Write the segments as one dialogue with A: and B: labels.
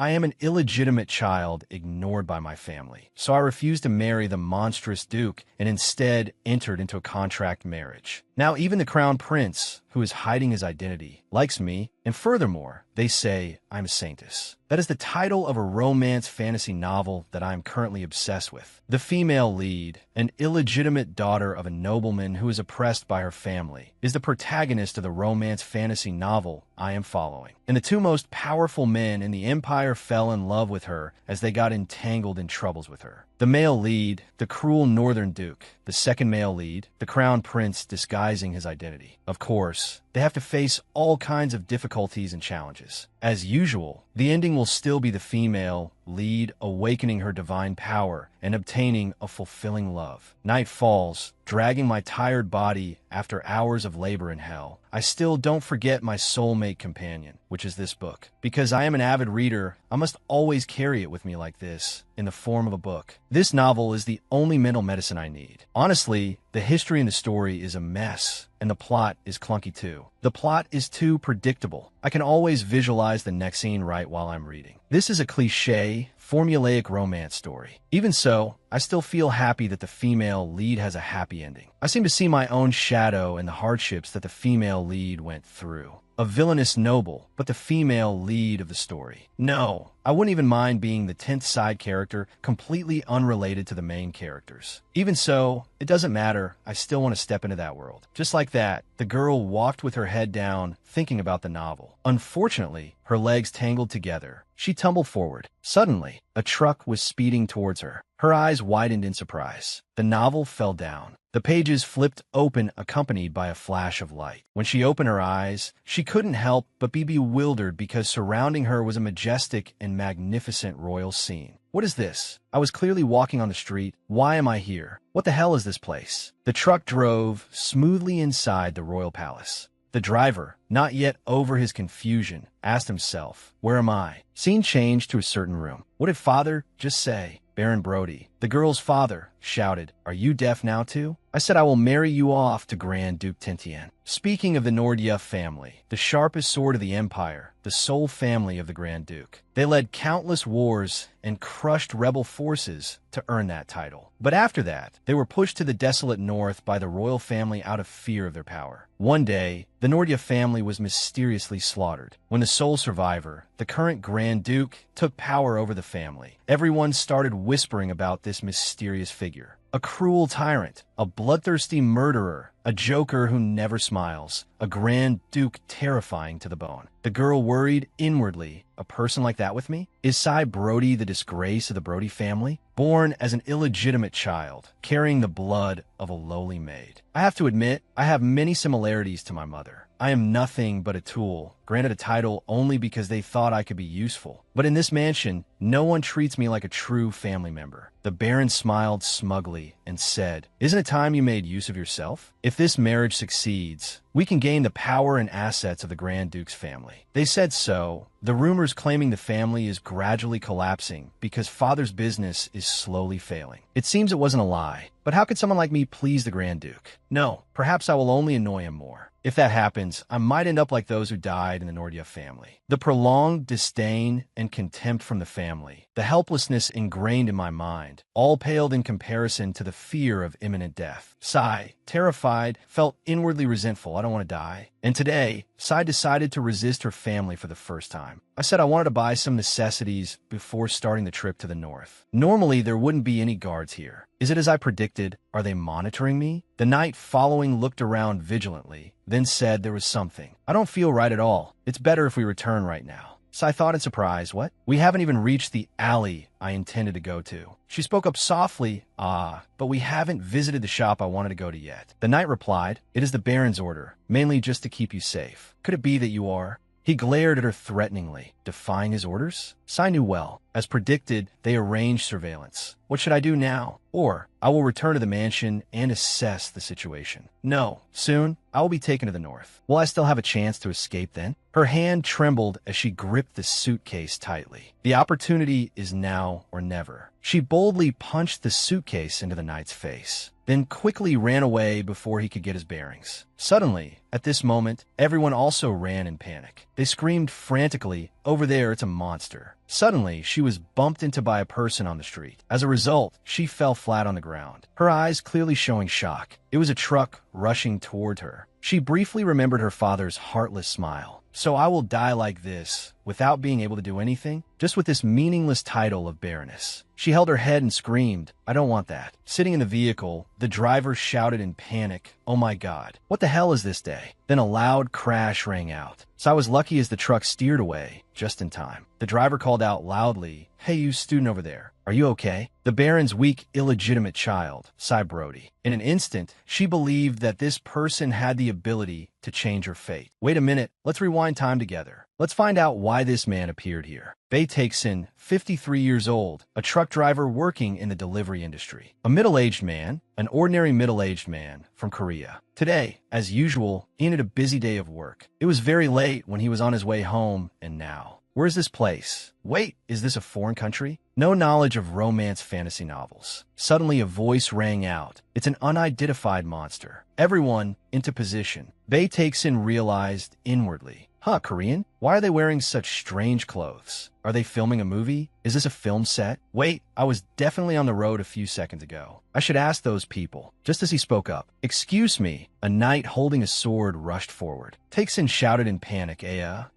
A: I am an illegitimate child ignored by my family, so I refused to marry the monstrous duke and instead entered into a contract marriage. Now even the crown prince, who is hiding his identity, likes me, and furthermore, they say I'm a saintess. That is the title of a romance fantasy novel that I am currently obsessed with. The female lead, an illegitimate daughter of a nobleman who is oppressed by her family, is the protagonist of the romance fantasy novel I am following. And the two most powerful men in the empire fell in love with her as they got entangled in troubles with her. The male lead, the cruel northern duke. The second male lead, the crown prince disguising his identity. Of course, they have to face all kinds of difficulties and challenges. As usual, the ending will still be the female lead awakening her divine power and obtaining a fulfilling love. Night falls, dragging my tired body after hours of labor in hell. I still don't forget my soulmate companion, which is this book. Because I am an avid reader, I must always carry it with me like this, in the form of a book. This novel is the only mental medicine I need. Honestly, the history and the story is a mess, and the plot is clunky too. The plot is too predictable. I can always visualize the next scene right while I'm reading. This is a cliché, formulaic romance story. Even so, I still feel happy that the female lead has a happy ending. I seem to see my own shadow in the hardships that the female lead went through. A villainous noble, but the female lead of the story. No, I wouldn't even mind being the 10th side character, completely unrelated to the main characters. Even so, it doesn't matter, I still want to step into that world. Just like that, the girl walked with her head down, thinking about the novel. Unfortunately, her legs tangled together. She tumbled forward. Suddenly, a truck was speeding towards her. Her eyes widened in surprise. The novel fell down. The pages flipped open, accompanied by a flash of light. When she opened her eyes, she couldn't help but be bewildered because surrounding her was a majestic and magnificent royal scene. What is this? I was clearly walking on the street. Why am I here? What the hell is this place? The truck drove smoothly inside the royal palace. The driver, not yet over his confusion, asked himself, "Where am I?" Scene changed to a certain room. What did father just say? Baron Brody, the girl's father, shouted, "Are you deaf now too? I said I will marry you off to Grand Duke Tintien." Speaking of the Nordya family, the sharpest sword of the empire, the sole family of the Grand Duke. They led countless wars and crushed rebel forces to earn that title. But after that, they were pushed to the desolate north by the royal family out of fear of their power. One day, the Nordya family was mysteriously slaughtered. When the sole survivor, the current Grand Duke, took power over the family, everyone started whispering about this mysterious figure. A cruel tyrant, a bloodthirsty murderer, a joker who never smiles, a Grand Duke terrifying to the bone. The girl worried inwardly, a person like that with me? Is Cy Brody the disgrace of the Brody family? Born as an illegitimate child, carrying the blood of a lowly maid. I have to admit, I have many similarities to my mother. I am nothing but a tool, granted a title only because they thought I could be useful. But in this mansion, no one treats me like a true family member. The Baron smiled smugly and said, "Isn't it time you made use of yourself? If this marriage succeeds, we can gain the power and assets of the Grand Duke's family." They said so. The rumors claiming the family is gradually collapsing because father's business is slowly failing. It seems it wasn't a lie. But how could someone like me please the Grand Duke? No, perhaps I will only annoy him more. If that happens, I might end up like those who died in the Nordya family. The prolonged disdain and contempt from the family, the helplessness ingrained in my mind, all paled in comparison to the fear of imminent death. Sai, terrified, felt inwardly resentful. I don't want to die. And today, Sai decided to resist her family for the first time. I said I wanted to buy some necessities before starting the trip to the north. Normally, there wouldn't be any guards here. Is it as I predicted? Are they monitoring me? The knight following looked around vigilantly, then said there was something. I don't feel right at all. It's better if we return right now. Sai thought in surprise, what? We haven't even reached the alley I intended to go to. She spoke up softly, but we haven't visited the shop I wanted to go to yet. The knight replied, it is the Baron's order, mainly just to keep you safe. Could it be that you are? He glared at her threateningly, defying his orders. Sai knew well. As predicted, they arranged surveillance. What should I do now? Or, I will return to the mansion and assess the situation. No, soon, I will be taken to the north. Will I still have a chance to escape then? Her hand trembled as she gripped the suitcase tightly. The opportunity is now or never. She boldly punched the suitcase into the knight's face. then quickly ran away before he could get his bearings. Suddenly, at this moment, everyone also ran in panic. They screamed frantically, "Over there, it's a monster." Suddenly, she was bumped into by a person on the street. As a result, she fell flat on the ground, her eyes clearly showing shock. It was a truck rushing toward her. She briefly remembered her father's heartless smile. "So I will die like this, without being able to do anything, just with this meaningless title of Baroness." She held her head and screamed, "I don't want that." Sitting in the vehicle, the driver shouted in panic, "Oh my God, what the hell is this day?" Then a loud crash rang out. So I was lucky as the truck steered away, just in time. The driver called out loudly, "Hey, you student over there, are you okay?" The Baron's weak, illegitimate child, Cy Brody. In an instant, she believed that this person had the ability to change her fate. Wait a minute, let's rewind time together. Let's find out why this man appeared here. Bae Taeksin, 53 years old, a truck driver working in the delivery industry. A middle-aged man, an ordinary middle-aged man from Korea. Today, as usual, Ian had a busy day of work. It was very late when he was on his way home, and now, where's this place? Wait, is this a foreign country? No knowledge of romance fantasy novels. Suddenly a voice rang out. It's an unidentified monster. Everyone into position. Bae Taeksin realized inwardly. Korean? Why are they wearing such strange clothes? Are they filming a movie? Is this a film set? Wait, I was definitely on the road a few seconds ago. I should ask those people. Just as he spoke up, "Excuse me," a knight holding a sword rushed forward. Taeksin shouted in panic,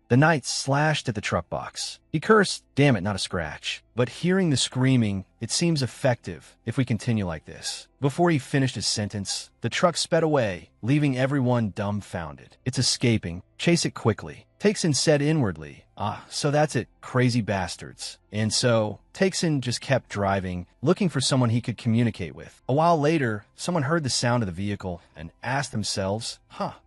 A: The knight slashed at the truck box. He cursed, "Damn it, not a scratch." But hearing the screaming, it seems effective if we continue like this. Before he finished his sentence, the truck sped away, leaving everyone dumbfounded. "It's escaping. Chase it quickly." Taeksin said inwardly, so that's it, crazy bastards. And so, Taeksin just kept driving, looking for someone he could communicate with. A while later, someone heard the sound of the vehicle and asked themselves,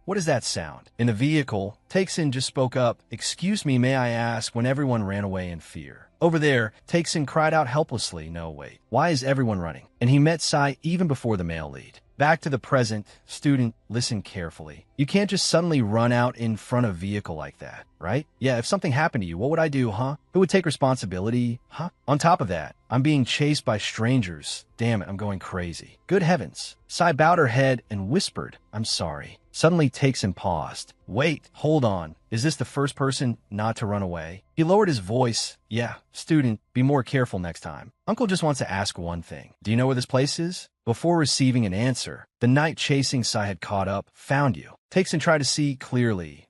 A: what is that sound? In the vehicle, Taeksin just spoke up, "Excuse me, may I ask," when everyone ran away in fear. Over there, Taeksin cried out helplessly, "No, wait, why is everyone running?" And he met Sai even before the male lead. Back to the present, student, listen carefully. You can't just suddenly run out in front of a vehicle like that, right? Yeah, if something happened to you, what would I do, Who would take responsibility, On top of that, I'm being chased by strangers. Damn it, I'm going crazy. Good heavens. Sai bowed her head and whispered, "I'm sorry." Suddenly Taeksin paused. "Wait, hold on. Is this the first person not to run away?" He lowered his voice. "Yeah, student, be more careful next time. Uncle just wants to ask one thing. Do you know where this place is?" Before receiving an answer, the knight chasing Sai had caught up. "Found you." Taeksin tried to see clearly.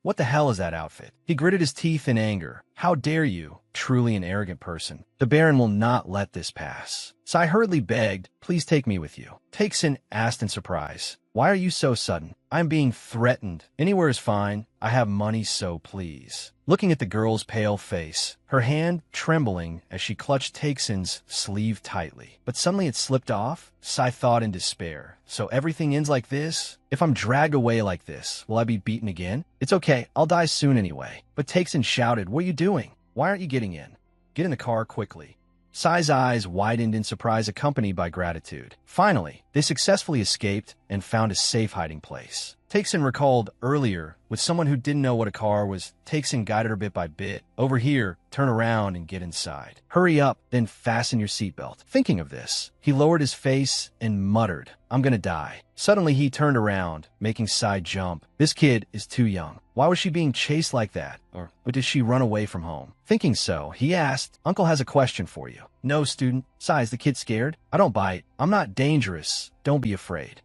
A: What the hell is that outfit? He gritted his teeth in anger. "How dare you? Truly an arrogant person. The Baron will not let this pass." Sai hurriedly begged, "Please take me with you." Taeksin asked in surprise, "Why are you so sudden?" "I'm being threatened. Anywhere is fine. I have money, so please." Looking at the girl's pale face, her hand trembling as she clutched Taeksin's sleeve tightly. But suddenly it slipped off. Sai thought in despair. So everything ends like this? If I'm dragged away like this, will I be beaten again? It's okay, I'll die soon anyway. But Taeksin shouted, "What are you doing? Why aren't you getting in? Get in the car quickly." Sai's eyes widened in surprise, accompanied by gratitude. Finally, they successfully escaped and found a safe hiding place. Taeksin recalled earlier, with someone who didn't know what a car was, Taeksin guided her bit by bit. "Over here, turn around and get inside. Hurry up, then fasten your seatbelt." Thinking of this, he lowered his face and muttered, "I'm gonna die." Suddenly he turned around, making Sai jump. This kid is too young. Why was she being chased like that? Or did she run away from home? Thinking so, he asked, "Uncle has a question for you." "No, student." "Sai, is the kid scared?" "I don't bite. I'm not dangerous. Don't be afraid."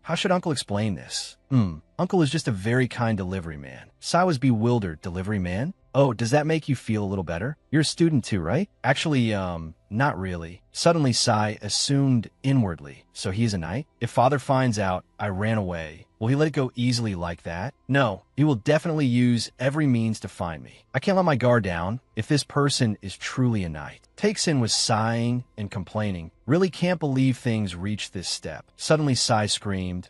A: How should Uncle explain this? Uncle is just a very kind delivery man." Sai was bewildered. "Delivery man? Oh, does that make you feel a little better? You're a student too, right?" "Actually, not really." Suddenly Sai assumed inwardly. "So he's a knight? If father finds out I ran away, will he let it go easily like that?" "No, he will definitely use every means to find me. I can't let my guard down if this person is truly a knight." Taeksin was sighing and complaining. Really can't believe things reached this step. Suddenly Sai screamed,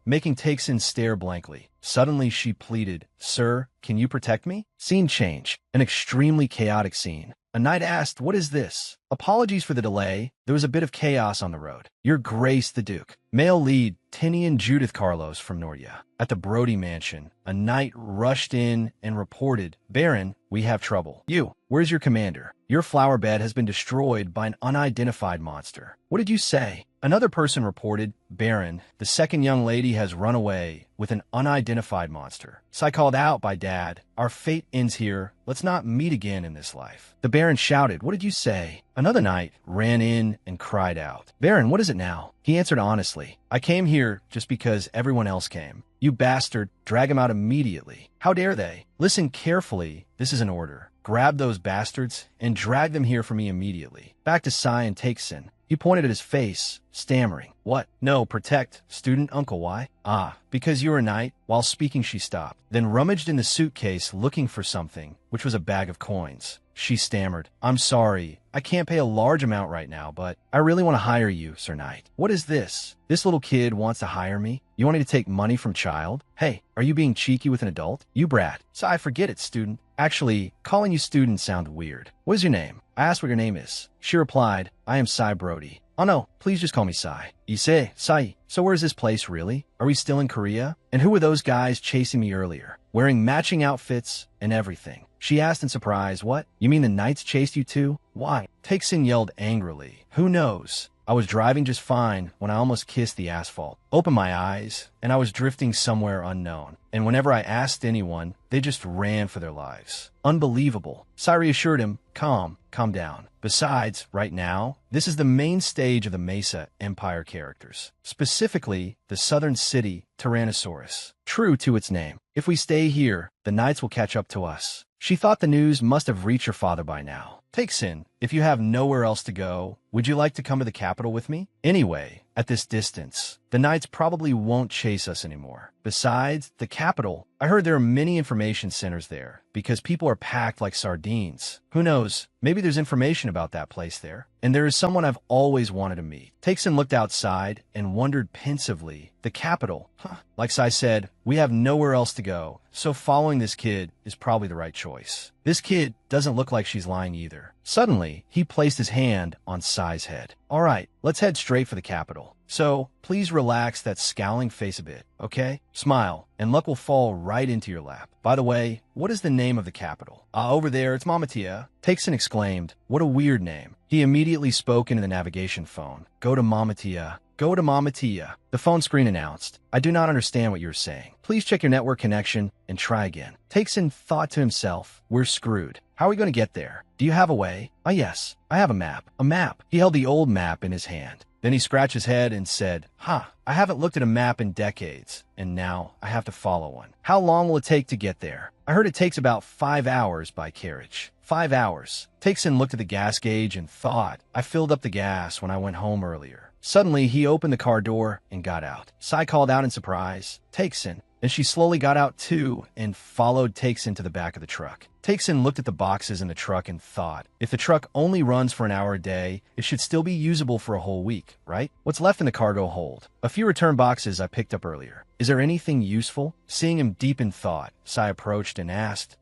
A: making Taeksin stare blankly. Suddenly she pleaded, "Sir, can you protect me?" Scene change. An extremely chaotic scene. A knight asked, "What is this?" "Apologies for the delay. There was a bit of chaos on the road." "Your Grace the Duke." Male lead, Tinian Judith Carlos from Norya. At the Brody mansion, a knight rushed in and reported, "Baron, we have trouble." "You, where's your commander? Your flower bed has been destroyed by an unidentified monster." "What did you say?" Another person reported, "Baron, the second young lady has run away with an unidentified monster." So I called out by Dad, "Our fate ends here. Let's not meet again in this life." The Baron shouted, "What did you say?" Another knight ran in and cried out, "Baron, what is it now?" He answered honestly, "I came here just because everyone else came." "You bastard, drag him out immediately." "How dare they?" "Listen carefully, this is an order. Grab those bastards and drag them here for me immediately." Back to Sai and Takesin. He pointed at his face, stammering. "What? No, protect. Student uncle, why?" "Ah, because you're a knight." While speaking, she stopped, then rummaged in the suitcase looking for something, which was a bag of coins. She stammered, "I'm sorry. I can't pay a large amount right now, but I really want to hire you, Sir Knight." "What is this? This little kid wants to hire me? You want me to take money from child? Hey, are you being cheeky with an adult? You brat." "So I forget it, student." "Actually, calling you student sounds weird. What is your name?" I asked what your name is. She replied, "I am Sai Brody." "Oh no, please just call me Sai." "Issei, Sai. So where is this place really? Are we still in Korea? And who were those guys chasing me earlier? Wearing matching outfits and everything." She asked in surprise, "What? You mean the knights chased you too?" "Why?" Takesin yelled angrily. "Who knows? I was driving just fine when I almost kissed the asphalt. Opened my eyes, and I was drifting somewhere unknown. And whenever I asked anyone, they just ran for their lives. Unbelievable." Sai assured him, calm down. "Besides, right now, this is the main stage of the Mesa Empire characters. Specifically, the southern city, Tyrannosaurus. True to its name. If we stay here, the knights will catch up to us." She thought the news must have reached her father by now. "Takesin, if you have nowhere else to go, would you like to come to the capital with me? Anyway, at this distance, the knights probably won't chase us anymore. Besides, the capital, I heard there are many information centers there, because people are packed like sardines. Who knows, maybe there's information about that place there. And there is someone I've always wanted to meet." Takesin looked outside and wondered pensively, "The capital? Huh. Like Sai said, we have nowhere else to go, so following this kid is probably the right choice. This kid doesn't look like she's lying either." Suddenly, he placed his hand on Sai's head. "All right, let's head straight for the capital. So, please relax that scowling face a bit, okay? Smile, and luck will fall right into your lap. By the way, what is the name of the capital?" Over there, it's Mamatia." Takesin exclaimed, "What a weird name." He immediately spoke into the navigation phone. "Go to Mamatia. Go to Mamatia." The phone screen announced, "I do not understand what you're saying. Please check your network connection and try again." Takesin thought to himself, "We're screwed. How are we going to get there? Do you have a way?" "Ah, yes, I have a map." "A map?" He held the old map in his hand. Then he scratched his head and said, I haven't looked at a map in decades, and now I have to follow one. How long will it take to get there?" "I heard it takes about 5 hours by carriage." 5 hours. Takesin looked at the gas gauge and thought, "I filled up the gas when I went home earlier." Suddenly, he opened the car door and got out. Sai called out in surprise, "Takesin." Then she slowly got out too and followed Takesin to the back of the truck. Takesin looked at the boxes in the truck and thought, if the truck only runs for an hour a day, it should still be usable for a whole week, right? What's left in the cargo hold? A few return boxes I picked up earlier. Is there anything useful? Seeing him deep in thought, Sai approached and asked,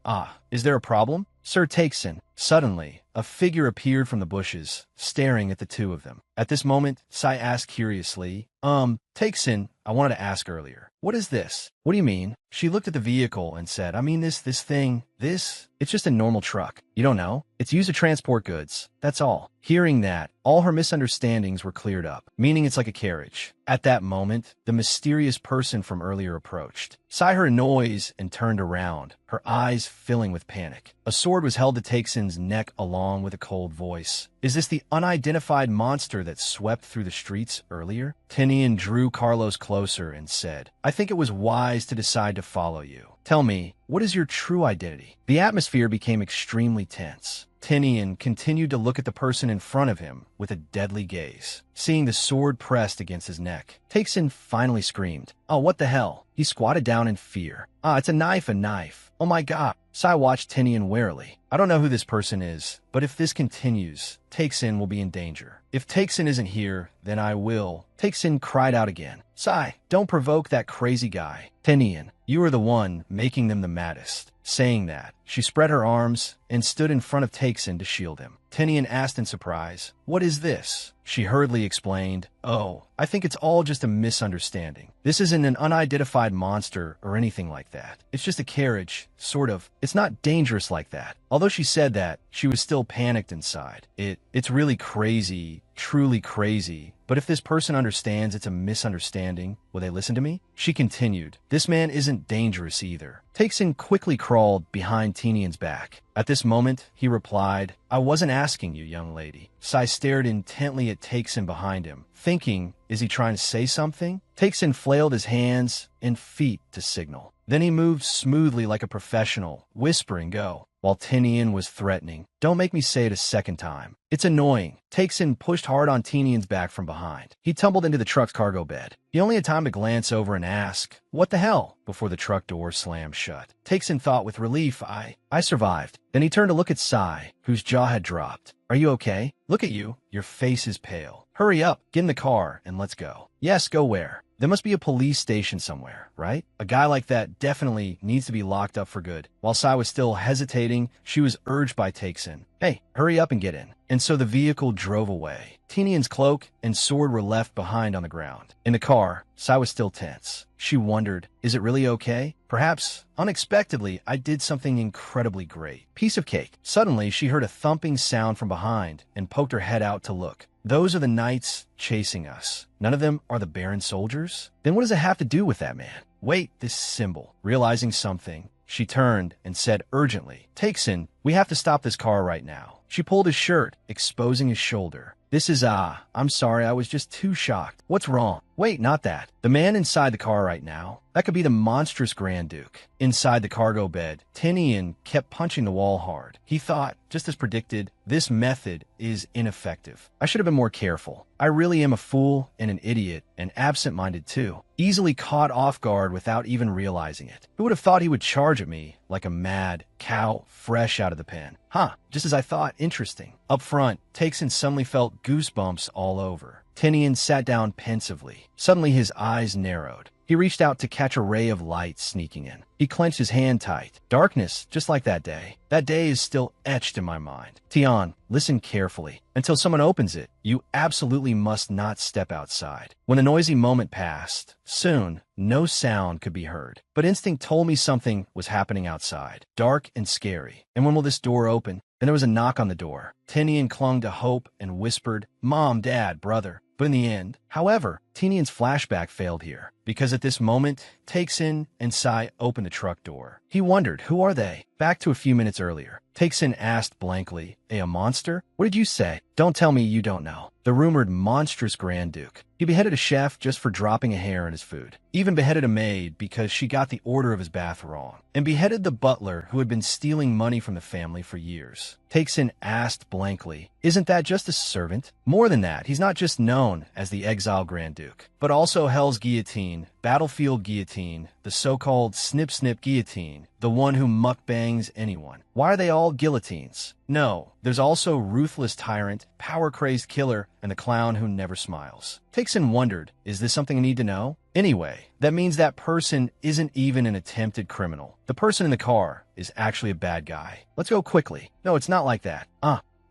A: is there a problem? Sir Takesin. Suddenly, a figure appeared from the bushes, staring at the two of them. At this moment, Sai asked curiously, Takesin, I wanted to ask earlier. What is this? What do you mean? She looked at the vehicle and said, I mean this thing, it's just a normal truck. You don't know? It's used to transport goods. That's all. Hearing that, all her misunderstandings were cleared up, meaning it's like a carriage. At that moment, the mysterious person from earlier approached. Sai heard a noise and turned around, her eyes filling with panic. A sword was held to Takesin's neck along with a cold voice. Is this the unidentified monster that swept through the streets earlier? Tinian drew Carlos closer and said, I think it was wise to decide to follow you. Tell me, what is your true identity? The atmosphere became extremely tense. Tinian continued to look at the person in front of him with a deadly gaze. Seeing the sword pressed against his neck, Takesin finally screamed, Oh, what the hell? He squatted down in fear. It's a knife. Oh my god. Sai watched Tinian warily. I don't know who this person is, but if this continues, Takesin will be in danger. If Takesin isn't here, then I will. Takesin cried out again. Sai, don't provoke that crazy guy. Tinian, you are the one making them the maddest. Saying that, she spread her arms and stood in front of Takesin to shield him. Tinian asked in surprise, "What is this?" She hurriedly explained, "Oh, I think it's all just a misunderstanding. This isn't an unidentified monster or anything like that. It's just a carriage, sort of. It's not dangerous like that." Although she said that, she was still panicked inside. It's really crazy, truly crazy. But if this person understands it's a misunderstanding, will they listen to me? She continued, "This man isn't dangerous either." Takesin quickly crawled behind Tinian's back. At this moment, he replied, "I wasn't asking you, young lady." Sai stared intently at Takesin behind him, thinking, is he trying to say something? Takesin flailed his hands and feet to signal. Then he moved smoothly like a professional, whispering, "Go," while Tinian was threatening, "Don't make me say it a second time." It's annoying. Takesin pushed hard on Tinian's back from behind. He tumbled into the truck's cargo bed. He only had time to glance over and ask, "What the hell?" before the truck door slammed shut. Takesin thought with relief, I survived. Then he turned to look at Sai, whose jaw had dropped. "Are you okay? Look at you. Your face is pale. Hurry up, get in the car, and let's go." "Yes, go where?" "There must be a police station somewhere, right? A guy like that definitely needs to be locked up for good." While Sai was still hesitating, she was urged by Takesin, "Hey, hurry up and get in." And so the vehicle drove away. Tinian's cloak and sword were left behind on the ground. In the car, Sai was still tense. She wondered, is it really okay? Perhaps, unexpectedly, I did something incredibly great. Piece of cake. Suddenly, she heard a thumping sound from behind and poked her head out to look. "Those are the knights chasing us. None of them are the Baron soldiers? Then what does it have to do with that man? Wait, this symbol." Realizing something, she turned and said urgently, "Takesin, we have to stop this car right now." She pulled his shirt, exposing his shoulder. "This is, I'm sorry, I was just too shocked. What's wrong?" "Wait, not that. The man inside the car right now. That could be the monstrous Grand Duke." Inside the cargo bed, Tinian kept punching the wall hard. He thought, just as predicted, this method is ineffective. I should have been more careful. I really am a fool and an idiot, and absent-minded too. Easily caught off guard without even realizing it. Who would have thought he would charge at me like a mad cow fresh out of the pen? Just as I thought, interesting. Up front, Takesin suddenly felt goosebumps all over. Tinian sat down pensively. Suddenly his eyes narrowed. He reached out to catch a ray of light sneaking in. He clenched his hand tight. Darkness, just like that day. That day is still etched in my mind. "Tian, listen carefully. Until someone opens it, you absolutely must not step outside." When the noisy moment passed, soon, no sound could be heard. But instinct told me something was happening outside. Dark and scary. "And when will this door open?" Then there was a knock on the door. Tinian clung to hope and whispered, "Mom, Dad, brother." But in the end, however, Tinian's flashback failed here, because at this moment, Takesin and Sai opened the truck door. He wondered, who are they? Back to a few minutes earlier. Takesin asked blankly, a monster? What did you say? Don't tell me you don't know. The rumored monstrous Grand Duke. He beheaded a chef just for dropping a hair in his food. Even beheaded a maid because she got the order of his bath wrong. And beheaded the butler who had been stealing money from the family for years. Takesin asked blankly, isn't that just a servant? More than that, he's not just known as the exiled Grand Duke, but also Hell's Guillotine, Battlefield Guillotine, the so-called Snip-Snip Guillotine, the one who mukbangs anyone. Why are they all guillotines? No, there's also Ruthless Tyrant, Power-Crazed Killer, and the Clown who never smiles. Takesin wondered, is this something I need to know? Anyway, that means that person isn't even an attempted criminal. The person in the car is actually a bad guy. Let's go quickly. No, it's not like that.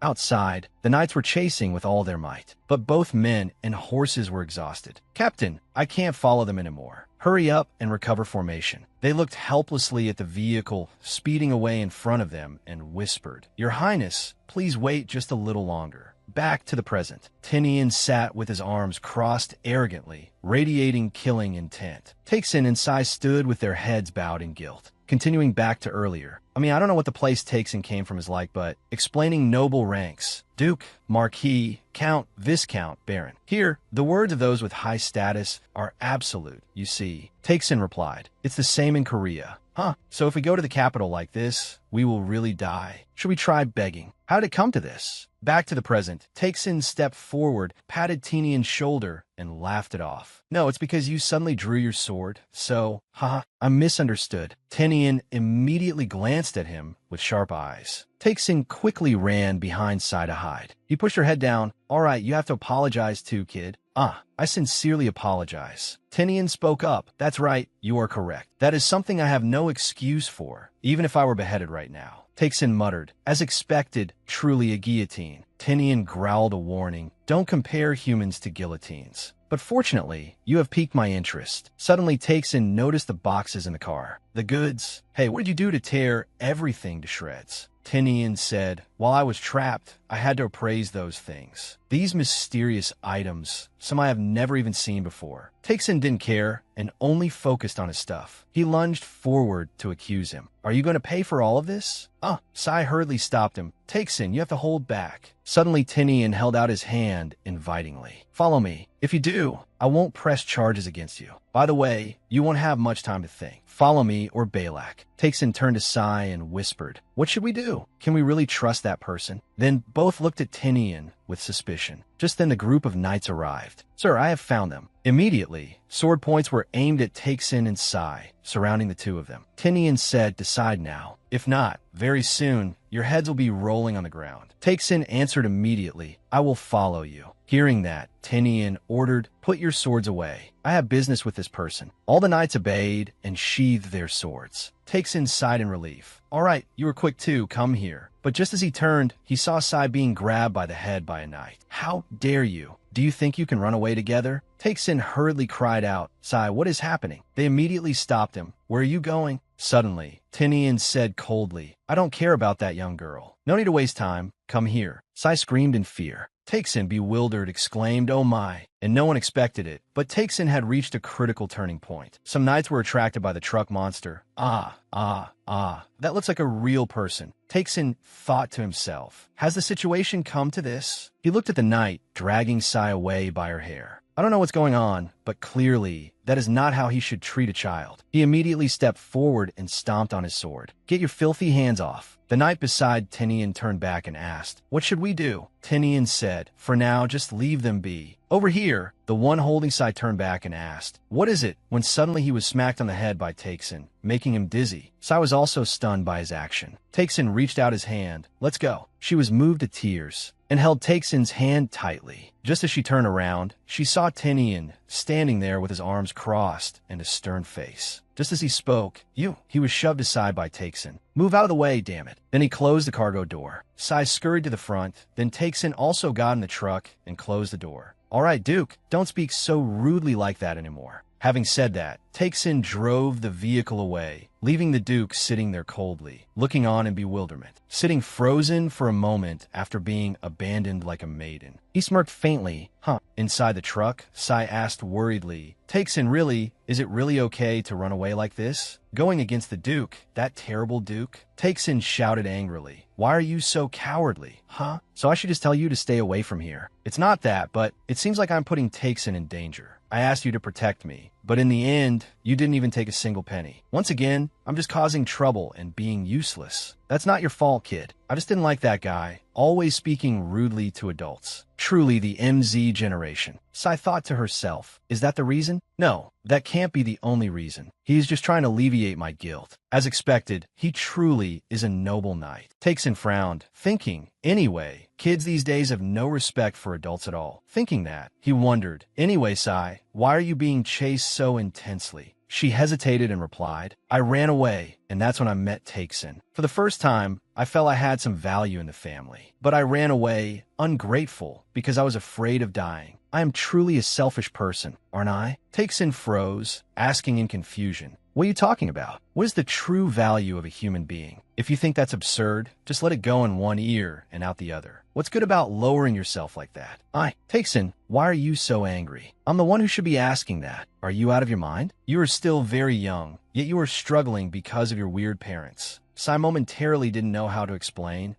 A: Outside, the knights were chasing with all their might, but both men and horses were exhausted. Captain, I can't follow them anymore. Hurry up and recover formation. They looked helplessly at the vehicle speeding away in front of them and whispered, Your Highness, please wait just a little longer. Back to the present. Tinian sat with his arms crossed arrogantly, radiating killing intent. Takesin and Sai stood with their heads bowed in guilt. Continuing back to earlier. I don't know what the place Takesin came from is like, but explaining noble ranks. Duke, Marquis, Count, Viscount, Baron. Here, the words of those with high status are absolute, you see. Takesin replied, it's the same in Korea. So if we go to the capital like this, we will really die. Should we try begging? How did it come to this? Back to the present, Takesin stepped forward, patted Tinian's shoulder, and laughed it off. No, it's because you suddenly drew your sword. So, I'm misunderstood. Tinian immediately glanced at him with sharp eyes. Takesin quickly ran behind Sai to hide. He pushed her head down. All right, you have to apologize too, kid. I sincerely apologize. Tinian spoke up. That's right, you are correct. That is something I have no excuse for, even if I were beheaded right now. Taksin muttered. As expected, truly a guillotine. Tinian growled a warning. Don't compare humans to guillotines. But fortunately, you have piqued my interest. Suddenly Taksin noticed the boxes in the car. The goods. Hey, what did you do to tear everything to shreds? Tinian said, while I was trapped, I had to appraise those things. These mysterious items, some I have never even seen before. Taksin didn't care and only focused on his stuff. He lunged forward to accuse him. Are you going to pay for all of this? Sai hurriedly stopped him. Taksin, you have to hold back. Suddenly Tinian held out his hand invitingly. Follow me. If you do, I won't press charges against you. By the way, you won't have much time to think. Follow me or Balak. Taksin turned to Sai and whispered, what should we do? Can we really trust that person? Then both looked at Tinian with suspicion. Just then the group of knights arrived. Sir, I have found them. Immediately, sword points were aimed at Taksin and Sai, surrounding the two of them. Tinian said, decide now. If not, very soon, your heads will be rolling on the ground. Taksin answered immediately, I will follow you. Hearing that, Tinian ordered, put your swords away. I have business with this person. All the knights obeyed and sheathed their swords. Taksin sighed in relief. All right, you were quick too, come here. But just as he turned, he saw Sai being grabbed by the head by a knight. How dare you? Do you think you can run away together? Taksin hurriedly cried out, Sai, what is happening? They immediately stopped him. Where are you going? Suddenly, Tinian said coldly, I don't care about that young girl. No need to waste time. Come here. Sai screamed in fear. Taksin, bewildered, exclaimed, oh my, and no one expected it. But Taksin had reached a critical turning point. Some knights were attracted by the truck monster. That looks like a real person. Taksin thought to himself, has the situation come to this? He looked at the knight, dragging Sai away by her hair. I don't know what's going on, but clearly, that is not how he should treat a child. He immediately stepped forward and stomped on his sword. Get your filthy hands off. The knight beside Tinian turned back and asked, what should we do? Tinian said, for now, just leave them be. Over here, the one holding Sai turned back and asked, what is it? When suddenly he was smacked on the head by Taksin, making him dizzy. Sai was also stunned by his action. Taksin reached out his hand. Let's go. She was moved to tears and held Taksin's hand tightly. Just as she turned around, she saw Tinian standing there with his arms crossed and a stern face. Just as he spoke, he was shoved aside by Taksin. Move out of the way, damn it. Then he closed the cargo door. Sai scurried to the front. Then Taksin also got in the truck and closed the door. All right, Duke, don't speak so rudely like that anymore. Having said that, Taksin drove the vehicle away, leaving the Duke sitting there coldly, looking on in bewilderment, sitting frozen for a moment after being abandoned like a maiden. He smirked faintly. Inside the truck, Sai asked worriedly, Taksin, really, is it really okay to run away like this? Going against the Duke, that terrible Duke? Taksin shouted angrily. Why are you so cowardly? So I should just tell you to stay away from here. It's not that, but it seems like I'm putting Taksin in danger. I asked you to protect me, but in the end, you didn't even take a single penny. Once again, I'm just causing trouble and being useless. That's not your fault, kid. I just didn't like that guy, always speaking rudely to adults. Truly the MZ generation. Sai thought to herself, is that the reason? No, that can't be the only reason. He's just trying to alleviate my guilt. As expected, he truly is a noble knight. Taksin frowned, thinking, anyway, kids these days have no respect for adults at all. Thinking that, he wondered, anyway, Sai, why are you being chased so intensely? She hesitated and replied, I ran away, and that's when I met Taksin. For the first time, I felt I had some value in the family. But I ran away, ungrateful, because I was afraid of dying. I am truly a selfish person, aren't I? Taksin froze, asking in confusion, what are you talking about? What is the true value of a human being? If you think that's absurd, just let it go in one ear and out the other. What's good about lowering yourself like that? Taksin, why are you so angry? I'm the one who should be asking that. Are you out of your mind? You are still very young, yet you are struggling because of your weird parents. Sai momentarily didn't know how to explain.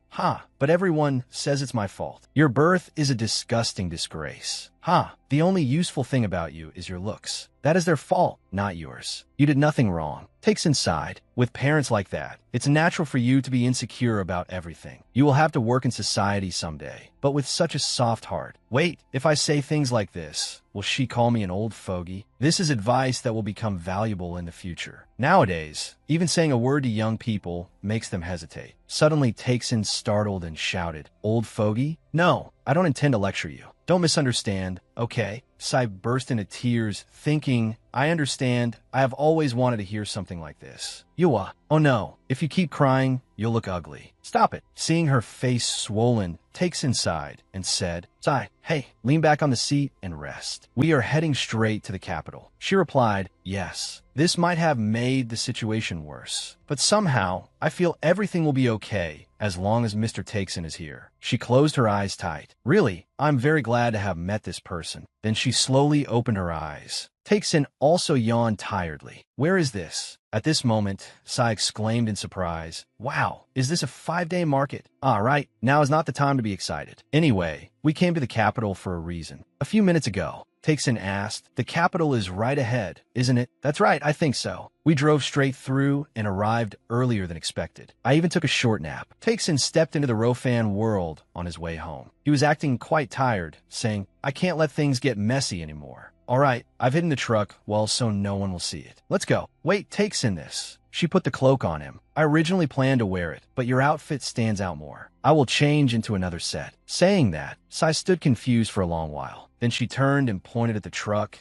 A: But everyone says it's my fault. Your birth is a disgusting disgrace. The only useful thing about you is your looks. That is their fault, not yours. You did nothing wrong. Taksin sighed. With parents like that, it's natural for you to be insecure about everything. You will have to work in society someday, but with such a soft heart. Wait, if I say things like this, will she call me an old fogey? This is advice that will become valuable in the future. Nowadays, even saying a word to young people makes them hesitate. Suddenly, Taksin startled and shouted, Old fogey? No, I don't intend to lecture you. Don't misunderstand, okay? Sai burst into tears, thinking, I understand. I have always wanted to hear something like this. Yua, oh no, if you keep crying, you'll look ugly. Stop it. Seeing her face swollen, takes inside and said, Sai, hey, lean back on the seat and rest. We are heading straight to the capital. She replied, yes. This might have made the situation worse, but somehow I feel everything will be okay as long as Mr. Takeson is here. She closed her eyes tight. Really, I'm very glad to have met this person. Then she slowly opened her eyes. Takeson also yawned tiredly. Where is this? At this moment, Sai exclaimed in surprise, wow, is this a 5-day market? Ah, right, now is not the time to be excited. Anyway, we came to the capital for a reason. A few minutes ago, Takeson asked, the capital is right ahead, isn't it? That's right, I think so. We drove straight through and arrived earlier than expected. I even took a short nap. Takeson stepped into the Rofan world on his way home. He was acting quite tired, saying, I can't let things get messy anymore. All right, I've hidden the truck, well, so no one will see it. Let's go. Wait, Takeson this. She put the cloak on him. I originally planned to wear it, but your outfit stands out more. I will change into another set. Saying that, Sai stood confused for a long while. Then she turned and pointed at the truck.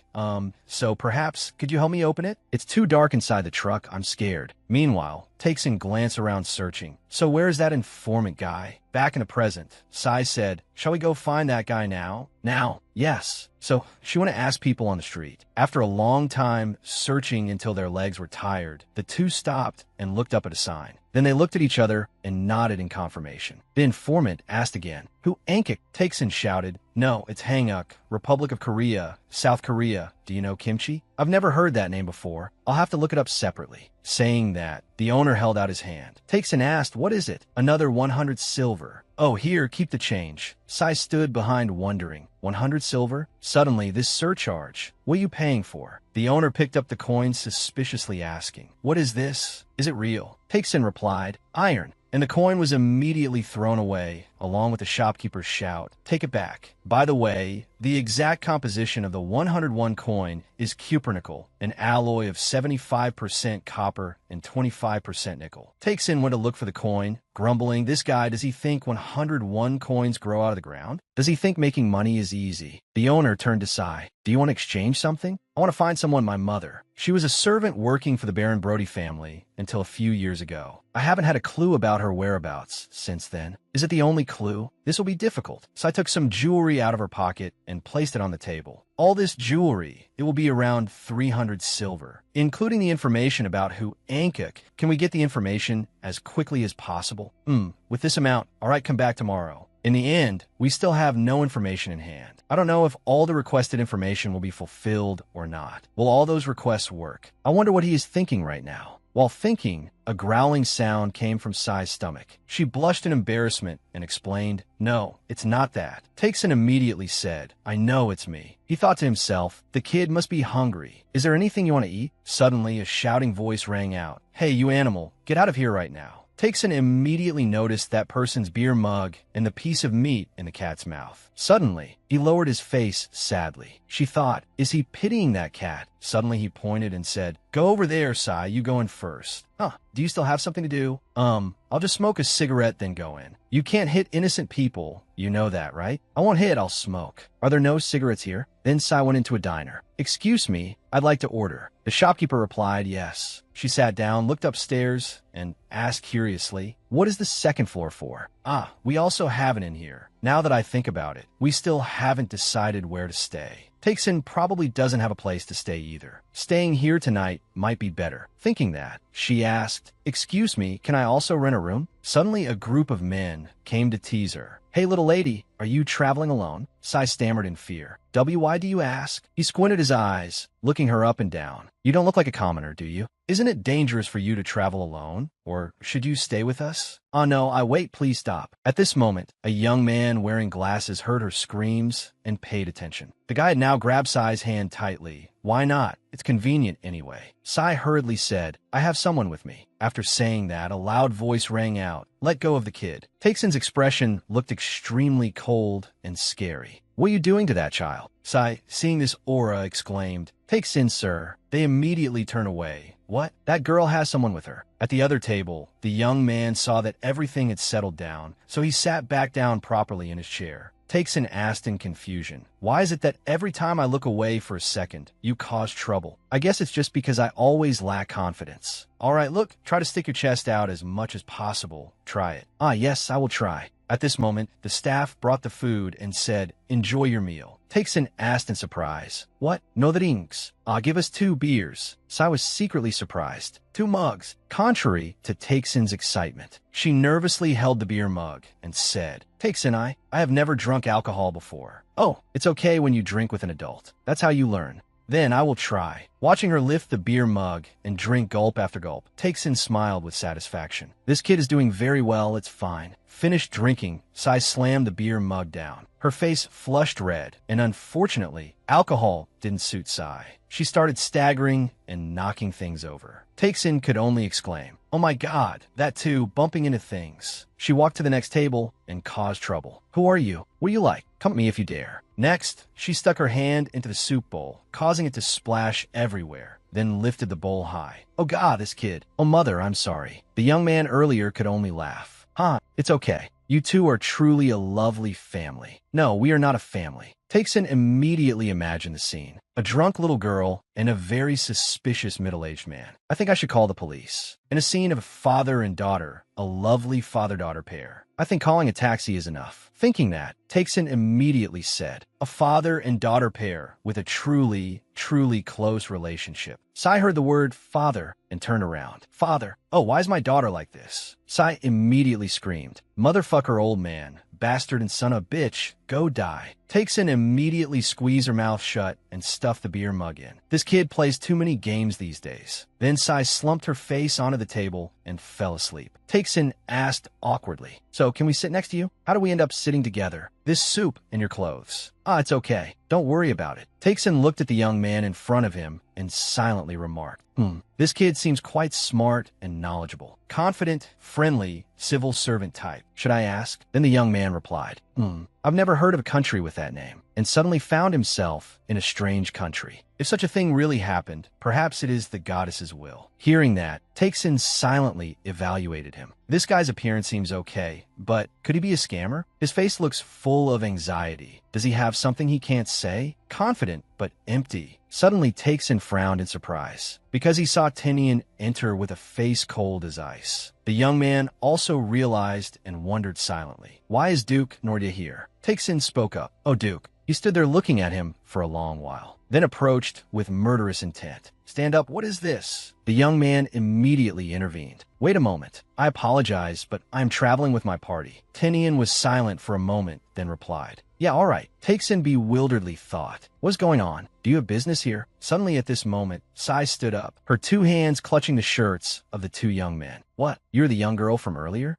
A: So perhaps, could you help me open it? It's too dark inside the truck, I'm scared. Meanwhile, Takeson glanced around searching. So where's that informant guy? Back in the present, Sai said, shall we go find that guy now? Now, yes. So she went to ask people on the street. After a long time searching until their legs were tired, the two stopped and looked up at a sign. Then they looked at each other and nodded in confirmation. The informant asked again, who Ankik? Takeson shouted, no, it's Hanguk, Republic of Korea, South Korea. Do you know kimchi? I've never heard that name before. I'll have to look it up separately. Saying that, the owner held out his hand. Takeson asked, what is it? Another 100 silver. Oh, here, keep the change. Sai stood behind wondering. 100 silver? Suddenly, this surcharge. What are you paying for? The owner picked up the coin suspiciously asking, what is this? Is it real? Takeson replied, iron. And the coin was immediately thrown away, along with the shopkeeper's shout, take it back. By the way, the exact composition of the 101 coin is cupronickel, an alloy of 75% copper and 25% nickel. Takeson went to look for the coin, grumbling, this guy, does he think 101 coins grow out of the ground? Does he think making money is easy? The owner turned to Sai. Do you want to exchange something? I want to find someone, my mother. She was a servant working for the Baron Brody family until a few years ago. I haven't had a clue about her whereabouts since then. Is it the only clue? This will be difficult. So I took some jewelry out of her pocket and placed it on the table. All this jewelry, it will be around 300 silver, including the information about who Ankuk. Can we get the information as quickly as possible? With this amount, all right, come back tomorrow. In the end, we still have no information in hand. I don't know if all the requested information will be fulfilled or not. Will all those requests work? I wonder what he is thinking right now. While thinking, a growling sound came from Sai's stomach. She blushed in embarrassment and explained, no, it's not that. Takeson immediately said, I know it's me. He thought to himself, the kid must be hungry. Is there anything you want to eat? Suddenly, a shouting voice rang out. Hey, you animal, get out of here right now. Takeson immediately noticed that person's beer mug and the piece of meat in the cat's mouth. Suddenly, he lowered his face sadly. She thought, is he pitying that cat? Suddenly he pointed and said, go over there, Sai, you go in first. Huh, do you still have something to do? I'll just smoke a cigarette then go in. You can't hit innocent people. You know that, right? I won't hit, I'll smoke. Are there no cigarettes here? Then Sai went into a diner. Excuse me, I'd like to order. The shopkeeper replied, yes. She sat down, looked upstairs, and asked curiously, what is the second floor for? Ah, we also have it in here. Now that I think about it, we still haven't decided where to stay. Takeson probably doesn't have a place to stay either. Staying here tonight might be better. Thinking that, she asked, excuse me, can I also rent a room? Suddenly, a group of men came to tease her. Hey, little lady, are you traveling alone? Sai stammered in fear. Why do you ask? He squinted his eyes, looking her up and down. You don't look like a commoner, do you? Isn't it dangerous for you to travel alone? Or should you stay with us? Oh no, wait, please stop. At this moment, a young man wearing glasses heard her screams and paid attention. The guy had now grabbed Sai's hand tightly. Why not? It's convenient anyway. Sai hurriedly said, I have someone with me. After saying that, a loud voice rang out, let go of the kid. Takeson's expression looked extremely cold and scary. What are you doing to that child? Sai, seeing this aura, exclaimed, Takeson, sir. They immediately turned away. What? That girl has someone with her. At the other table, the young man saw that everything had settled down, so he sat back down properly in his chair. Takes asked in confusion. Why is it that every time I look away for a second, you cause trouble? I guess it's just because I always lack confidence. All right, look, try to stick your chest out as much as possible. Try it. Ah, yes, I will try. At this moment, the staff brought the food and said, enjoy your meal. Takes asked in surprise. What? No drinks. Give us 2 beers. Sai was secretly surprised. 2 mugs. Contrary to Takeson's excitement, she nervously held the beer mug and said, Takeson, I have never drunk alcohol before. Oh, it's okay when you drink with an adult. That's how you learn. Then I will try. Watching her lift the beer mug and drink gulp after gulp, Takeson smiled with satisfaction. This kid is doing very well, it's fine. Finished drinking, Sai slammed the beer mug down. Her face flushed red, and unfortunately, alcohol didn't suit Sai. She started staggering and knocking things over. Takeson could only exclaim, oh my god, that too, bumping into things. She walked to the next table and caused trouble. Who are you? What do you like? Come at me if you dare. Next, she stuck her hand into the soup bowl, causing it to splash everywhere, then lifted the bowl high. Oh god, this kid. Oh mother, I'm sorry. The young man earlier could only laugh. It's okay. You two are truly a lovely family. No, we are not a family. Takeson immediately imagined the scene. A drunk little girl and a very suspicious middle-aged man. I think I should call the police. In a scene of a father and daughter, a lovely father-daughter pair. I think calling a taxi is enough. Thinking that, Takeson immediately said, a father and daughter pair with a truly close relationship. Sai heard the word father and turned around. Father, oh, why is my daughter like this? Sai immediately screamed, motherfucker old man, bastard and son of a bitch, go die. Takeson immediately squeezed her mouth shut and stuffed the beer mug in. This kid plays too many games these days. Then Sai slumped her face onto the table and fell asleep. Takeson asked awkwardly, so can we sit next to you? How do we end up sitting together? This soup and your clothes. It's okay. Don't worry about it. Takeson looked at the young man in front of him and silently remarked, this kid seems quite smart and knowledgeable. Confident, friendly, civil servant type. Should I ask? Then the young man replied, I've never heard of a country with that name, and suddenly found himself in a strange country. If such a thing really happened, perhaps it is the goddess's will. Hearing that, Takeson silently evaluated him. This guy's appearance seems okay, but could he be a scammer? His face looks full of anxiety. Does he have something he can't say? Confident, but empty. Suddenly, Takeson frowned in surprise, because he saw Tinian enter with a face cold as ice. The young man also realized and wondered silently, why is Duke Nordia here? Takeson spoke up. Oh, Duke. He stood there looking at him for a long while, then approached with murderous intent. Stand up, what is this? The young man immediately intervened. Wait a moment. I apologize, but I'm traveling with my party. Tinian was silent for a moment, then replied. Yeah, all right. Takeson bewilderedly thought. What's going on? Do you have business here? Suddenly at this moment, Sai stood up, her 2 hands clutching the shirts of the 2 young men. What? You're the young girl from earlier?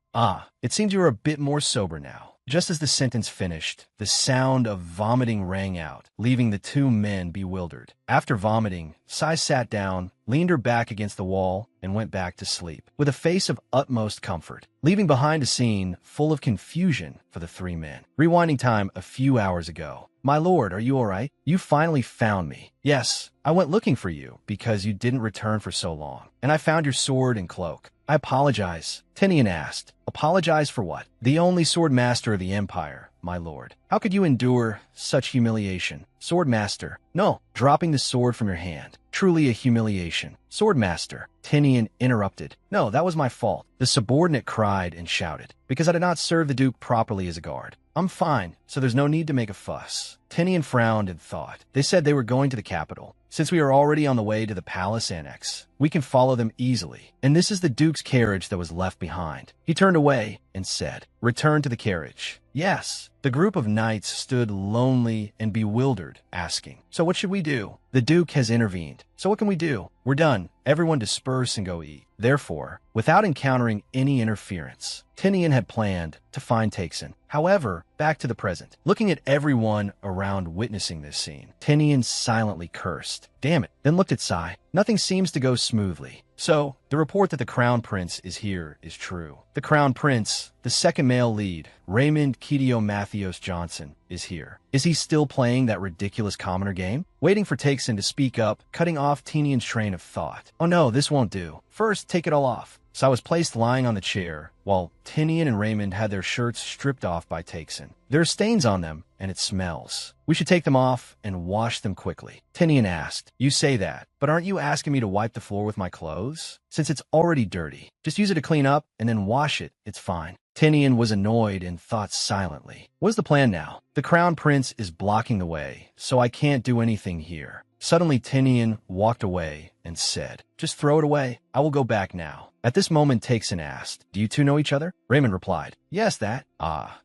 A: It seems you're a bit more sober now. Just as the sentence finished, the sound of vomiting rang out, leaving the 2 men bewildered. After vomiting, Sai sat down, leaned her back against the wall, and went back to sleep, with a face of utmost comfort, leaving behind a scene full of confusion for the 3 men. Rewinding time a few hours ago. My lord, are you all right? You finally found me. Yes, I went looking for you because you didn't return for so long, and I found your sword and cloak. I apologize. Tinian asked. Apologize for what? The only sword master of the Empire, my lord. How could you endure such humiliation? Sword master. No, dropping the sword from your hand. Truly a humiliation. Sword master. Tinian interrupted. No, that was my fault. The subordinate cried and shouted, because I did not serve the Duke properly as a guard. I'm fine, so there's no need to make a fuss. Tinian frowned and thought. They said they were going to the capital. Since we are already on the way to the palace annex, we can follow them easily. And this is the Duke's carriage that was left behind. He turned away and said, return to the carriage. Yes. The group of knights stood lonely and bewildered, asking, so what should we do? The Duke has intervened. So what can we do? We're done. Everyone disperse and go eat. Therefore, without encountering any interference, Tinian had planned to find Takeson. However, back to the present. Looking at everyone around witnessing this scene, Tinian silently cursed. Damn it. Then looked at Sai. Nothing seems to go smoothly. So, the report that the Crown Prince is here is true. The Crown Prince, the second male lead, Raymond Kedio Matthews Johnson, is here. Is he still playing that ridiculous commoner game? Waiting for Takeson to speak up, cutting off Tinian's train of thought. Oh no, this won't do. First, take it all off. So I was placed lying on the chair, while Tinian and Raymond had their shirts stripped off by Takeson. There are stains on them, and it smells. We should take them off and wash them quickly. Tinian asked, you say that, but aren't you asking me to wipe the floor with my clothes? Since it's already dirty, just use it to clean up and then wash it, it's fine. Tinian was annoyed and thought silently. What's the plan now? The Crown Prince is blocking the way, so I can't do anything here. Suddenly Tinian walked away and said, just throw it away. I will go back now. At this moment, Takeson asked, do you two know each other? Raymond replied, yes, that.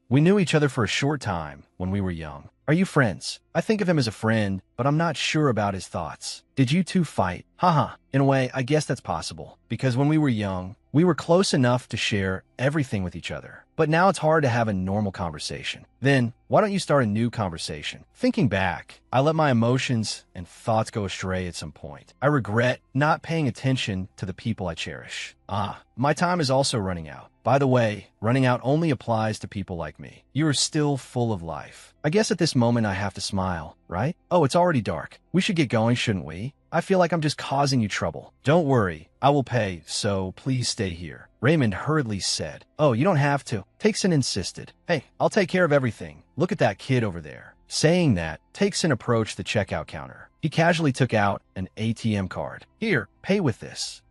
A: We knew each other for a short time when we were young. Are you friends? I think of him as a friend, but I'm not sure about his thoughts. Did you two fight? Haha. In a way, I guess that's possible. Because when we were young, we were close enough to share everything with each other. But now it's hard to have a normal conversation. Then, why don't you start a new conversation? Thinking back, I let my emotions and thoughts go astray at some point. I regret not paying attention to the people I cherish. My time is also running out. By the way, running out only applies to people like me. You are still full of life. I guess at this moment I have to smile, right? Oh, it's already dark. We should get going, shouldn't we? I feel like I'm just causing you trouble. Don't worry, I will pay, so please stay here. Raymond hurriedly said, oh, you don't have to. Takeson insisted. Hey, I'll take care of everything. Look at that kid over there. Saying that, Takeson approached the checkout counter. He casually took out an ATM card. Here, pay with this.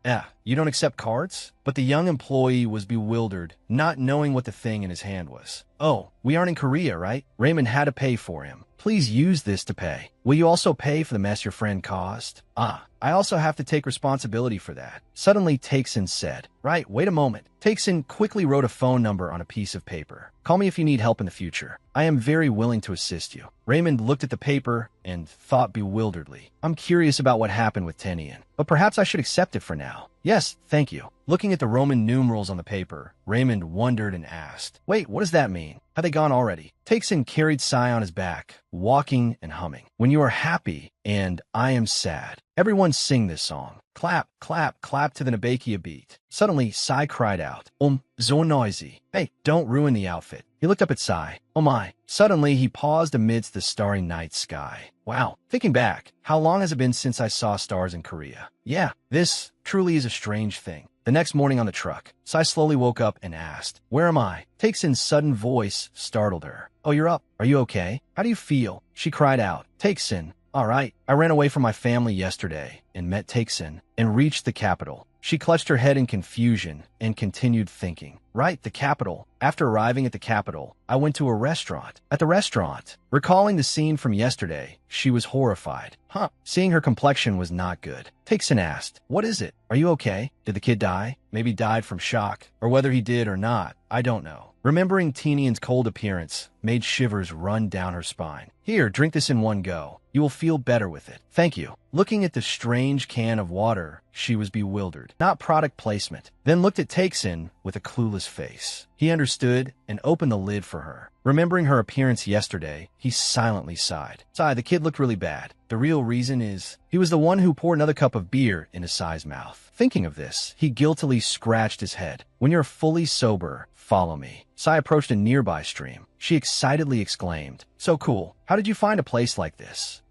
A: You don't accept cards? But the young employee was bewildered, not knowing what the thing in his hand was. Oh, we aren't in Korea, right? Raymond had to pay for him. Please use this to pay. Will you also pay for the mess your friend caused? I also have to take responsibility for that. Suddenly, Takeson said, right, wait a moment. Takeson quickly wrote a phone number on a piece of paper. Call me if you need help in the future. I am very willing to assist you. Raymond looked at the paper and thought bewilderedly. I'm curious about what happened with Tinian, but perhaps I should accept it for now. Yes, thank you. Looking at the Roman numerals on the paper, Raymond wondered and asked, wait, what does that mean? Have they gone already? Takeson carried Sai on his back, walking and humming. When you are happy and I am sad. Everyone sing this song. Clap, clap, clap to the Nabakia beat. Suddenly, Sai cried out, so noisy. Hey, don't ruin the outfit. He looked up at Sai. Oh my. Suddenly, he paused amidst the starry night sky. Wow. Thinking back, how long has it been since I saw stars in Korea? Yeah, this truly is a strange thing. The next morning on the truck, Sai slowly woke up and asked, where am I? Takeson's sudden voice startled her. Oh, you're up. Are you okay? How do you feel? She cried out. Takeson. All right. I ran away from my family yesterday and met Takeson and reached the capital. She clutched her head in confusion and continued thinking. Right, the capital. After arriving at the capital, I went to a restaurant. At the restaurant, recalling the scene from yesterday, she was horrified. Seeing her complexion was not good. Takeson asked, what is it? Are you okay? Did the kid die? Maybe died from shock. Or whether he did or not, I don't know. Remembering Tinian's cold appearance made shivers run down her spine. Here, drink this in one go. You will feel better with it. Thank you. Looking at the strange can of water, she was bewildered. Not product placement. Then looked at Takeson with a clueless face. He understood and opened the lid for her. Remembering her appearance yesterday, he silently sighed. Sai, the kid looked really bad. The real reason is he was the one who poured another cup of beer into Sai's mouth. Thinking of this, he guiltily scratched his head. When you're fully sober, follow me. Sai approached a nearby stream. She excitedly exclaimed, so cool. How did you find a place like this?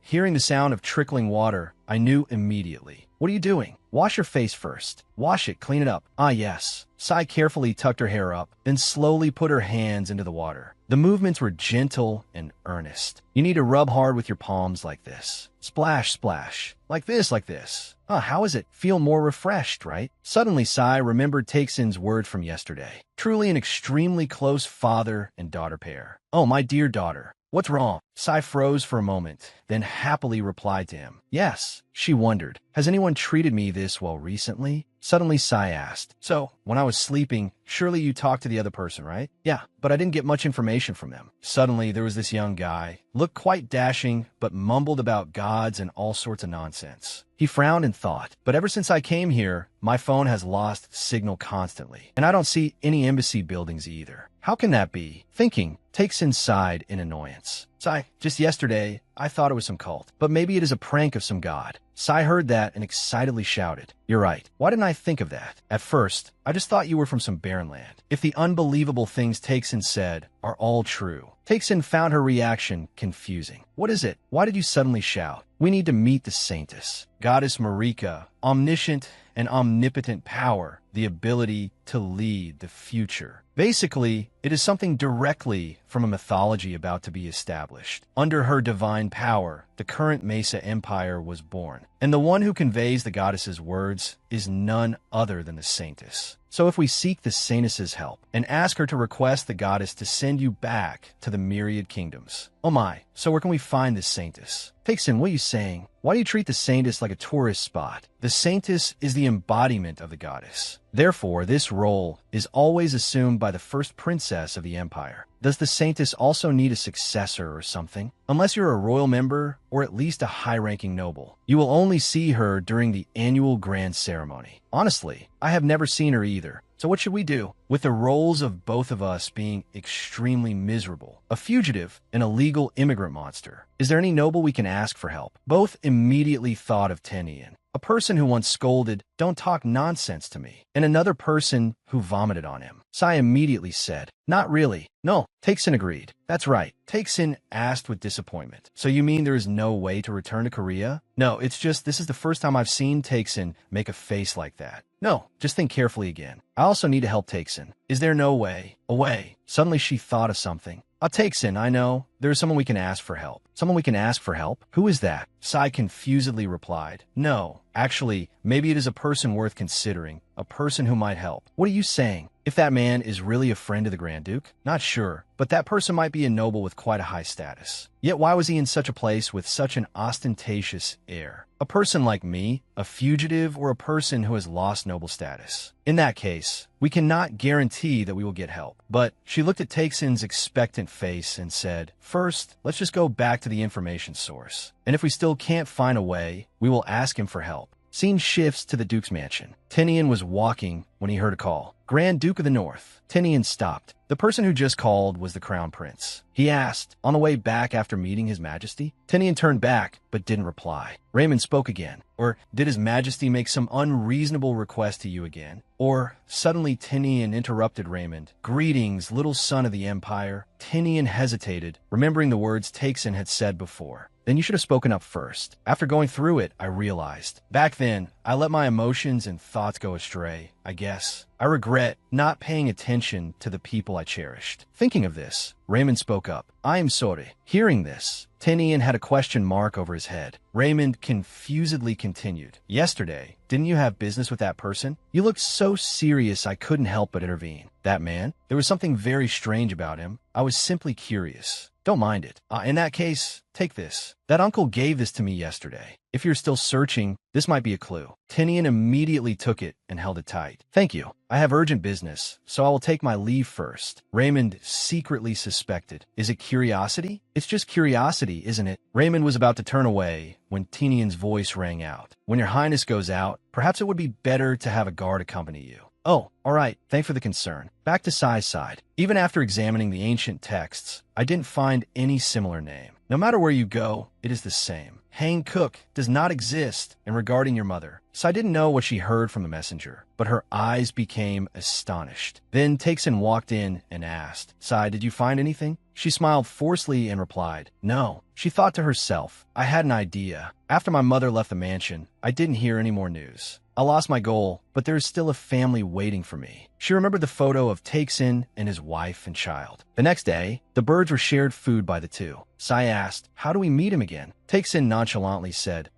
A: Hearing the sound of trickling water, I knew immediately. What are you doing? Wash your face first. Wash it, clean it up. Yes. Sai carefully tucked her hair up, then slowly put her hands into the water. The movements were gentle and earnest. You need to rub hard with your palms like this. Splash, splash. Like this, like this. How is it? Feel more refreshed, right? Suddenly, Sai remembered Takeson's word from yesterday. Truly an extremely close father and daughter pair. Oh, my dear daughter. What's wrong? Sai froze for a moment, then happily replied to him. Yes. She wondered, has anyone treated me this well recently? Suddenly, Sai asked, so, when I was sleeping, surely you talked to the other person, right? Yeah, but I didn't get much information from them. Suddenly, there was this young guy, looked quite dashing, but mumbled about gods and all sorts of nonsense. He frowned and thought, but ever since I came here, my phone has lost signal constantly, and I don't see any embassy buildings either. How can that be? Thinking, Takeson sighed in annoyance. Sai, just yesterday, I thought it was some cult, but maybe it is a prank of some god. Sai heard that and excitedly shouted, "You're right. Why didn't I think of that? At first, I just thought you were from some barren land." If the unbelievable things Takesin said are all true, Takesin found her reaction confusing. What is it? Why did you suddenly shout? We need to meet the saintess. Goddess Marika, omniscient and omnipotent power, the ability to lead the future. Basically, it is something directly from a mythology about to be established. Under her divine power, the current Mesa Empire was born, and the one who conveys the goddess's words is none other than the saintess. So if we seek the saintess's help and ask her to request the goddess to send you back to the myriad kingdoms. Oh my, so where can we find this saintess? Takesin, what are you saying? Why do you treat the saintess like a tourist spot? The saintess is the embodiment of the goddess. Therefore, this role is always assumed by the first princess of the empire. Does the saintess also need a successor or something? Unless you're a royal member or at least a high-ranking noble, you will only see her during the annual grand ceremony. Honestly, I have never seen her either. So what should we do? With the roles of both of us being extremely miserable, a fugitive, an illegal immigrant monster, is there any noble we can ask for help? Both immediately thought of Tenian, a person who once scolded, "Don't talk nonsense to me," and another person who vomited on him. Sai immediately said, "Not really." No, Takesin agreed. That's right. Takesin asked with disappointment. So you mean there is no way to return to Korea? No, it's just this is the first time I've seen Takesin make a face like that. No, just think carefully again. I also need to help Takesin. Is there no way? A way. Suddenly she thought of something. Takesin, I know. There's someone we can ask for help. Someone we can ask for help? Who is that? Sai confusedly replied. No, actually, maybe it is a person worth considering. A person who might help. What are you saying? If that man is really a friend of the Grand Duke? Not sure, but that person might be a noble with quite a high status. Yet why was he in such a place with such an ostentatious air? A person like me, a fugitive, or a person who has lost noble status? In that case, we cannot guarantee that we will get help. But she looked at Takesin's expectant face and said, "First, let's just go back to the information source. And if we still can't find a way, we will ask him for help." Scene shifts to the Duke's mansion. Tenian was walking when he heard a call. "Grand Duke of the North." Tenian stopped. The person who just called was the Crown Prince. He asked, on the way back after meeting His Majesty. Tenian turned back, but didn't reply. Raymond spoke again. Or did His Majesty make some unreasonable request to you again? Or suddenly Tenian interrupted Raymond. "Greetings, little son of the Empire." Tenian hesitated, remembering the words Takesin had said before. "Then you should have spoken up first. After going through it, I realized. Back then, I let my emotions and thoughts go astray, I guess. I regret not paying attention to the people I cherished." Thinking of this, Raymond spoke up. "I am sorry." Hearing this, Tenian had a question mark over his head. Raymond confusedly continued. "Yesterday, didn't you have business with that person? You looked so serious I couldn't help but intervene. That man? There was something very strange about him. I was simply curious. Don't mind it. In that case, take this. That uncle gave this to me yesterday. If you're still searching, this might be a clue." Tenian immediately took it and held it tight. "Thank you. I have urgent business, so I will take my leave first." Raymond secretly suspected. Is it curiosity? It's just curiosity, isn't it? Raymond was about to turn away when Tenian's voice rang out. "When your highness goes out, perhaps it would be better to have a guard accompany you." "Oh, all right. Thanks for the concern." Back to Sai's side. Even after examining the ancient texts, I didn't find any similar name. No matter where you go, it is the same. Hang Cook does not exist. And regarding your mother, Sai didn't know what she heard from the messenger, but her eyes became astonished. Then Takesin walked in and asked, "Sai, did you find anything?" She smiled forcefully and replied, "No." She thought to herself, "I had an idea. After my mother left the mansion, I didn't hear any more news. I lost my goal, but there is still a family waiting for me." She remembered the photo of Takesin and his wife and child. The next day, the birds were shared food by the two. Sai asked, "How do we meet him again?" Takesin nonchalantly said,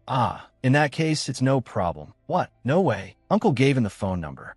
A: In that case, it's no problem." "What? No way. Uncle gave him the phone number."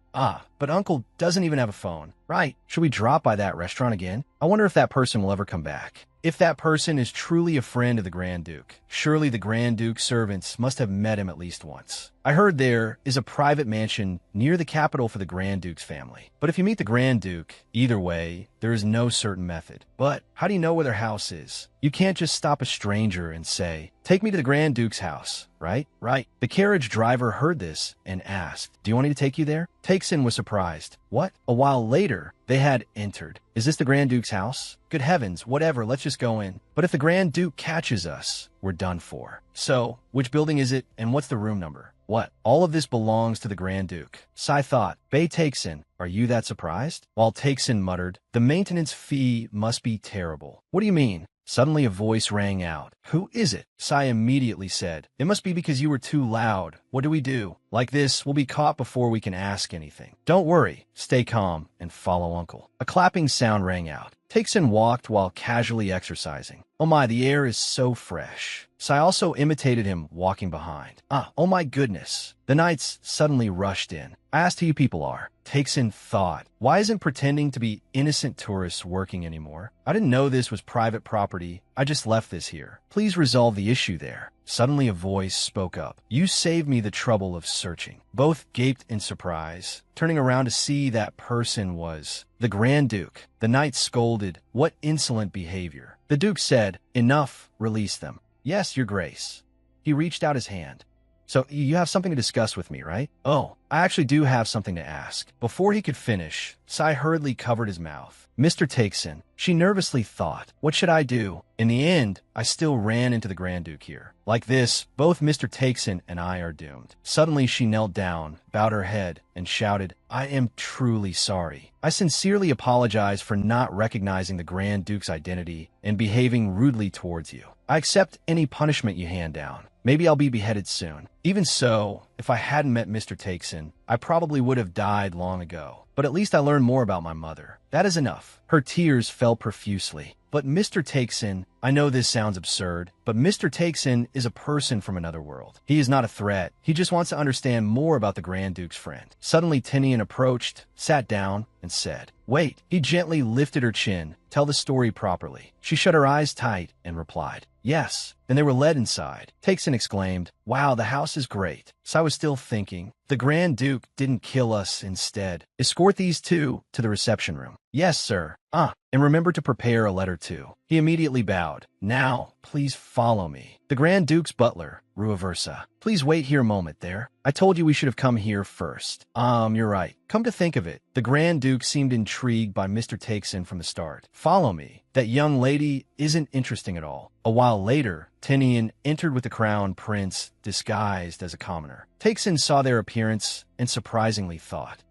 A: But Uncle doesn't even have a phone." "Right. Should we drop by that restaurant again? I wonder if that person will ever come back." If that person is truly a friend of the Grand Duke, surely the Grand Duke's servants must have met him at least once. I heard there is a private mansion near the capital for the Grand Duke's family. But if you meet the Grand Duke, either way, there is no certain method. But how do you know where their house is? You can't just stop a stranger and say, take me to the Grand Duke's house, right? Right. The carriage driver heard this and asked, do you want me to take you there? Taksin was surprised. What? A while later, they had entered. Is this the Grand Duke's house? Good heavens, whatever, let's just go in. But if the Grand Duke catches us, we're done for. So, which building is it and what's the room number? What? All of this belongs to the Grand Duke. Sai thought, Bei Taksin, are you that surprised? While Taksin muttered, the maintenance fee must be terrible. What do you mean? Suddenly a voice rang out. Who is it? Sai immediately said, it must be because you were too loud. What do we do? Like this, we'll be caught before we can ask anything. Don't worry, stay calm and follow Uncle. A clapping sound rang out. Taksin walked while casually exercising. Oh my, the air is so fresh. Sai also imitated him walking behind. Oh my goodness. The knights suddenly rushed in. I asked who you people are. Taksin thought, why isn't pretending to be innocent tourists working anymore? I didn't know this was private property. I just left this here. Please resolve the issue there. Suddenly a voice spoke up. You saved me the trouble of searching. Both gaped in surprise, turning around to see that person was the Grand Duke. The knight scolded, what insolent behavior. The Duke said, enough, release them. Yes, your grace. He reached out his hand. So, you have something to discuss with me, right? Oh, I actually do have something to ask. Before he could finish, Sai hurriedly covered his mouth. Mr. Taksin, she nervously thought, what should I do? In the end, I still ran into the Grand Duke here. Like this, both Mr. Taksin and I are doomed. Suddenly she knelt down, bowed her head, and shouted, I am truly sorry. I sincerely apologize for not recognizing the Grand Duke's identity and behaving rudely towards you. I accept any punishment you hand down. Maybe I'll be beheaded soon. Even so, if I hadn't met Mr. Taksin, I probably would have died long ago. But at least I learned more about my mother. That is enough. Her tears fell profusely. But Mr. Taksin, I know this sounds absurd, but Mr. Taksin is a person from another world. He is not a threat. He just wants to understand more about the Grand Duke's friend. Suddenly Tinian approached, sat down, and said, wait. He gently lifted her chin. Tell the story properly. She shut her eyes tight and replied, yes. Then they were led inside. Taksin exclaimed, wow, the house is great. So I was still thinking, the Grand Duke didn't kill us instead. Escort these two to the reception room. Yes, sir. And remember to prepare a letter too. He immediately bowed. Now, please follow me. The Grand Duke's butler, Ruaversa. Please wait here a moment there. I told you we should have come here first. You're right. Come to think of it, the Grand Duke seemed intrigued by Mr. Taksin from the start. Follow me. That young lady isn't interesting at all. A while later, Tinian entered with the crown prince disguised as a commoner. Taksin saw their appearance and surprisingly thought,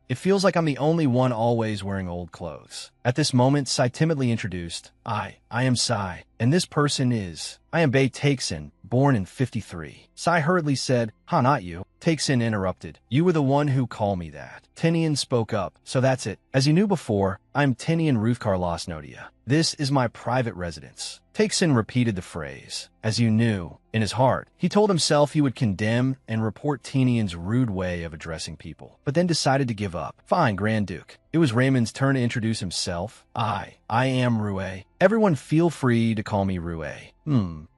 A: it feels like I'm the only one always wearing old clothes. At this moment, Sai timidly introduced, I am Sai, and this person is, I am Bei Taksin, born in 53. Sai hurriedly said, not you. Taksin interrupted, you were the one who called me that. Tinian spoke up, so that's it. As you knew before, I'm Tinian Rufkar Losnodia. This is my private residence. Taksin repeated the phrase, as you knew, in his heart. He told himself he would condemn and report Tinian's rude way of addressing people, but then decided to give up. Fine, Grand Duke. It was Raymond's turn to introduce himself. I am Rue. Everyone feel free to call me Rue.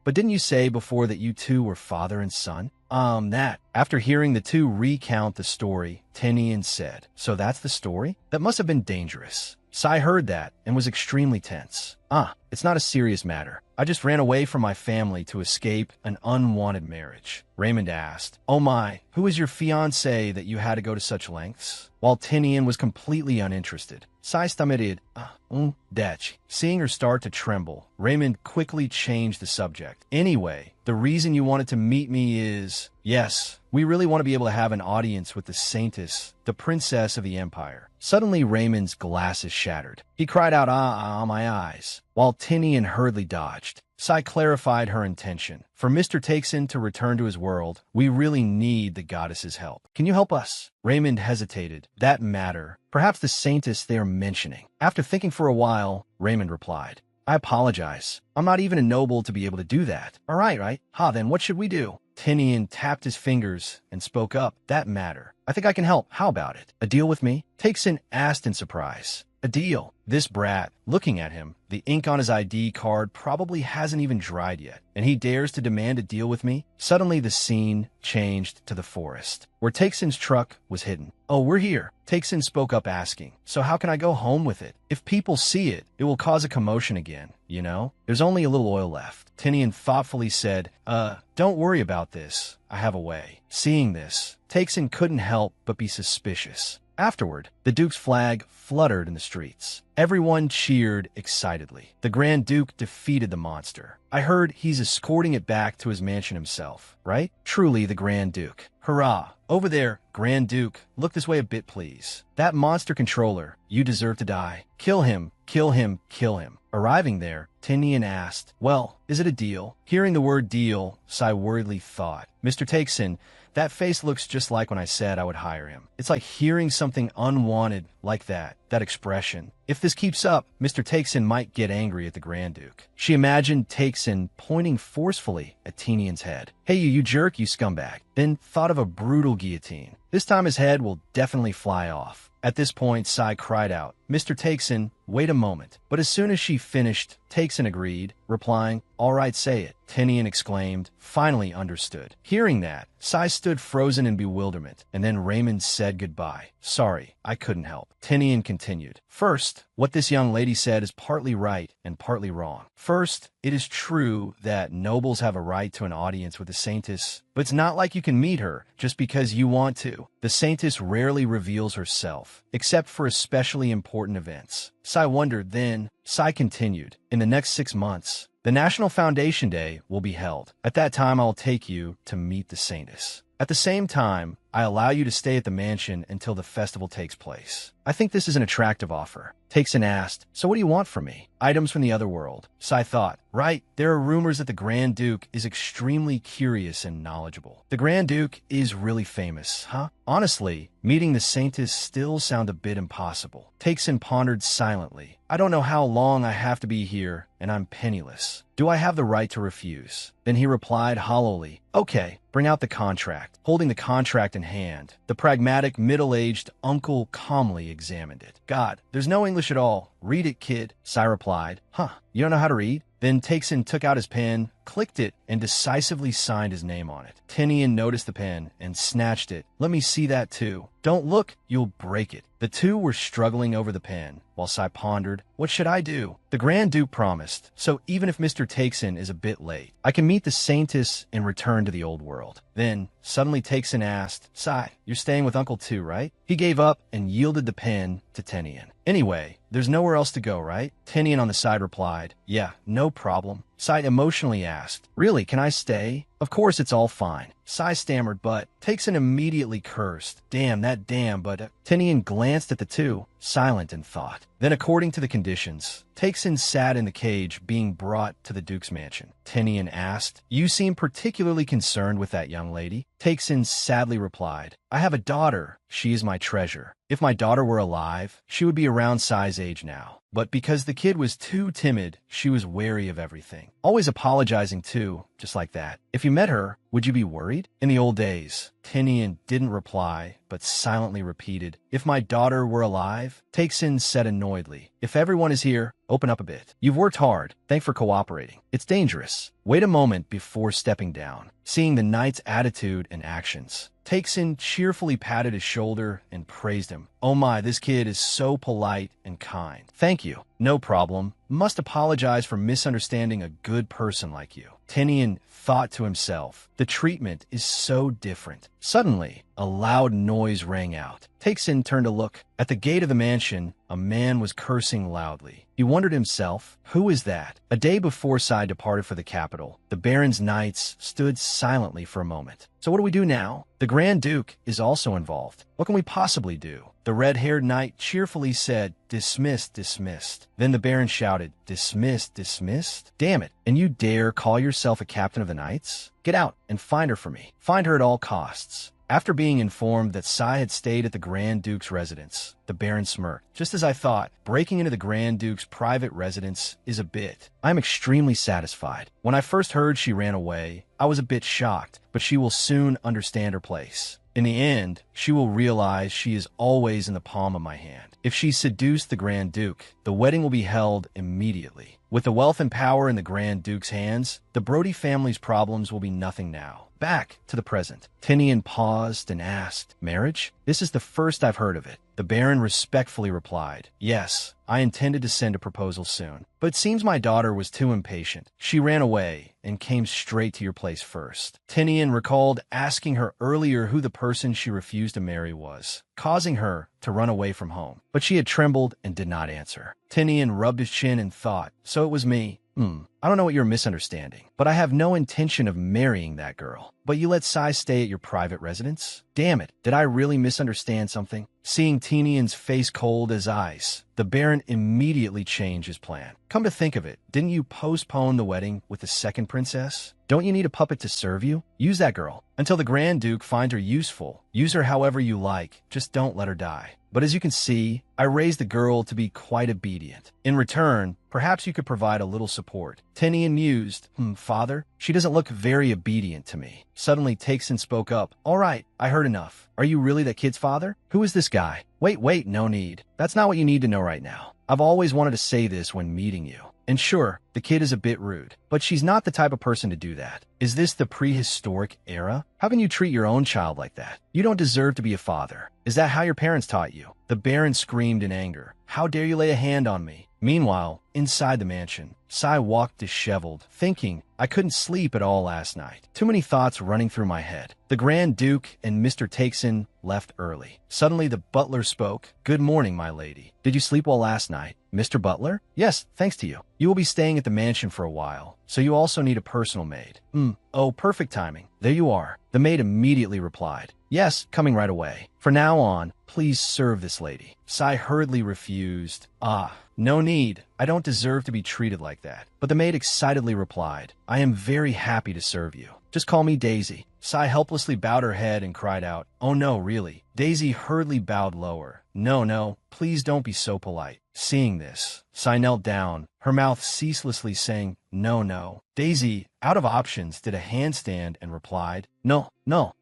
A: But didn't you say before that you two were father and son? That. After hearing the two recount the story, Tinian said, so that's the story? That must have been dangerous. Sai heard that and was extremely tense. It's not a serious matter. I just ran away from my family to escape an unwanted marriage. Raymond asked, oh my, who is your fiancé that you had to go to such lengths? While Tinian was completely uninterested. Sai stammered, Dech. Seeing her start to tremble, Raymond quickly changed the subject. Anyway, the reason you wanted to meet me is, yes, we really want to be able to have an audience with the Saintess, the princess of the empire. Suddenly Raymond's glasses shattered. He cried out, my eyes. While Tinian hurriedly dodged, Sai clarified her intention. For Mr. Taksin to return to his world, we really need the goddess's help. Can you help us? Raymond hesitated. That matter. Perhaps the Saintess they are mentioning. After thinking for a while, Raymond replied, I apologize. I'm not even a noble to be able to do that. All right. Then what should we do? Tinian tapped his fingers and spoke up. That matter. I think I can help. How about it? A deal with me? Taksin asked in surprise. A deal. This brat, looking at him, the ink on his ID card probably hasn't even dried yet, and he dares to demand a deal with me? Suddenly the scene changed to the forest, where Takeson's truck was hidden. Oh, we're here. Takeson spoke up asking, so how can I go home with it? If people see it, it will cause a commotion again, you know? There's only a little oil left. Tinian thoughtfully said, don't worry about this. I have a way. Seeing this, Takeson couldn't help but be suspicious. Afterward, the Duke's flag fluttered in the streets. Everyone cheered excitedly. The Grand Duke defeated the monster. I heard he's escorting it back to his mansion himself, right? Truly the Grand Duke. Hurrah! Over there, Grand Duke, look this way a bit, please. That monster controller, you deserve to die. Kill him, kill him, kill him. Arriving there, Tinian asked, well, is it a deal? Hearing the word deal, Sai worriedly thought, Mr. Takeson, that face looks just like when I said I would hire him. It's like hearing something unwanted like that expression. If this keeps up, Mr. Takeson might get angry at the Grand Duke. She imagined Takeson pointing forcefully at Tinian's head. Hey, you jerk, you scumbag. Then thought of a brutal guillotine. This time his head will definitely fly off. At this point, Sai cried out, Mr. Takeson, wait a moment. But as soon as she finished, Takeson agreed, replying, all right, say it. Tinian exclaimed, finally understood. Hearing that, Sai stood frozen in bewilderment, and then Raymond said goodbye. Sorry, I couldn't help. Tinian continued. First, what this young lady said is partly right and partly wrong. First, it is true that nobles have a right to an audience with the Saintess, but it's not like you can meet her just because you want to. The Saintess rarely reveals herself, except for especially important events. Sai wondered then. Sai continued, in the next 6 months, the National Foundation Day will be held. At that time, I'll take you to meet the Saintess. At the same time, I allow you to stay at the mansion until the festival takes place. I think this is an attractive offer. Takeson asked, so what do you want from me? Items from the other world. Sai thought, right, there are rumors that the Grand Duke is extremely curious and knowledgeable. The Grand Duke is really famous, huh? Honestly, meeting the Saintess still sound a bit impossible. Takeson pondered silently. I don't know how long I have to be here, and I'm penniless. Do I have the right to refuse? Then he replied hollowly, okay, bring out the contract. Holding the contract in hand, the pragmatic, middle-aged uncle calmly examined it. God, there's no English at all. Read it, kid, Sai replied. Huh, you don't know how to read? Then Takeson took out his pen, clicked it, and decisively signed his name on it. Tinian noticed the pen and snatched it. Let me see that too. Don't look, you'll break it. The two were struggling over the pen, while Sai pondered, what should I do? The Grand Duke promised, so even if Mr. Takeson is a bit late, I can meet the Saintess and return to the old world. Then, suddenly Takeson asked, Sai, you're staying with Uncle too, right? He gave up and yielded the pen to Tinian. Anyway, there's nowhere else to go, right? Tinian on the side replied, yeah, no problem. Sai emotionally asked, really, can I stay? Of course it's all fine. Sai stammered, but Takeson immediately cursed. Damn, that damn, but Tinian glanced at the two, silent in thought. Then, according to the conditions, Takeson sat in the cage being brought to the Duke's mansion. Tinian asked, you seem particularly concerned with that young lady? Takeson sadly replied, I have a daughter. She is my treasure. If my daughter were alive, she would be around Sai's age now. But because the kid was too timid, she was wary of everything. Always apologizing too, just like that. If you met her, would you be worried? In the old days, Tinian didn't reply, but silently repeated, if my daughter were alive? Takeson said annoyedly, if everyone is here, open up a bit. You've worked hard. Thanks for cooperating. It's dangerous. Wait a moment before stepping down. Seeing the knight's attitude and actions, Takeson cheerfully patted his shoulder and praised him. Oh my, this kid is so polite and kind. Thank you. No problem. Must apologize for misunderstanding a good person like you. Tinian thought to himself, the treatment is so different. Suddenly, a loud noise rang out. Takeson turned to look. At the gate of the mansion, a man was cursing loudly. He wondered himself, who is that? A day before Sai departed for the capital, the Baron's knights stood silently for a moment. So what do we do now? The Grand Duke is also involved. What can we possibly do? The red-haired knight cheerfully said, dismissed, dismissed. Then the Baron shouted, dismissed, dismissed? Damn it, and you dare call yourself a captain of the knights? Get out and find her for me. Find her at all costs. After being informed that Sai had stayed at the Grand Duke's residence, the Baron smirked. Just as I thought, breaking into the Grand Duke's private residence is a bit. I am extremely satisfied. When I first heard she ran away, I was a bit shocked, but she will soon understand her place. In the end, she will realize she is always in the palm of my hand. If she seduced the Grand Duke, the wedding will be held immediately. With the wealth and power in the Grand Duke's hands, the Brody family's problems will be nothing now. Back to the present. Tinian paused and asked, "Marriage? This is the first I've heard of it." The Baron respectfully replied, "Yes, I intended to send a proposal soon, but it seems my daughter was too impatient. She ran away and came straight to your place first." Tinian recalled asking her earlier who the person she refused to marry was, causing her to run away from home. But she had trembled and did not answer. Tinian rubbed his chin and thought, "So it was me. I don't know what you're misunderstanding, but I have no intention of marrying that girl. But you let Sai stay at your private residence? Damn it, did I really misunderstand something?" Seeing Tinian's face cold as ice, the Baron immediately changed his plan. "Come to think of it, didn't you postpone the wedding with the second princess? Don't you need a puppet to serve you? Use that girl. Until the Grand Duke finds her useful. Use her however you like, just don't let her die. But as you can see, I raised the girl to be quite obedient. In return, perhaps you could provide a little support." Tinian mused, "Father, she doesn't look very obedient to me." Suddenly, Taksin spoke up. "All right, I heard enough. Are you really that kid's father? Who is this guy?" Wait, no need. That's not what you need to know right now. I've always wanted to say this when meeting you. And sure, the kid is a bit rude, but she's not the type of person to do that. Is this the prehistoric era? How can you treat your own child like that? You don't deserve to be a father. Is that how your parents taught you?" The Baron screamed in anger. "How dare you lay a hand on me?" Meanwhile, inside the mansion, Sai walked disheveled, thinking, "I couldn't sleep at all last night. Too many thoughts running through my head." The Grand Duke and Mr. Taksin left early. Suddenly the butler spoke. "Good morning, my lady. Did you sleep well last night?" "Mr. Butler?" "Yes, thanks to you. You will be staying at the mansion for a while, so you also need a personal maid." Oh, perfect timing. There you are." The maid immediately replied, "Yes, coming right away. For now on, please serve this lady." Sai hurriedly refused. No need. I don't deserve to be treated like that." But the maid excitedly replied, "I am very happy to serve you. Just call me Daisy." Sai helplessly bowed her head and cried out, "Oh no, really?" Daisy hurriedly bowed lower. No, please don't be so polite." Seeing this, Sai knelt down, her mouth ceaselessly saying, No. Daisy, out of options, did a handstand and replied, No.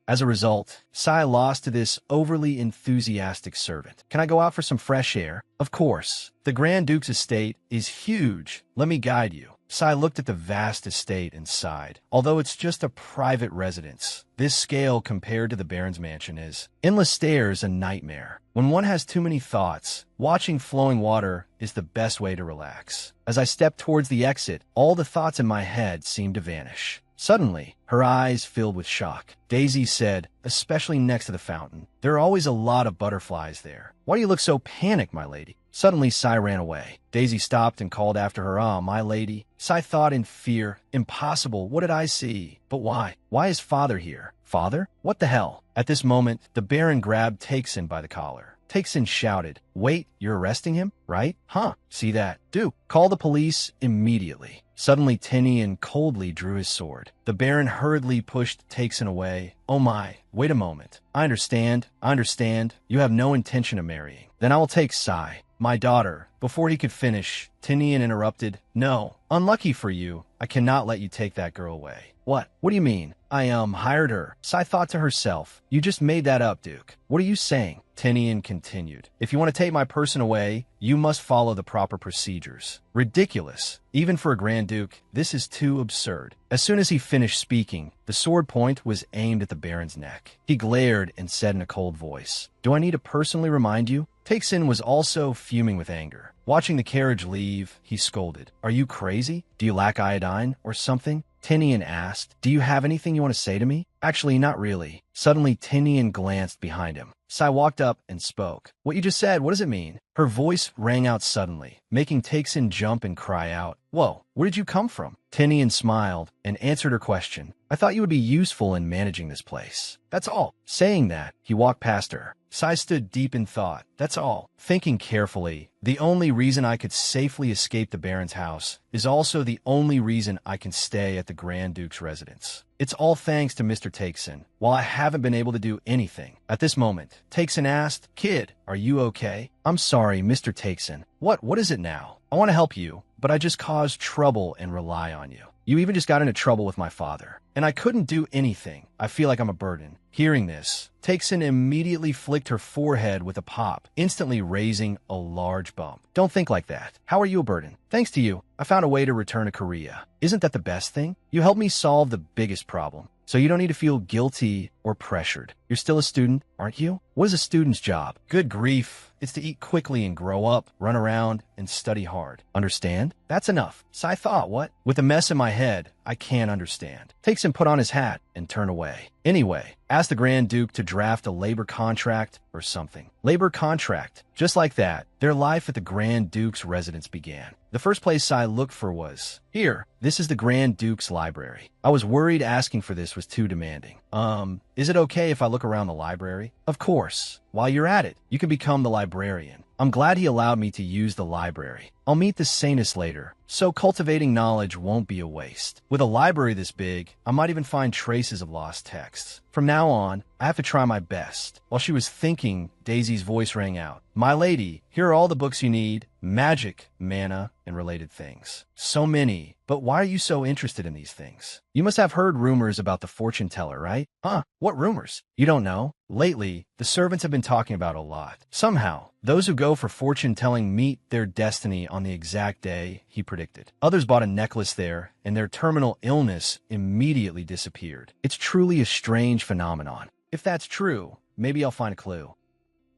A: As a result, Sai lost to this overly enthusiastic servant. "Can I go out for some fresh air?" "Of course. The Grand Duke's estate is huge. Let me guide you." Sai looked at the vast estate and sighed. Although it's just a private residence, this scale compared to the Baron's mansion is endless stairs a nightmare. When one has too many thoughts, watching flowing water is the best way to relax. As I stepped towards the exit, all the thoughts in my head seemed to vanish. Suddenly, her eyes filled with shock. Daisy said, "Especially next to the fountain. There are always a lot of butterflies there. Why do you look so panicked, my lady?" Suddenly, Sai ran away. Daisy stopped and called after her, "My lady." Sai thought in fear, "Impossible, what did I see? But why? Why is father here?" "Father? What the hell?" At this moment, the Baron grabbed Taksin by the collar. Taksin shouted, "Wait, you're arresting him, right? See that? Do. Call the police immediately." Suddenly, Tinian coldly drew his sword. The Baron hurriedly pushed Taksin away. "Oh my, wait a moment. I understand. You have no intention of marrying. Then I will take Sai, my daughter." Before he could finish, Tinian interrupted, "No, unlucky for you, I cannot let you take that girl away." What do you mean? I hired her." Sai thought to herself, "You just made that up, Duke. What are you saying?" Tinian continued, "If you want to take my person away, you must follow the proper procedures." Ridiculous. Even for a Grand Duke, this is too absurd. As soon as he finished speaking, the sword point was aimed at the Baron's neck. He glared and said in a cold voice, "Do I need to personally remind you?" Taksin was also fuming with anger. Watching the carriage leave, he scolded, "Are you crazy? Do you lack iodine or something?" Tinian asked, "Do you have anything you want to say to me?" "Actually, not really." Suddenly, Tinian glanced behind him. Sai walked up and spoke. "What you just said, what does it mean?" Her voice rang out suddenly, making Taksin jump and cry out, "Whoa, where did you come from?" Tinian smiled and answered her question. "I thought you would be useful in managing this place. That's all." Saying that, he walked past her. Sai stood deep in thought. That's all. Thinking carefully, the only reason I could safely escape the Baron's house is also the only reason I can stay at the Grand Duke's residence. It's all thanks to Mr. Taksin, while I haven't been able to do anything. At this moment, Taksin asked, "Kid, are you okay?" "I'm sorry, Mr. Taksin." What is it now?" "I want to help you, but I just caused trouble and rely on you. You even just got into trouble with my father, and I couldn't do anything. I feel like I'm a burden. Hearing this, Takesin immediately flicked her forehead with a pop, instantly raising a large bump. Don't think like that. How are you a burden? Thanks to you, I found a way to return to Korea. Isn't that the best thing? You helped me solve the biggest problem, so you don't need to feel guilty or pressured. You're still a student, aren't you? What is a student's job? Good grief. It's to eat quickly and grow up, run around, and study hard. Understand? That's enough. So I thought, what? With a mess in my head, I can't understand. Takes him put on his hat and turn away. Anyway, ask the Grand Duke to draft a labor contract or something. Labor contract. Just like that, their life at the Grand Duke's residence began. The first place Sai looked for was, here, this is the Grand Duke's library. I was worried asking for this was too demanding. Is it okay if I look around the library? Of course. While you're at it, you can become the librarian. I'm glad he allowed me to use the library. I'll meet the Sanus later, so cultivating knowledge won't be a waste. With a library this big, I might even find traces of lost texts. From now on, I have to try my best. While she was thinking, Daisy's voice rang out. My lady, here are all the books you need. Magic, mana, and related things. So many. But why are you so interested in these things? You must have heard rumors about the fortune teller, right? Huh? What rumors? You don't know? Lately, the servants have been talking about a lot. Somehow, those who go for fortune-telling meet their destiny on the exact day he predicted. Others bought a necklace there, and their terminal illness immediately disappeared. It's truly a strange phenomenon. If that's true, maybe I'll find a clue.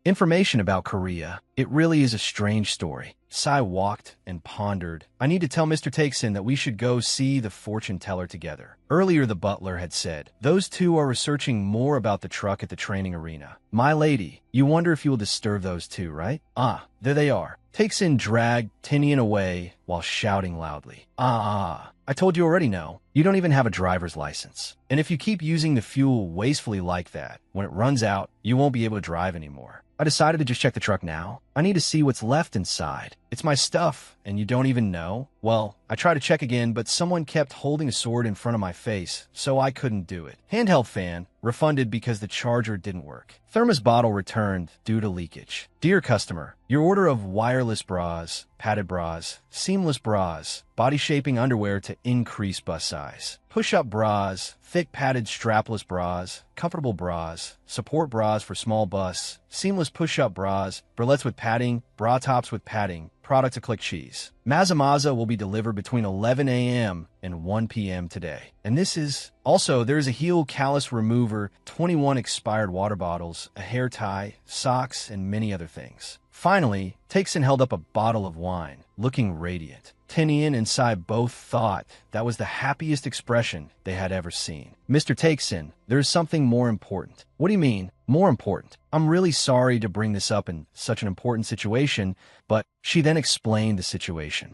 A: Information about Korea. It really is a strange story. Sai walked and pondered. I need to tell Mr. Takesin that we should go see the fortune teller together. Earlier, the butler had said, those two are researching more about the truck at the training arena. My lady, you wonder if you will disturb those two, right? Ah, there they are. Takesin dragged Tinian away while shouting loudly. I told you already no. You don't even have a driver's license. And if you keep using the fuel wastefully like that, when it runs out, you won't be able to drive anymore. I decided to just check the truck now. I need to see what's left inside. It's my stuff, and you don't even know? Well, I tried to check again, but someone kept holding a sword in front of my face, so I couldn't do it. Handheld fan, refunded because the charger didn't work. Thermos bottle returned due to leakage. Dear customer, your order of wireless bras, padded bras, seamless bras, body shaping underwear to increase bust size, push-up bras, thick padded strapless bras, comfortable bras, support bras for small busts, seamless push-up bras, bralettes with padding, bra tops with padding, product to click cheese. Mazamaza will be delivered between 11 a.m. and 1 p.m. today. And this is... Also, there is a heel callus remover, 21 expired water bottles, a hair tie, socks, and many other things. Finally, Takesin held up a bottle of wine, looking radiant. Tinian and Sai both thought that was the happiest expression they had ever seen. Mr. Takesin, there is something more important. What do you mean, more important? I'm really sorry to bring this up in such an important situation, but she then explained the situation.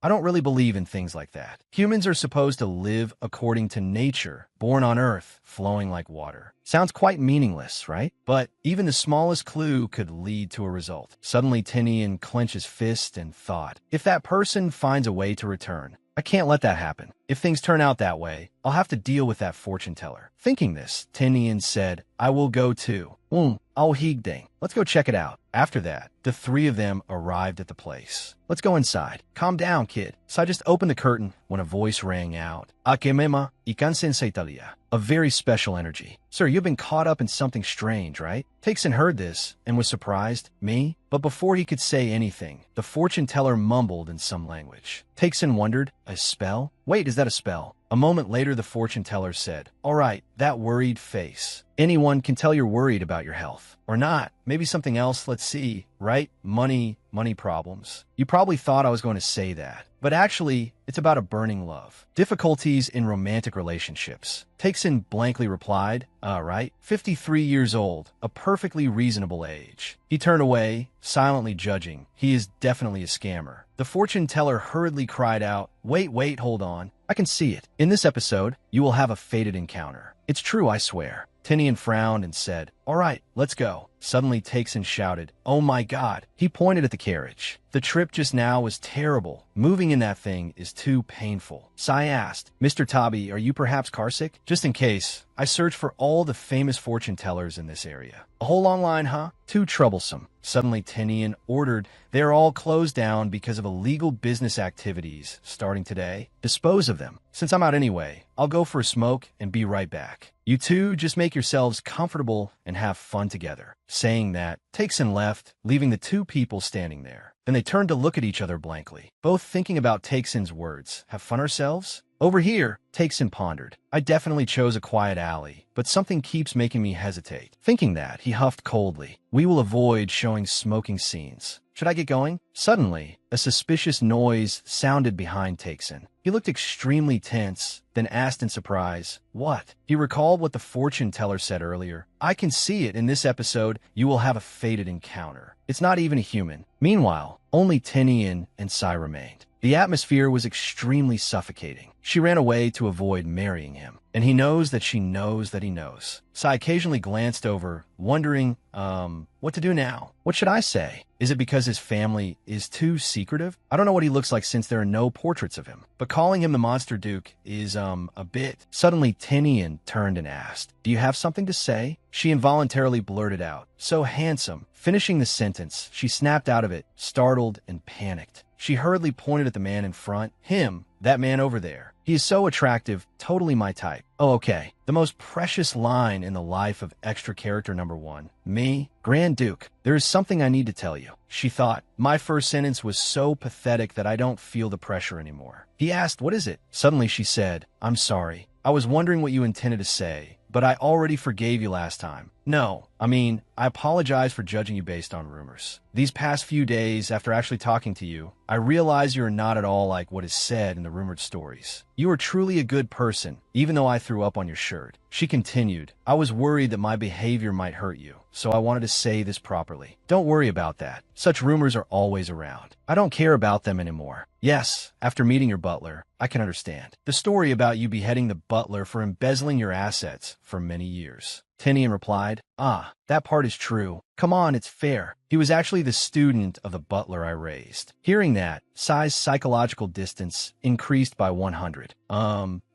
A: I don't really believe in things like that. Humans are supposed to live according to nature, born on Earth, flowing like water. Sounds quite meaningless, right? But even the smallest clue could lead to a result. Suddenly, Tinian clenched his fist and thought, if that person finds a way to return, I can't let that happen. If things turn out that way, I'll have to deal with that fortune teller. Thinking this, Tinian said, I will go too. I'll higding. Let's go check it out. After that, the three of them arrived at the place. Let's go inside. Calm down, kid. So I just opened the curtain when a voice rang out. Akemema ikansen seitalia. A very special energy. Sir, you've been caught up in something strange, right? Takesin heard this and was surprised. Me? But before he could say anything, the fortune teller mumbled in some language. Takesin wondered, a spell? Wait, is that a spell? A moment later, the fortune teller said, all right, that worried face. Anyone can tell you're worried about your health. Or not. Maybe something else, let's see. Right? Money problems. You probably thought I was going to say that. But actually, it's about a burning love. Difficulties in romantic relationships. Takesin blankly replied, right? 53 years old, a perfectly reasonable age. He turned away, silently judging. He is definitely a scammer. The fortune teller hurriedly cried out, wait, hold on. I can see it. In this episode, you will have a fated encounter. It's true, I swear. Tinian frowned and said, "All right, let's go." Suddenly, Takesen shouted, "Oh my God." He pointed at the carriage. "The trip just now was terrible. Moving in that thing is too painful." Sai asked, "Mr. Tabi, are you perhaps carsick?" "Just in case. I searched for all the famous fortune tellers in this area." "A whole long line, huh? Too troublesome." Suddenly, Tinian ordered, "They are all closed down because of illegal business activities starting today. Dispose of them. Since I'm out anyway, I'll go for a smoke and be right back. You two just make yourselves comfortable and have fun together." Saying that, Takesen left, leaving the two people standing there. Then they turned to look at each other blankly, both thinking about Takesen's words. "Have fun ourselves?" "Over here," Takesen pondered. "I definitely chose a quiet alley, but something keeps making me hesitate." Thinking that, he huffed coldly. "We will avoid showing smoking scenes. Should I get going?" Suddenly, a suspicious noise sounded behind Takesen. He looked extremely tense, then asked in surprise, "What?" He recalled what the fortune teller said earlier. "I can see it in this episode. You will have a fated encounter. It's not even a human." Meanwhile, only Tinian and Sai remained. The atmosphere was extremely suffocating. She ran away to avoid marrying him, and he knows that she knows that he knows. Sai occasionally glanced over, wondering, what to do now? What should I say? Is it because his family is too secretive? I don't know what he looks like since there are no portraits of him, but calling him the Monster Duke is, a bit. Suddenly, Tinian turned and asked, "Do you have something to say?" She involuntarily blurted out, "So handsome." Finishing the sentence, she snapped out of it, startled and panicked. She hurriedly pointed at the man in front. "Him, that man over there. He is so attractive, totally my type." "Oh, okay." The most precious line in the life of extra character number 1. "Me, Grand Duke, there is something I need to tell you." She thought, "My first sentence was so pathetic that I don't feel the pressure anymore." He asked, "What is it?" Suddenly she said, "I'm sorry. I was wondering what you intended to say, but I already forgave you last time. No, I apologize for judging you based on rumors. These past few days, after actually talking to you, I realize you are not at all like what is said in the rumored stories. You are truly a good person, even though I threw up on your shirt." She continued, "I was worried that my behavior might hurt you, so I wanted to say this properly. Don't worry about that. Such rumors are always around. I don't care about them anymore. Yes, after meeting your butler, I can understand the story about you beheading the butler for embezzling your assets for many years." Tinian replied, "Ah, that part is true. Come on, it's fair. He was actually the student of the butler I raised." Hearing that, Sai's psychological distance increased by 100.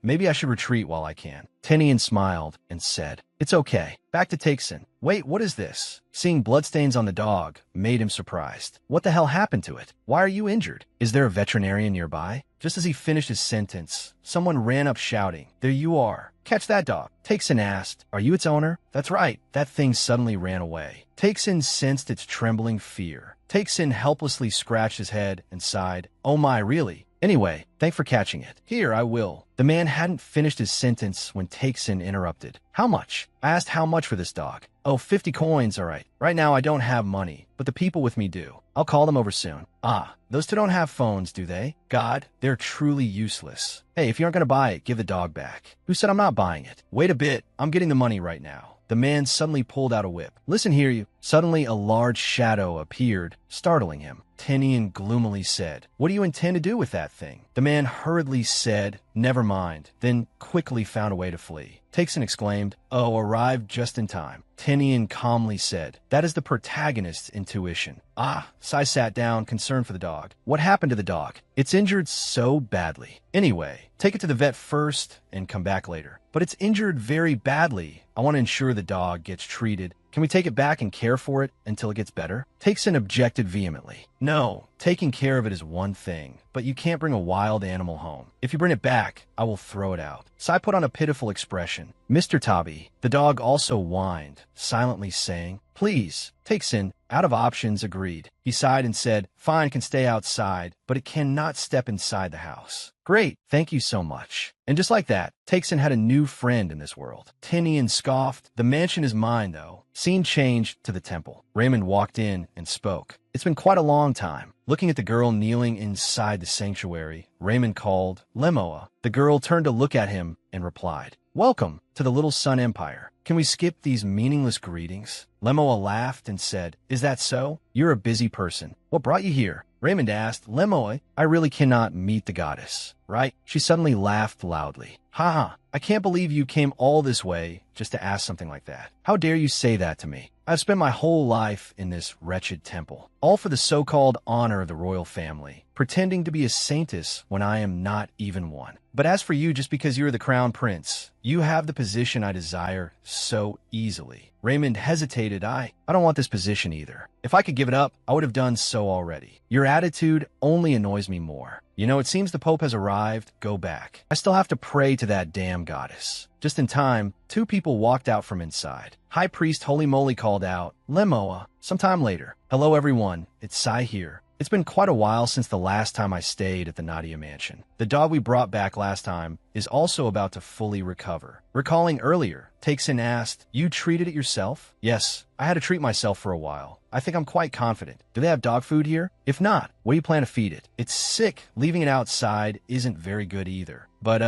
A: Maybe I should retreat while I can." Tinian smiled and said, "It's okay." Back to Takesen. "Wait, what is this?" Seeing bloodstains on the dog made him surprised. "What the hell happened to it? Why are you injured? Is there a veterinarian nearby?" Just as he finished his sentence, someone ran up shouting, "There you are. Catch that dog." Takesen asked, "Are you its owner?" "That's right." That thing suddenly ran away. Takesen sensed its trembling fear. Takesen helplessly scratched his head and sighed, "Oh my, really? Anyway, thanks for catching it. Here, I will." The man hadn't finished his sentence when Takesen interrupted. "How much?" I asked how much for this dog. "Oh, 50 coins, all right. Right now I don't have money, but the people with me do. I'll call them over soon." "Ah, those two don't have phones, do they? God, they're truly useless. Hey, if you aren't going to buy it, give the dog back." "Who said I'm not buying it?" "Wait a bit, I'm getting the money right now." The man suddenly pulled out a whip. "Listen here, you." Suddenly, a large shadow appeared, startling him. Tinian gloomily said, "What do you intend to do with that thing?" The man hurriedly said, "Never mind," then quickly found a way to flee. Takesen exclaimed, "Oh, arrived just in time." Tinian calmly said, "That is the protagonist's intuition." "Ah," Sai sat down, concerned for the dog. "What happened to the dog?" "It's injured so badly. Anyway, take it to the vet first and come back later." "But it's injured very badly. I want to ensure the dog gets treated. Can we take it back and care for it until it gets better?" Takesen objected vehemently. "No, taking care of it is one thing, but you can't bring a wild animal home. If you bring it back, I will throw it out." Sai put on a pitiful expression. "Mr. Tabi," the dog also whined, silently saying, "Please." Takesen, out of options, agreed. He sighed and said, "Fine, can stay outside, but it cannot step inside the house." "Great, thank you so much." And just like that, Takesen had a new friend in this world. Tinian scoffed, "The mansion is mine, though." Scene changed to the temple. Raymond walked in and spoke. "It's been quite a long time." Looking at the girl kneeling inside the sanctuary, Raymond called, "Lemoa." The girl turned to look at him and replied, "Welcome." to the Little Sun Empire. Can we skip these meaningless greetings? Lemoa laughed and said, Is that so? You're a busy person. What brought you here? Raymond asked, Lemoa, I really cannot meet the goddess, right? She suddenly laughed loudly. Haha, I can't believe you came all this way just to ask something like that. How dare you say that to me? I've spent my whole life in this wretched temple, all for the so-called honor of the royal family, pretending to be a saintess when I am not even one. But as for you, just because you're the crown prince, you have the position I desire so easily. Raymond hesitated. I don't want this position either. If I could give it up, I would have done so already. Your attitude only annoys me more. You know, it seems the Pope has arrived. Go back. I still have to pray to that damn goddess. Just in time, two people walked out from inside. High Priest Holy Moly called out, Lemoa. Sometime later. Hello everyone, it's Sai here. It's been quite a while since the last time I stayed at the Nadia Mansion. The dog we brought back last time is also about to fully recover. Recalling earlier, Takesin asked, You treated it yourself? Yes, I had to treat myself for a while. I think I'm quite confident. Do they have dog food here? If not, what do you plan to feed it? It's sick. Leaving it outside isn't very good either. But,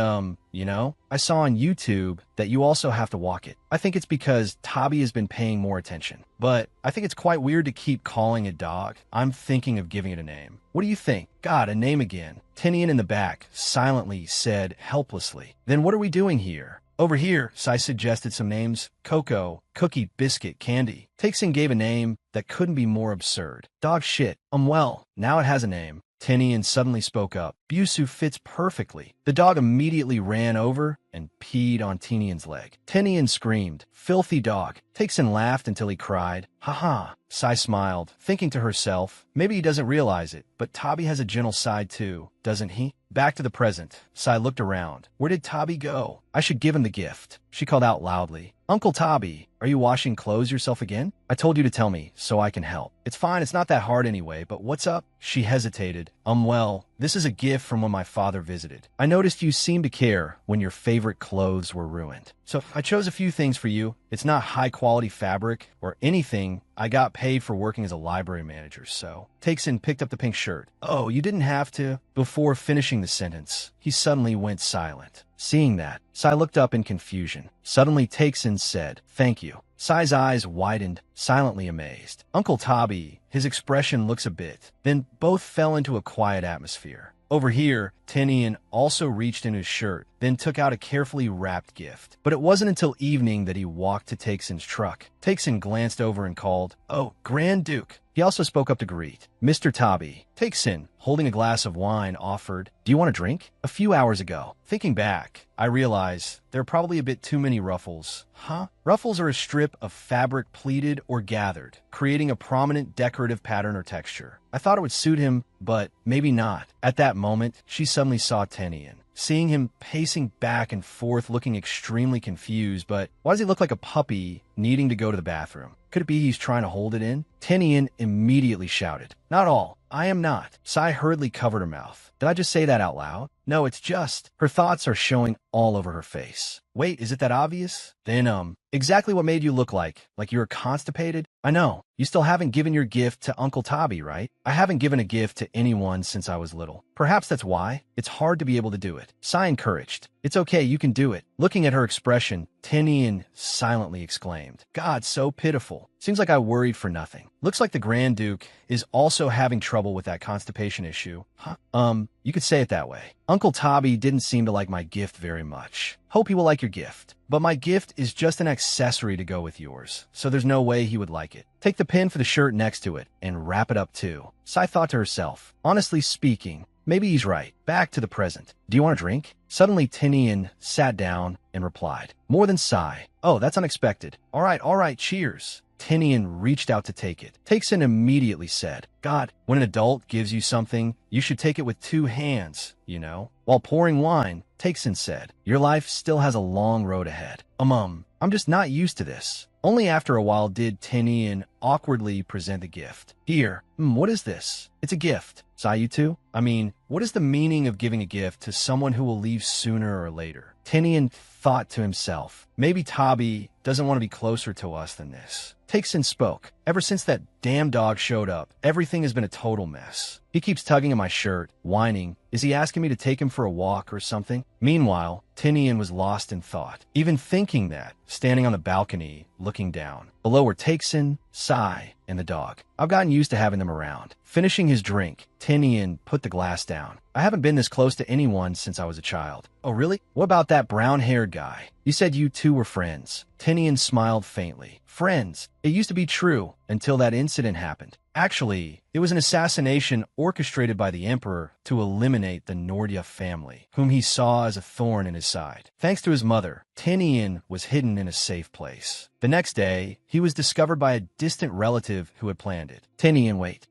A: you know, I saw on YouTube that you also have to walk it. I think it's because Tabi has been paying more attention. But I think it's quite weird to keep calling it dog. I'm thinking of giving it a name. What do you think? God, a name again. Tinian in the back silently said helplessly. Then what are we doing here? Over here, Sai suggested some names. Cocoa, Cookie, Biscuit, Candy. Takesin gave a name that couldn't be more absurd. Dog shit. Well, now it has a name. Tinian suddenly spoke up. Busu fits perfectly. The dog immediately ran over and peed on Tinian's leg. Tinian screamed, Filthy dog. Takesin laughed until he cried. Haha. Sai smiled, thinking to herself, maybe he doesn't realize it, but Tabi has a gentle side too, doesn't he? Back to the present. Sai looked around. Where did Tabi go? I should give him the gift. She called out loudly. Uncle Tabi, are you washing clothes yourself again? I told you to tell me, so I can help. It's fine, it's not that hard anyway, but what's up? She hesitated. Well, this is a gift from when my father visited. I noticed you seemed to care when your favorite clothes were ruined. So I chose a few things for you. It's not high-quality fabric or anything. I got paid for working as a library manager, so. Takesin picked up the pink shirt. Oh, you didn't have to. Before finishing the sentence, he suddenly went silent. Seeing that, Sai looked up in confusion. Suddenly, Takesin said, Thank you. Sai's eyes widened, silently amazed. Uncle Tabi, his expression looks a bit. Then both fell into a quiet atmosphere. Over here, Tinian also reached in his shirt, then took out a carefully wrapped gift. But it wasn't until evening that he walked to Takesin's truck. Takesin glanced over and called, Oh, Grand Duke. He also spoke up to greet. Mr. Tabi. Takesin, holding a glass of wine, offered, Do you want a drink? A few hours ago. Thinking back, I realize there are probably a bit too many ruffles. Huh? Ruffles are a strip of fabric pleated or gathered, creating a prominent decorative pattern or texture. I thought it would suit him, but maybe not. At that moment, she suddenly saw Tinian. Seeing him pacing back and forth, looking extremely confused, but why does he look like a puppy needing to go to the bathroom? Could it be he's trying to hold it in? Tinian immediately shouted, Not all. I am not. Sai hurriedly covered her mouth. Did I just say that out loud? No, it's just. Her thoughts are showing all over her face. Wait, is it that obvious? Then, exactly what made you look like you were constipated? I know. You still haven't given your gift to Uncle Tabi, right? I haven't given a gift to anyone since I was little. Perhaps that's why. It's hard to be able to do it. Sai encouraged. It's okay, you can do it. Looking at her expression, Tinian silently exclaimed, God, so pitiful. Seems like I worried for nothing. Looks like the Grand Duke is also having trouble with that constipation issue. Huh? You could say it that way. Uncle Tabi didn't seem to like my gift very much. Hope he will like your gift. But my gift is just an accessory to go with yours, so there's no way he would like it. Take the pin for the shirt next to it and wrap it up too. Sai thought to herself, honestly speaking, maybe he's right. Back to the present. Do you want a drink? Suddenly Tinian sat down and replied, More than Sai. Oh, that's unexpected. All right, cheers. Tinian reached out to take it. Takesin immediately said, God, when an adult gives you something, you should take it with 2 hands, you know? While pouring wine, Takesin said, Your life still has a long road ahead. I'm just not used to this. Only after a while did Tinian awkwardly present the gift. Here, what is this? It's a gift. Sai, you too? What is the meaning of giving a gift to someone who will leave sooner or later? Tinian thought to himself, maybe Tabi doesn't want to be closer to us than this. Takesin spoke. Ever since that damn dog showed up, everything has been a total mess. He keeps tugging at my shirt, whining. Is he asking me to take him for a walk or something? Meanwhile, Tinian was lost in thought, even thinking that, standing on the balcony, looking down. Below were Taksin, Sai, and the dog. I've gotten used to having them around. Finishing his drink, Tinian put the glass down. I haven't been this close to anyone since I was a child. Oh, really? What about that brown-haired guy? You said you two were friends. Tinian smiled faintly. Friends. It used to be true until that incident happened. Actually, it was an assassination orchestrated by the Emperor to eliminate the Nordya family, whom he saw as a thorn in his side. Thanks to his mother, Tinian was hidden in a safe place. The next day, he was discovered by a distant relative who had planned it. Tinian, wait.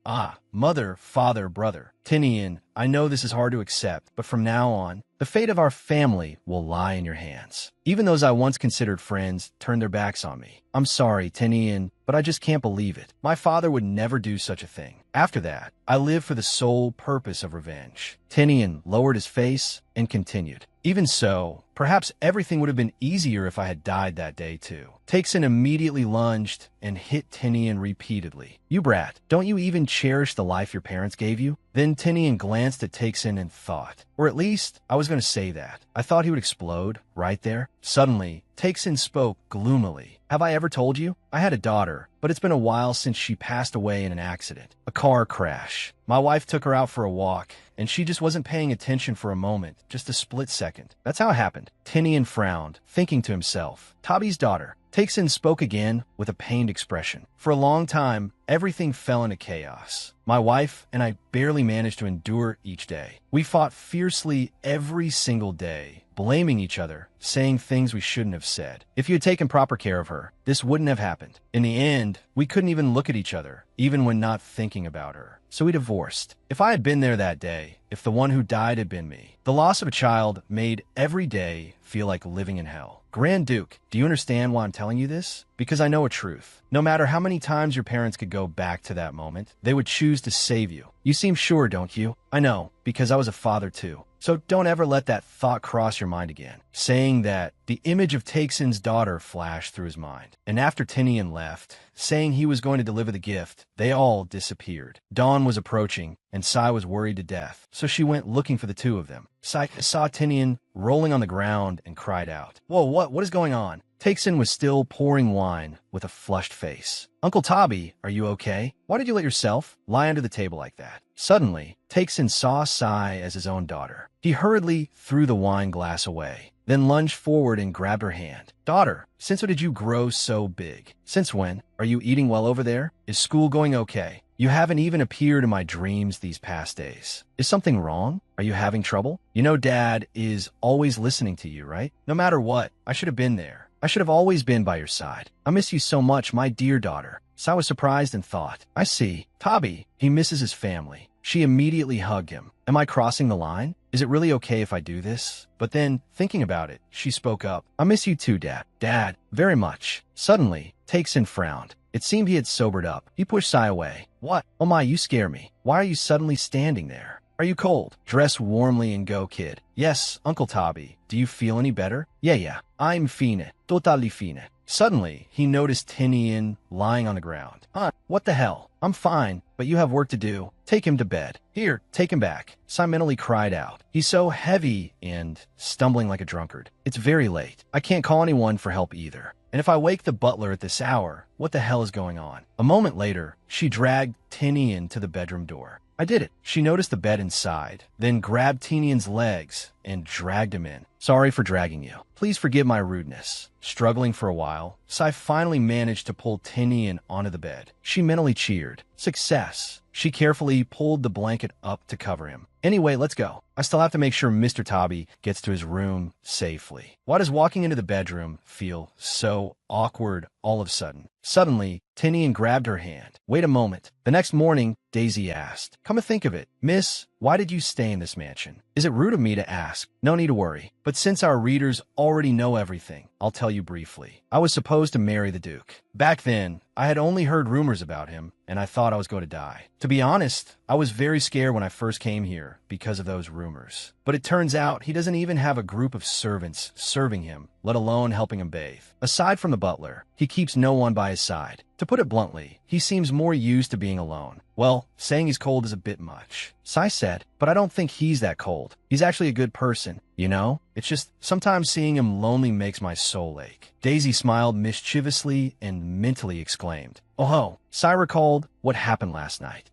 A: Mother, father, brother. Tinian, I know this is hard to accept, but from now on, the fate of our family will lie in your hands. Even those I once considered friends turned their backs on me. I'm sorry, Tinian, but I just can't believe it. My father would never do such a thing. After that, I lived for the sole purpose of revenge. Tinian lowered his face and continued. Even so, perhaps everything would have been easier if I had died that day too. Taksin immediately lunged and hit Tinian repeatedly. You brat, don't you even cherish the life your parents gave you? Then Tinian glanced at Taksin and thought, or at least I was going to say that. I thought he would explode right there. Suddenly, Taksin spoke gloomily. Have I ever told you? I had a daughter, but it's been a while since she passed away in an accident. A car crash. My wife took her out for a walk, and she just wasn't paying attention for a moment, just a split second. That's how it happened. Tinian frowned, thinking to himself, Tabi's daughter. Taksin spoke again with a pained expression. For a long time, everything fell into chaos. My wife and I barely managed to endure each day. We fought fiercely every single day, blaming each other, saying things we shouldn't have said. If you had taken proper care of her, this wouldn't have happened. In the end, we couldn't even look at each other, even when not thinking about her. So we divorced. If I had been there that day, if the one who died had been me, the loss of a child made every day feel like living in hell. Grand Duke, do you understand why I'm telling you this? Because I know a truth. No matter how many times your parents could go back to that moment, they would choose to save you. You seem sure, don't you? I know, because I was a father too. So don't ever let that thought cross your mind again. Saying that, the image of Taksin's daughter flashed through his mind. And after Tinian left, saying he was going to deliver the gift, they all disappeared. Dawn was approaching, and Sai was worried to death, so she went looking for the two of them. Sai saw Tinian rolling on the ground and cried out. Whoa, what is going on? Taksin was still pouring wine with a flushed face. Uncle Tabi, are you okay? Why did you let yourself lie under the table like that? Suddenly, Taksin saw Sai as his own daughter. He hurriedly threw the wine glass away, then lunged forward and grabbed her hand. Daughter, since when did you grow so big? Since when? Are you eating well over there? Is school going okay? You haven't even appeared in my dreams these past days. Is something wrong? Are you having trouble? You know Dad is always listening to you, right? No matter what, I should have been there. I should have always been by your side. I miss you so much, my dear daughter. Sai was surprised and thought, I see. Tabi, he misses his family. She immediately hugged him. Am I crossing the line? Is it really okay if I do this? But then, thinking about it, she spoke up. I miss you too, Dad. Dad, very much. Suddenly, Taksin frowned. It seemed he had sobered up. He pushed Sai away. What? Oh my, you scare me. Why are you suddenly standing there? Are you cold? Dress warmly and go, kid. Yes, Uncle Tabi. Do you feel any better? Yeah. I'm fine. Totally fine. Suddenly, he noticed Tinian lying on the ground. Huh, what the hell? I'm fine, but you have work to do. Take him to bed. Here, take him back. Sai mentally cried out. He's so heavy and stumbling like a drunkard. It's very late. I can't call anyone for help either. And if I wake the butler at this hour, what the hell is going on? A moment later, she dragged Tinian to the bedroom door. I did it. She noticed the bed inside, then grabbed Tinian's legs and dragged him in. Sorry for dragging you. Please forgive my rudeness. Struggling for a while, Sai finally managed to pull Tinian onto the bed. She mentally cheered. Success. She carefully pulled the blanket up to cover him. Anyway, let's go. I still have to make sure Mr. Tabi gets to his room safely. Why does walking into the bedroom feel so awkward all of a sudden? Suddenly, Tinian grabbed her hand. Wait a moment. The next morning, Daisy asked, Come to think of it, Miss, why did you stay in this mansion? Is it rude of me to ask? No need to worry. But since our readers already know everything, I'll tell you briefly. I was supposed to marry the Duke. Back then, I had only heard rumors about him, and I thought I was going to die. To be honest, I was very scared when I first came here because of those rumors. rumors. But it turns out he doesn't even have a group of servants serving him, let alone helping him bathe. Aside from the butler, he keeps no one by his side. To put it bluntly, he seems more used to being alone. Well, saying he's cold is a bit much. Sai said, but I don't think he's that cold. He's actually a good person, you know? It's just, sometimes seeing him lonely makes my soul ache. Daisy smiled mischievously and mentally exclaimed, "Oh ho." Sai recalled what happened last night.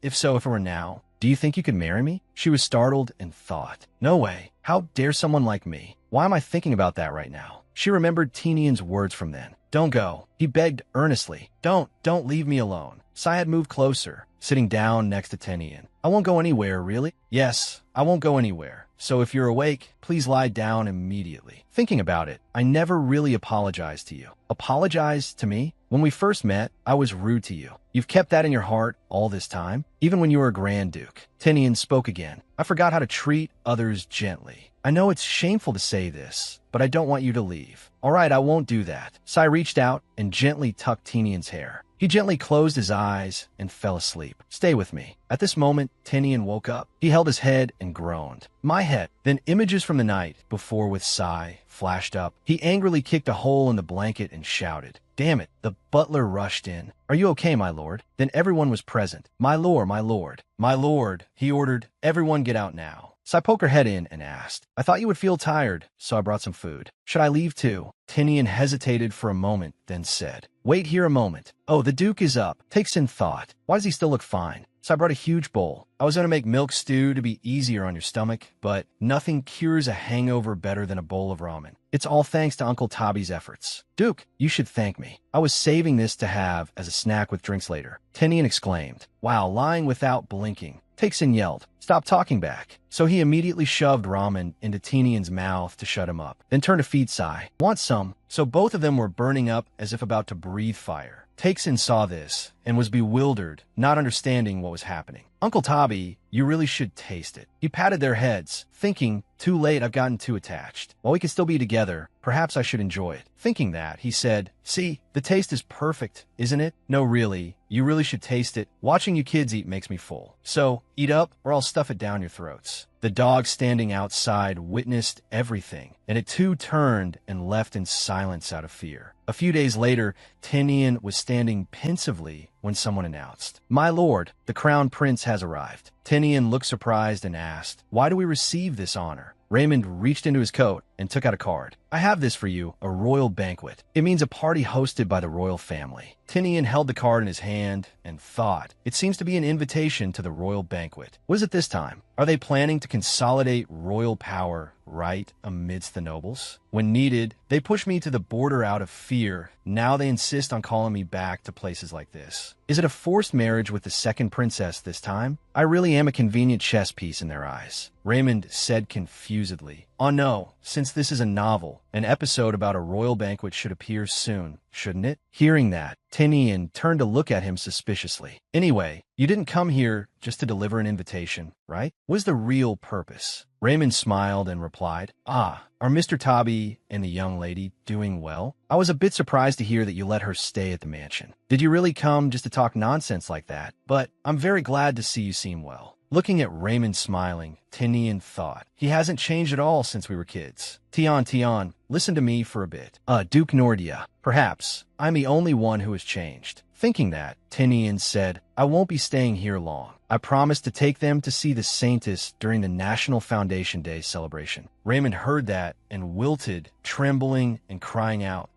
A: If it were now, do you think you could marry me? She was startled and thought, no way. How dare someone like me? Why am I thinking about that right now? She remembered Tinian's words from then. Don't go. He begged earnestly. Don't leave me alone. Sai had moved closer, sitting down next to Tinian. I won't go anywhere, really? Yes, I won't go anywhere. So if you're awake, please lie down immediately. Thinking about it, I never really apologized to you. Apologize to me? When we first met, I was rude to you. You've kept that in your heart all this time, even when you were a Grand Duke. Tinian spoke again. I forgot how to treat others gently. I know it's shameful to say this, but I don't want you to leave. All right, I won't do that. Sai reached out and gently tucked Tinian's hair. He gently closed his eyes and fell asleep. Stay with me. At this moment, Tinian woke up. He held his head and groaned. My head. Then images from the night before with Sai flashed up. He angrily kicked a hole in the blanket and shouted, "Damn it." The butler rushed in. "Are you okay, my lord?" Then everyone was present. My lord, my lord. My lord, he ordered. Everyone get out now. Sai poked her head in and asked, I thought you would feel tired, so I brought some food. Should I leave too? Tinian hesitated for a moment, then said, Wait here a moment. Oh, the Duke is up. Takes in thought. Why does he still look fine? So I brought a huge bowl. I was going to make milk stew to be easier on your stomach, but nothing cures a hangover better than a bowl of ramen. It's all thanks to Uncle Tabi's efforts. Duke, you should thank me. I was saving this to have as a snack with drinks later. Tinian exclaimed, Wow, lying without blinking. Taksin yelled, Stop talking back. So he immediately shoved ramen into Tinian's mouth to shut him up, then turned to feed Sai. Want some? So both of them were burning up as if about to breathe fire. Taksin saw this and was bewildered, not understanding what was happening. Uncle Tabi, you really should taste it. He patted their heads, thinking, too late, I've gotten too attached. While we can still be together, perhaps I should enjoy it. Thinking that, he said, See, the taste is perfect, isn't it? No, really. You really should taste it. Watching you kids eat makes me full. So, eat up or I'll stuff it down your throats. The dog standing outside witnessed everything, and it too turned and left in silence out of fear. A few days later, Tinian was standing pensively when someone announced, My lord, the crown prince has arrived. Tinian looked surprised and asked, Why do we receive this honor? Raymond reached into his coat and took out a card. I have this for you, a royal banquet. It means a party hosted by the royal family. Tinian held the card in his hand and thought, it seems to be an invitation to the royal banquet. What is it this time? Are they planning to consolidate royal power right amidst the nobles? When needed, they push me to the border out of fear. Now they insist on calling me back to places like this. Is it a forced marriage with the second princess this time? I really am a convenient chess piece in their eyes. Raymond said confusedly, Oh no, since this is a novel, an episode about a royal banquet should appear soon, shouldn't it? Hearing that, Tinian turned to look at him suspiciously. Anyway, you didn't come here just to deliver an invitation, right? What is the real purpose? Raymond smiled and replied, are Mr. Tabi and the young lady doing well? I was a bit surprised to hear that you let her stay at the mansion. Did you really come just to talk nonsense like that? But I'm very glad to see you seem well. Looking at Raymond smiling, Tinian thought, he hasn't changed at all since we were kids. Tian, listen to me for a bit. Duke Nordia, perhaps I'm the only one who has changed. Thinking that, Tinian said, I won't be staying here long. I promised to take them to see the Saintess during the National Foundation Day celebration. Raymond heard that and wilted, trembling and crying out,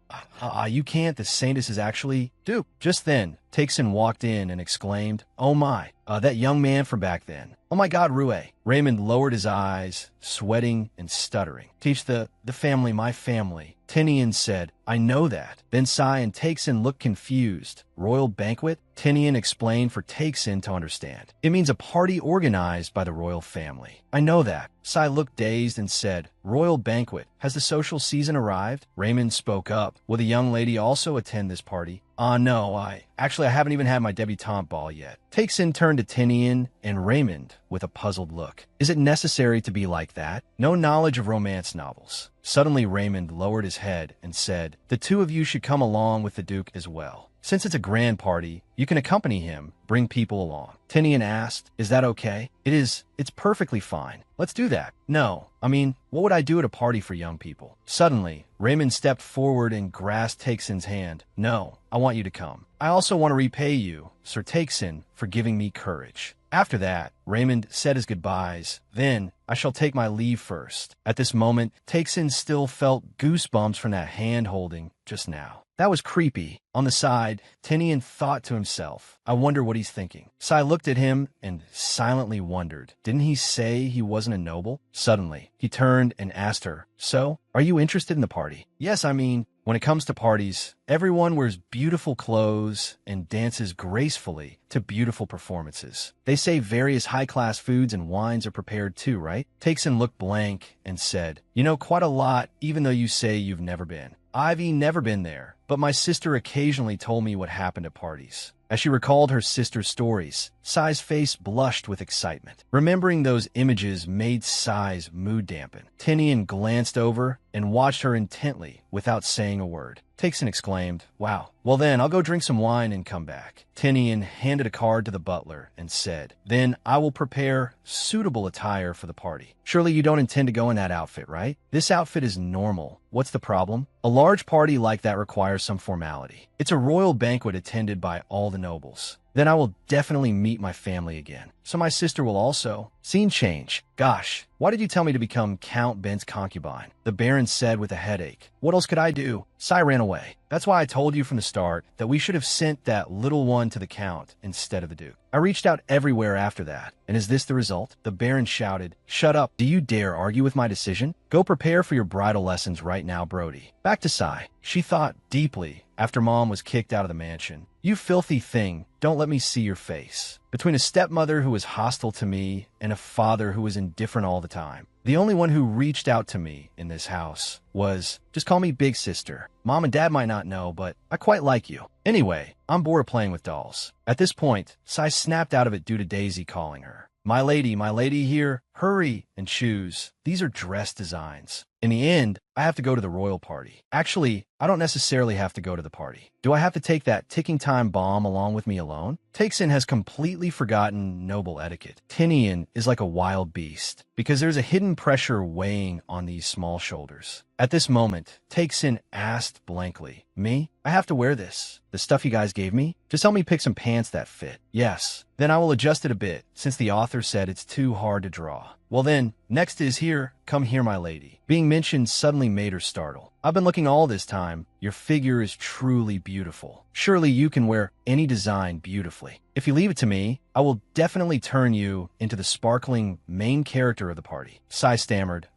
A: you can't, the Saintess is actually Duke. Just then, Taksin walked in and exclaimed, Oh my, that young man from back then. Oh my God, Rue. Raymond lowered his eyes, sweating and stuttering. Teach the family, my family. Tinian said, I know that. Then Sai and Taksin looked confused. Royal banquet? Tinian explained for Taksin to understand. It means a party organized by the royal family. I know that. Sai looked dazed and said, Royal banquet. Has the social season arrived? Raymond spoke up. Will the young lady also attend this party? No, I haven't even had my debutante ball yet. Taksin turned to Tinian and Raymond with a puzzled look. Is it necessary to be like that? No knowledge of romance novels. Suddenly Raymond lowered his head and said, "The two of you should come along with the Duke as well. Since it's a grand party, you can accompany him, bring people along." Tinian asked, "Is that okay?" "It is. It's perfectly fine. Let's do that." "No. I mean, what would I do at a party for young people?" Suddenly, Raymond stepped forward and grasped Takesin's hand. "No, I want you to come. I also want to repay you, Sir Takesin, for giving me courage." After that, Raymond said his goodbyes. "Then, I shall take my leave first." At this moment, Takesin still felt goosebumps from that hand-holding just now. That was creepy. On the side, Tinian thought to himself, "I wonder what he's thinking." Sai looked at him and silently wondered. Didn't he say he wasn't a noble? Suddenly, he turned and asked her, "So, are you interested in the party?" "Yes, I mean, when it comes to parties, everyone wears beautiful clothes and dances gracefully to beautiful performances. They say various high-class foods and wines are prepared too, right?" Takesin looked blank and said, "You know quite a lot, even though you say you've never been." "I've never been there, but my sister occasionally told me what happened at parties." As she recalled her sister's stories, Sai's face blushed with excitement. Remembering those images made Sai's mood dampen. Tinian glanced over and watched her intently without saying a word. Takesin exclaimed, "Wow. Well then, I'll go drink some wine and come back." Tinian handed a card to the butler and said, "Then I will prepare suitable attire for the party." "Surely you don't intend to go in that outfit, right?" "This outfit is normal. What's the problem?" "A large party like that requires some formality. It's a royal banquet attended by all the nobles." "Then I will definitely meet my family again. So my sister will also." Scene change. "Gosh, why did you tell me to become Count Ben's concubine?" the Baron said with a headache. "What else could I do?" Sai ran away. "That's why I told you from the start that we should have sent that little one to the Count instead of the Duke. I reached out everywhere after that. And is this the result?" The Baron shouted, "Shut up. Do you dare argue with my decision? Go prepare for your bridal lessons right now, Brody." Back to Sai. She thought deeply after Mom was kicked out of the mansion. "You filthy thing, don't let me see your face." Between a stepmother who was hostile to me and a father who was indifferent all the time, the only one who reached out to me in this house was, just call me Big Sister. Mom and Dad might not know, but I quite like you. Anyway, I'm bored of playing with dolls." At this point, Sai snapped out of it due to Daisy calling her. my lady here, hurry," and choose. These are dress designs. In the end, I have to go to the royal party. Actually, I don't necessarily have to go to the party. Do I have to take that ticking time bomb along with me alone? Takesin has completely forgotten noble etiquette. Tinian is like a wild beast, because there's a hidden pressure weighing on these small shoulders. At this moment, Takesin asked blankly, "Me? I have to wear this? The stuff you guys gave me? Just help me pick some pants that fit." "Yes." "Then I will adjust it a bit, since the author said it's too hard to draw." "Well then, next is here, come here, my lady." Being mentioned suddenly made her startle. "I've been looking all this time. Your figure is truly beautiful. Surely you can wear any design beautifully. If you leave it to me, I will definitely turn you into the sparkling main character of the party." Sai stammered,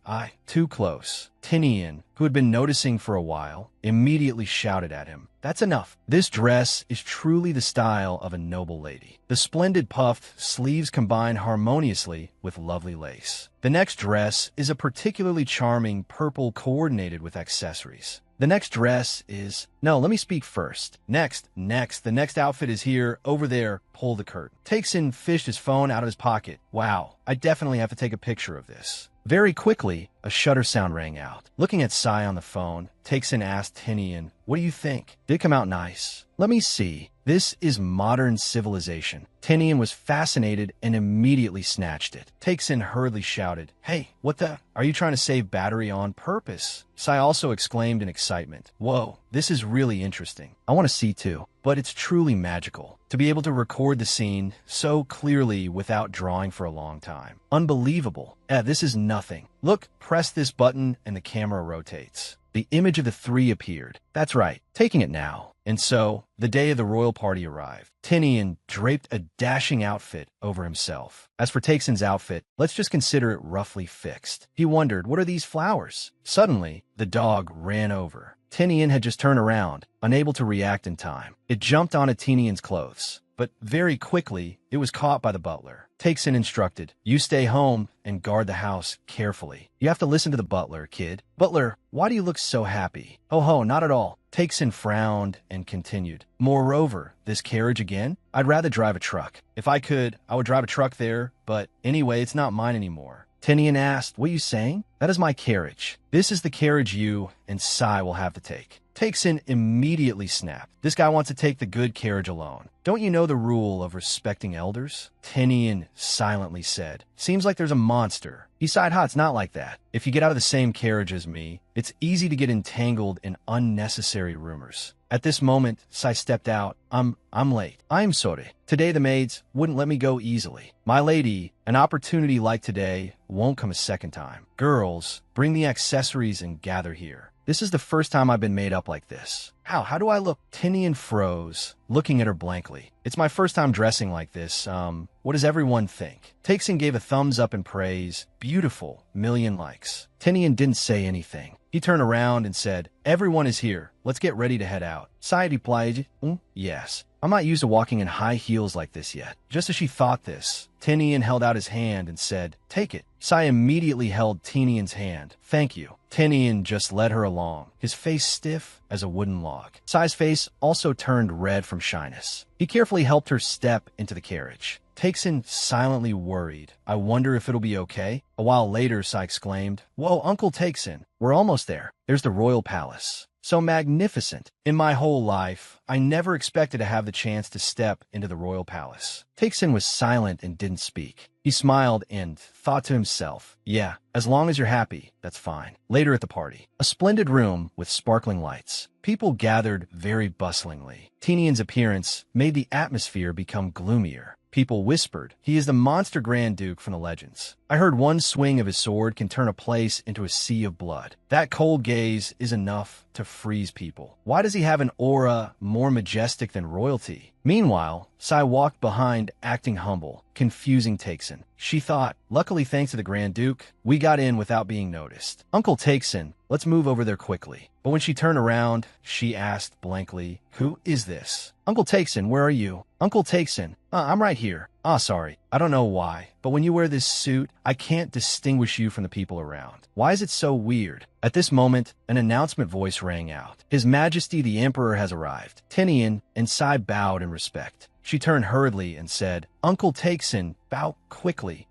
A: Too close." Tinian, who had been noticing for a while, immediately shouted at him, "That's enough. This dress is truly the style of a noble lady. The splendid puffed sleeves combine harmoniously with lovely lace. The next dress is a particularly charming purple coordinated with accessories. The next dress is... No, let me speak first. Next, the next outfit is here, over there, pull the curtain." Takesin fished his phone out of his pocket. "Wow, I definitely have to take a picture of this." Very quickly, a shutter sound rang out. Looking at Sai on the phone, Takesin asked Tinian, "What do you think? Did it come out nice?" "Let me see. This is modern civilization." Tinian was fascinated and immediately snatched it. Takesin hurriedly shouted, "Hey, what the? Are you trying to save battery on purpose?" Sai also exclaimed in excitement, "Whoa, this is really interesting. I want to see too." But it's truly magical to be able to record the scene so clearly without drawing for a long time. Unbelievable. This is nothing. Look, press this button and the camera rotates. The image of the three appeared. That's right, taking it now. And so, the day of the royal party arrived. Tinian draped a dashing outfit over himself. As for Takesin's outfit, let's just consider it roughly fixed. He wondered, what are these flowers? Suddenly, the dog ran over. Tinian had just turned around, unable to react in time. It jumped onto Tinian's clothes, but very quickly, it was caught by the butler. Takesin instructed, "You stay home and guard the house carefully. You have to listen to the butler, kid." "Butler, why do you look so happy?" "Oh, not at all." Takesin frowned and continued, "Moreover, this carriage again? I'd rather drive a truck. If I could, I would drive a truck there, but anyway, it's not mine anymore. Tinian asked, what are you saying? That is my carriage. This is the carriage you and Sai will have to take. Taksin immediately snapped. This guy wants to take the good carriage alone. Don't you know the rule of respecting elders? Tinian silently said. Seems like there's a monster. Besides, it's not like that. If you get out of the same carriage as me, it's easy to get entangled in unnecessary rumors. At this moment, Sai stepped out. I'm late. I'm sorry. Today the maids wouldn't let me go easily. My lady, an opportunity like today won't come a second time. Girls, bring the accessories and gather here. This is the first time I've been made up like this. How do I look? Tinian froze, looking at her blankly. It's my first time dressing like this. What does everyone think? Taksin gave a thumbs up in praise. Beautiful. Million likes. Tinian didn't say anything. He turned around and said, everyone is here. Let's get ready to head out. Sai replied, yes. I'm not used to walking in high heels like this yet. Just as she thought this, Tinian held out his hand and said, take it. Sai immediately held Tinian's hand. Thank you. Tinian just led her along, his face stiff as a wooden log. Sai's face also turned red from shyness. He carefully helped her step into the carriage. Taksin silently worried. I wonder if it'll be okay. A while later, Sai exclaimed, whoa, Uncle Taksin, we're almost there. There's the royal palace. So magnificent. In my whole life, I never expected to have the chance to step into the royal palace. Taksin was silent and didn't speak. He smiled and thought to himself, yeah, as long as you're happy, that's fine. Later at the party, a splendid room with sparkling lights. People gathered very bustlingly. Tinian's appearance made the atmosphere become gloomier. People whispered, he is the monster Grand Duke from the legends. I heard one swing of his sword can turn a place into a sea of blood. That cold gaze is enough to freeze people. Why does he have an aura more majestic than royalty? Meanwhile, Sai walked behind, acting humble, confusing Taksin. She thought, luckily thanks to the Grand Duke, we got in without being noticed. Uncle Taksin, let's move over there quickly. But when she turned around, she asked blankly, who is this? Uncle Taksin, where are you? Uncle Taksin, I'm right here. Sorry. I don't know why, but when you wear this suit, I can't distinguish you from the people around. Why is it so weird? At this moment, an announcement voice rang out. His Majesty the Emperor has arrived. Tinian and Sai bowed in respect. She turned hurriedly and said, Uncle Taksin, bow quickly.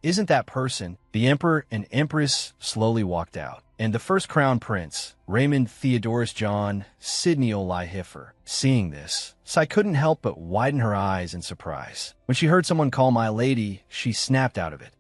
A: Isn't that person? The Emperor and Empress slowly walked out. And the first crown prince, Raymond Theodorus John Sidney Oli Hiffer. Seeing this, Sai couldn't help but widen her eyes in surprise. When she heard someone call my lady, she snapped out of it.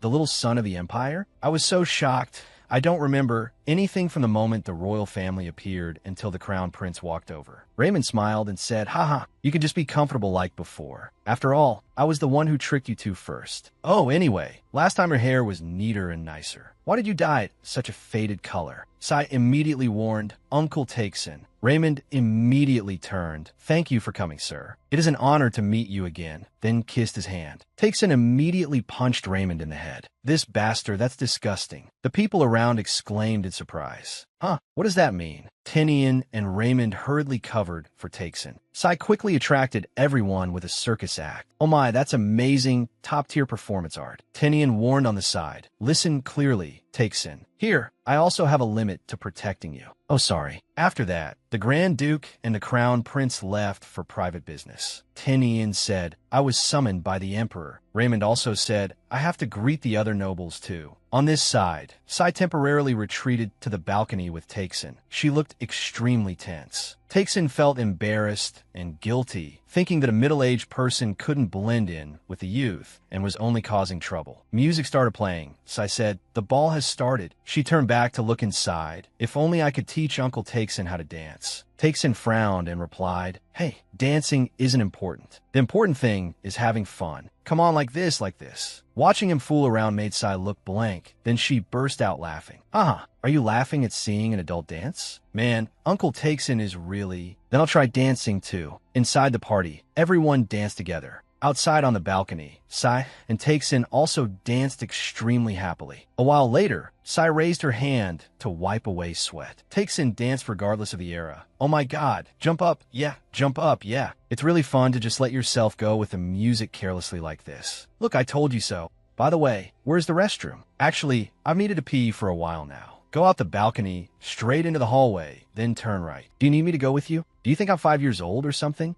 A: The little son of the Empire? I was so shocked. I don't remember anything from the moment the royal family appeared until the crown prince walked over. Raymond smiled and said, haha, you can just be comfortable like before. After all, I was the one who tricked you two first. Oh, anyway, last time her hair was neater and nicer. Why did you dye it such a faded color? Sai immediately warned Uncle Taksin. Raymond immediately turned. Thank you for coming, sir. It is an honor to meet you again, then kissed his hand. Taksin immediately punched Raymond in the head. This bastard, that's disgusting. The people around exclaimed in surprise. What does that mean? Tinian and Raymond hurriedly covered for Taksin. Sai quickly attracted everyone with a circus act. Oh my, that's amazing, top-tier performance art. Tinian warned on the side. Listen clearly, Taksin. Here, I also have a limit to protecting you. Oh, sorry. After that, the Grand Duke and the Crown Prince left for private business. Tinian said, I was summoned by the Emperor. Raymond also said, I have to greet the other nobles too. On this side, Sai temporarily retreated to the balcony with Taksin. She looked extremely tense. Taksin felt embarrassed and guilty, thinking that a middle-aged person couldn't blend in with the youth and was only causing trouble. Music started playing. Sai said, the ball has started. She turned back to look inside. If only I could teach Uncle Taksin how to dance. Taksin frowned and replied, hey, dancing isn't important. The important thing is having fun. Come on, like this, like this. Watching him fool around made Sai look blank. Then she burst out laughing. Are you laughing at seeing an adult dance? Man, Uncle Taksin is really... Then I'll try dancing too. Inside the party, everyone danced together. Outside on the balcony, Sai and Taksin also danced extremely happily. A while later, Sai raised her hand to wipe away sweat. Taksin danced regardless of the era. Oh my god, jump up, yeah, jump up, yeah. It's really fun to just let yourself go with the music carelessly like this. Look, I told you so. By the way, where's the restroom? Actually, I've needed to pee for a while now. Go out the balcony, straight into the hallway, then turn right. Do you need me to go with you? Do you think I'm 5 years old or something?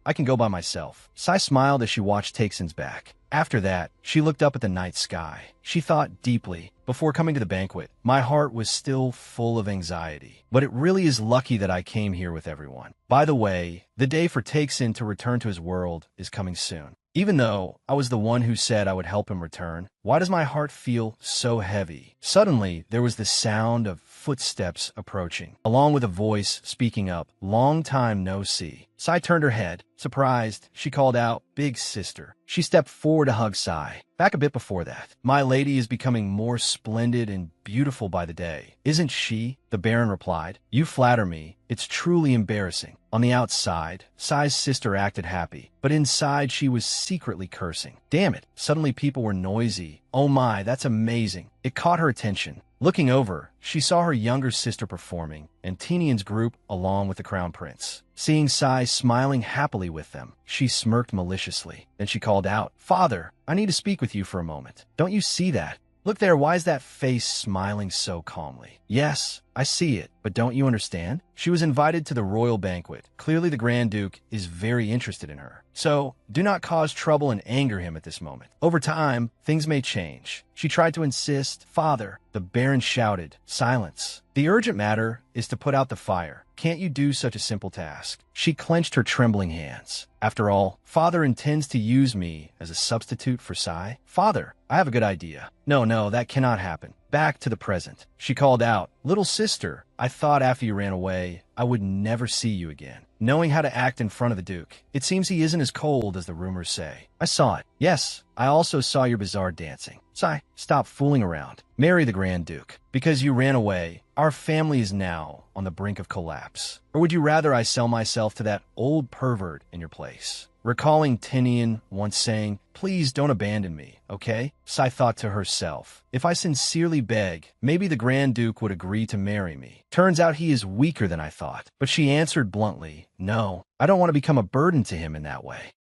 A: I can go by myself. Sai smiled as she watched Takesin's back. After that, she looked up at the night sky. She thought deeply. Before coming to the banquet, my heart was still full of anxiety. But it really is lucky that I came here with everyone. By the way, the day for Takesin to return to his world is coming soon. Even though I was the one who said I would help him return, why does my heart feel so heavy? Suddenly, there was the sound of footsteps approaching, along with a voice speaking up, "Long time no see." Sai turned her head. Surprised, she called out, "Big sister." She stepped forward to hug Sai. Back a bit before that, "My lady is becoming more splendid and beautiful by the day. Isn't she?" The Baron replied. "You flatter me. It's truly embarrassing." On the outside, Sai's sister acted happy, but inside she was secretly cursing. Damn it, suddenly people were noisy. Oh my, that's amazing. It caught her attention. Looking over, she saw her younger sister performing, and Tinian's group along with the Crown Prince. Seeing Sai smiling happily with them, she smirked maliciously. Then she called out, "Father, I need to speak with you for a moment. Don't you see that? Look there, why is that face smiling so calmly?" "Yes, I see it, but don't you understand? She was invited to the royal banquet. Clearly the Grand Duke is very interested in her. So, do not cause trouble and anger him at this moment. Over time, things may change." She tried to insist. "Father," the Baron shouted, "silence. The urgent matter is to put out the fire. Can't you do such a simple task?" She clenched her trembling hands. "After all, Father intends to use me as a substitute for Sai. Father, I have a good idea." No, that cannot happen. Back to the present. She called out, "Little sister, I thought after you ran away, I would never see you again." Knowing how to act in front of the Duke, it seems he isn't as cold as the rumors say. "I saw it. Yes, I also saw your bizarre dancing. Sai, stop fooling around. Marry the Grand Duke. Because you ran away, our family is now on the brink of collapse. Or would you rather I sell myself to that old pervert in your place?" Recalling Tinian once saying, "Please don't abandon me, okay?" Sai thought to herself, "If I sincerely beg, maybe the Grand Duke would agree to marry me. Turns out he is weaker than I thought." But she answered bluntly, "No, I don't want to become a burden to him in that way."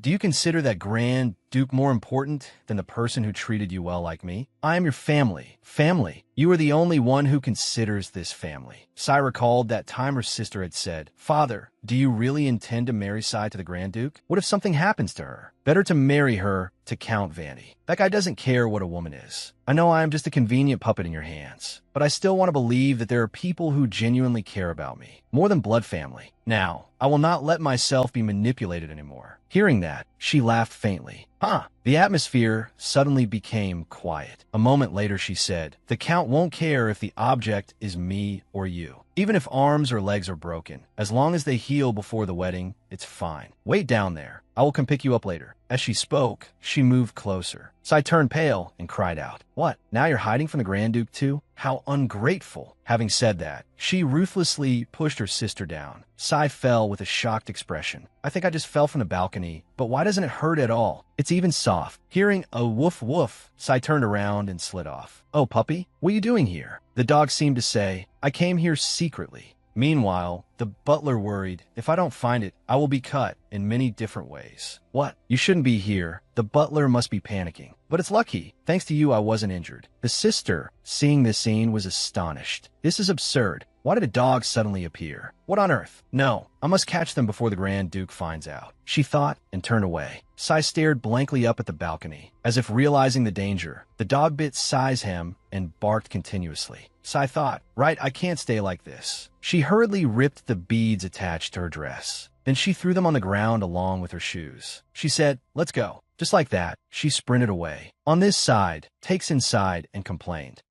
A: Do you consider that Grand Duke more important than the person who treated you well like me? I am your family. Family. You are the only one who considers this family. Sai recalled that time her sister had said, "Father, do you really intend to marry Sai to the Grand Duke? What if something happens to her? Better to marry her to Count Vanny. That guy doesn't care what a woman is. I know I am just a convenient puppet in your hands, but I still want to believe that there are people who genuinely care about me, more than blood family. Now, I will not let myself be manipulated anymore." Hearing that, she laughed faintly. The atmosphere suddenly became quiet. A moment later, she said, "The Count won't care if the object is me or you. Even if arms or legs are broken, as long as they heal before the wedding, it's fine. Wait down there. I will come pick you up later." As she spoke, she moved closer. Sai turned pale and cried out, "What? Now you're hiding from the Grand Duke too? How ungrateful." Having said that, she ruthlessly pushed her sister down. Sai fell with a shocked expression. "I think I just fell from the balcony, but why doesn't it hurt at all? It's even soft." Hearing a woof woof, Sai turned around and slid off. "Oh, puppy, what are you doing here?" The dog seemed to say, "I came here secretly." Meanwhile, the butler worried, "If I don't find it, I will be cut in many different ways." "What? You shouldn't be here." The butler must be panicking. "But it's lucky. Thanks to you, I wasn't injured." The sister, seeing this scene, was astonished. "This is absurd. Why did a dog suddenly appear? What on earth? No, I must catch them before the Grand Duke finds out," she thought and turned away. Sai stared blankly up at the balcony. As if realizing the danger, the dog bit Sai's hem and barked continuously. Sai thought, "Right, I can't stay like this." She hurriedly ripped the beads attached to her dress. Then she threw them on the ground along with her shoes. She said, "Let's go." Just like that, she sprinted away. On this side, Takes inside and complained,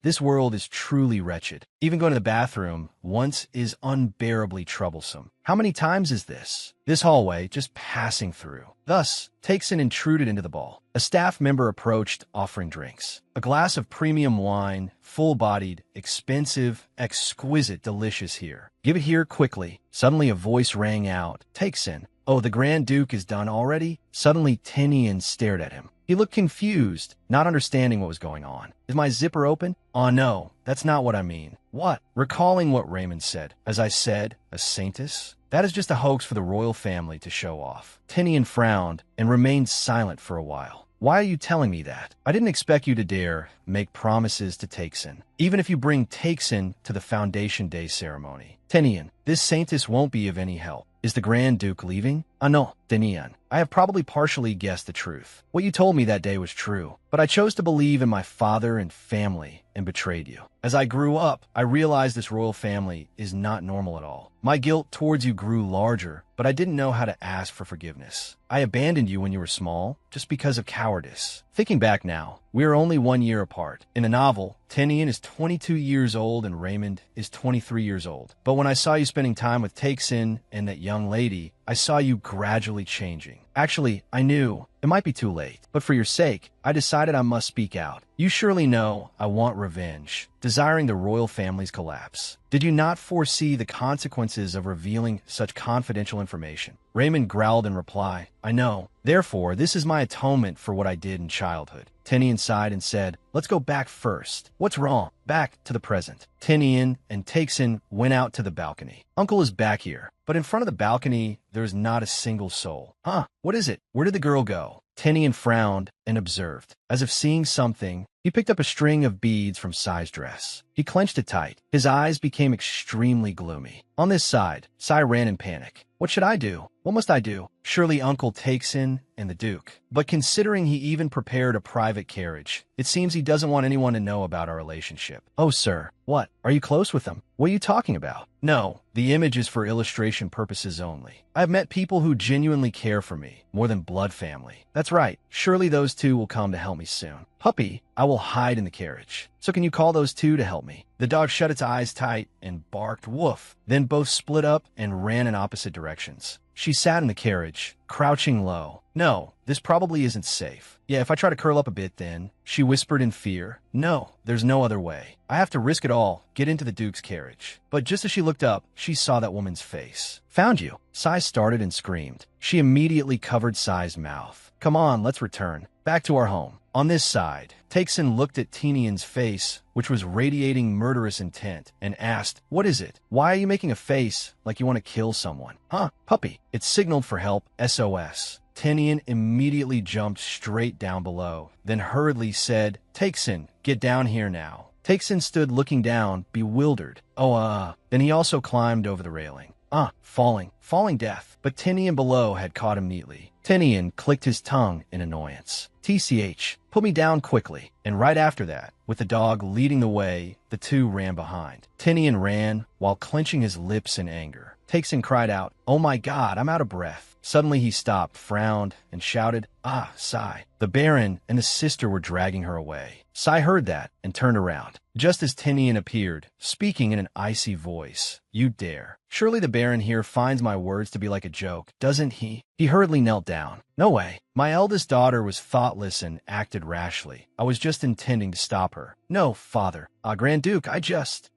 A: this world is truly wretched. Even going to the bathroom once is unbearably troublesome. How many times is this? This hallway just passing through." Thus, Takesin intruded into the ball. A staff member approached, offering drinks. A glass of premium wine, full-bodied, expensive, exquisite, delicious here. "Give it here quickly." Suddenly a voice rang out, "Takesin, oh, the Grand Duke is done already?" Suddenly Tinian stared at him. He looked confused, not understanding what was going on. "Is my zipper open?" "Oh no, that's not what I mean." "What?" Recalling what Raymond said. "As I said, a saintess? That is just a hoax for the royal family to show off." Tinian frowned and remained silent for a while. Why are you telling me that? I didn't expect you to dare make promises to Takesin, even if you bring Takesin to the Foundation Day ceremony. Tenian, this saintess won't be of any help. Is the Grand Duke leaving? No, Tenian. I have probably partially guessed the truth. What you told me that day was true, but I chose to believe in my father and family and betrayed you. As I grew up, I realized this royal family is not normal at all. My guilt towards you grew larger, but I didn't know how to ask for forgiveness. I abandoned you when you were small, just because of cowardice. Thinking back now, we are only 1 year apart. In the novel, Tenian is 22 years old and Raymond is 23 years old. But when I saw you spending time with Takesin and that young lady, I saw you gradually changing. Actually, I knew it might be too late, but for your sake, I decided I must speak out. You surely know I want revenge, desiring the royal family's collapse. Did you not foresee the consequences of revealing such confidential information? Raymond growled in reply, I know. Therefore, this is my atonement for what I did in childhood. Tenian sighed and said, let's go back first. What's wrong? Back to the present. Tenian and Takesin went out to the balcony. Uncle is back here, but in front of the balcony, there's not a single soul. Huh? What is it? Where did the girl go? Tenian frowned and observed. As if seeing something, he picked up a string of beads from Sai's dress. He clenched it tight. His eyes became extremely gloomy. On this side, Sai ran in panic. What should I do? What must I do? Surely Uncle Takesin and the Duke. But considering he even prepared a private carriage, it seems he doesn't want anyone to know about our relationship. Oh, sir. What? Are you close with them? What are you talking about? No, the image is for illustration purposes only. I've met people who genuinely care for me, more than blood family. That's right. Surely those two will come to help me soon. Puppy, I will hide in the carriage. So can you call those two to help me? The dog shut its eyes tight and barked woof. Then both split up and ran in opposite directions. She sat in the carriage, crouching low. No, this probably isn't safe. Yeah, if I try to curl up a bit then, she whispered in fear. No, there's no other way. I have to risk it all, get into the Duke's carriage. But just as she looked up, she saw that woman's face. Found you. Sai started and screamed. She immediately covered Sai's mouth. Come on, let's return. Back to our home. On this side, Takesin looked at Tenian's face, which was radiating murderous intent, and asked, what is it? Why are you making a face like you want to kill someone? Huh? Puppy. It signaled for help, SOS. Tenian immediately jumped straight down below, then hurriedly said, Takesin, get down here now. Takesin stood looking down, bewildered. Then he also climbed over the railing. Falling death. But Tenian below had caught him neatly. Tenian clicked his tongue in annoyance. TCH, put me down quickly. And right after that, with the dog leading the way, the two ran behind. Tenian ran while clenching his lips in anger. Takesin cried out, oh my God, I'm out of breath. Suddenly he stopped, frowned, and shouted, Sai. The Baron and the sister were dragging her away. Sai heard that and turned around, just as Tenian appeared, speaking in an icy voice. You dare. Surely the Baron here finds my words to be like a joke, doesn't he? He hurriedly knelt down. No way. My eldest daughter was thoughtless and acted rashly. I was just intending to stop her. No, father. Grand Duke,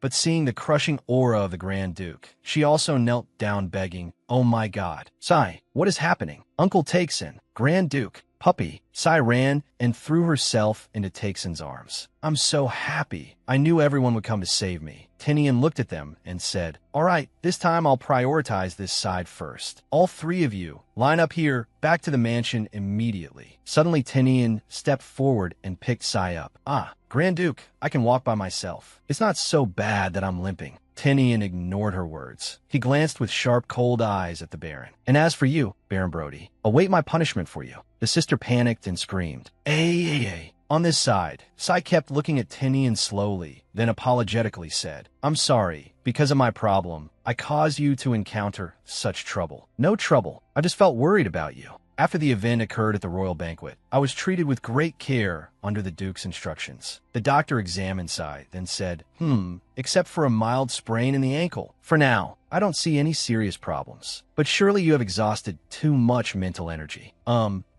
A: But seeing the crushing aura of the Grand Duke, she also knelt down begging, oh my God. Sai, what is happening? Uncle Takesin, Grand Duke, Puppy. Sai ran and threw herself into Takesin's arms. I'm so happy. I knew everyone would come to save me. Tenian looked at them and said, all right, this time I'll prioritize this side first. All three of you, line up here, back to the mansion immediately. Suddenly Tenian stepped forward and picked Sai up. Grand Duke, I can walk by myself. It's not so bad that I'm limping. Tenian ignored her words. He glanced with sharp, cold eyes at the Baron. And as for you, Baron Brody, await my punishment for you. The sister panicked and screamed. Ay. On this side, Sai kept looking at Tenian slowly, then apologetically said, I'm sorry. Because of my problem, I caused you to encounter such trouble. No trouble. I just felt worried about you. After the event occurred at the royal banquet, I was treated with great care under the Duke's instructions. The doctor examined Sai, then said, except for a mild sprain in the ankle. For now, I don't see any serious problems. But surely you have exhausted too much mental energy.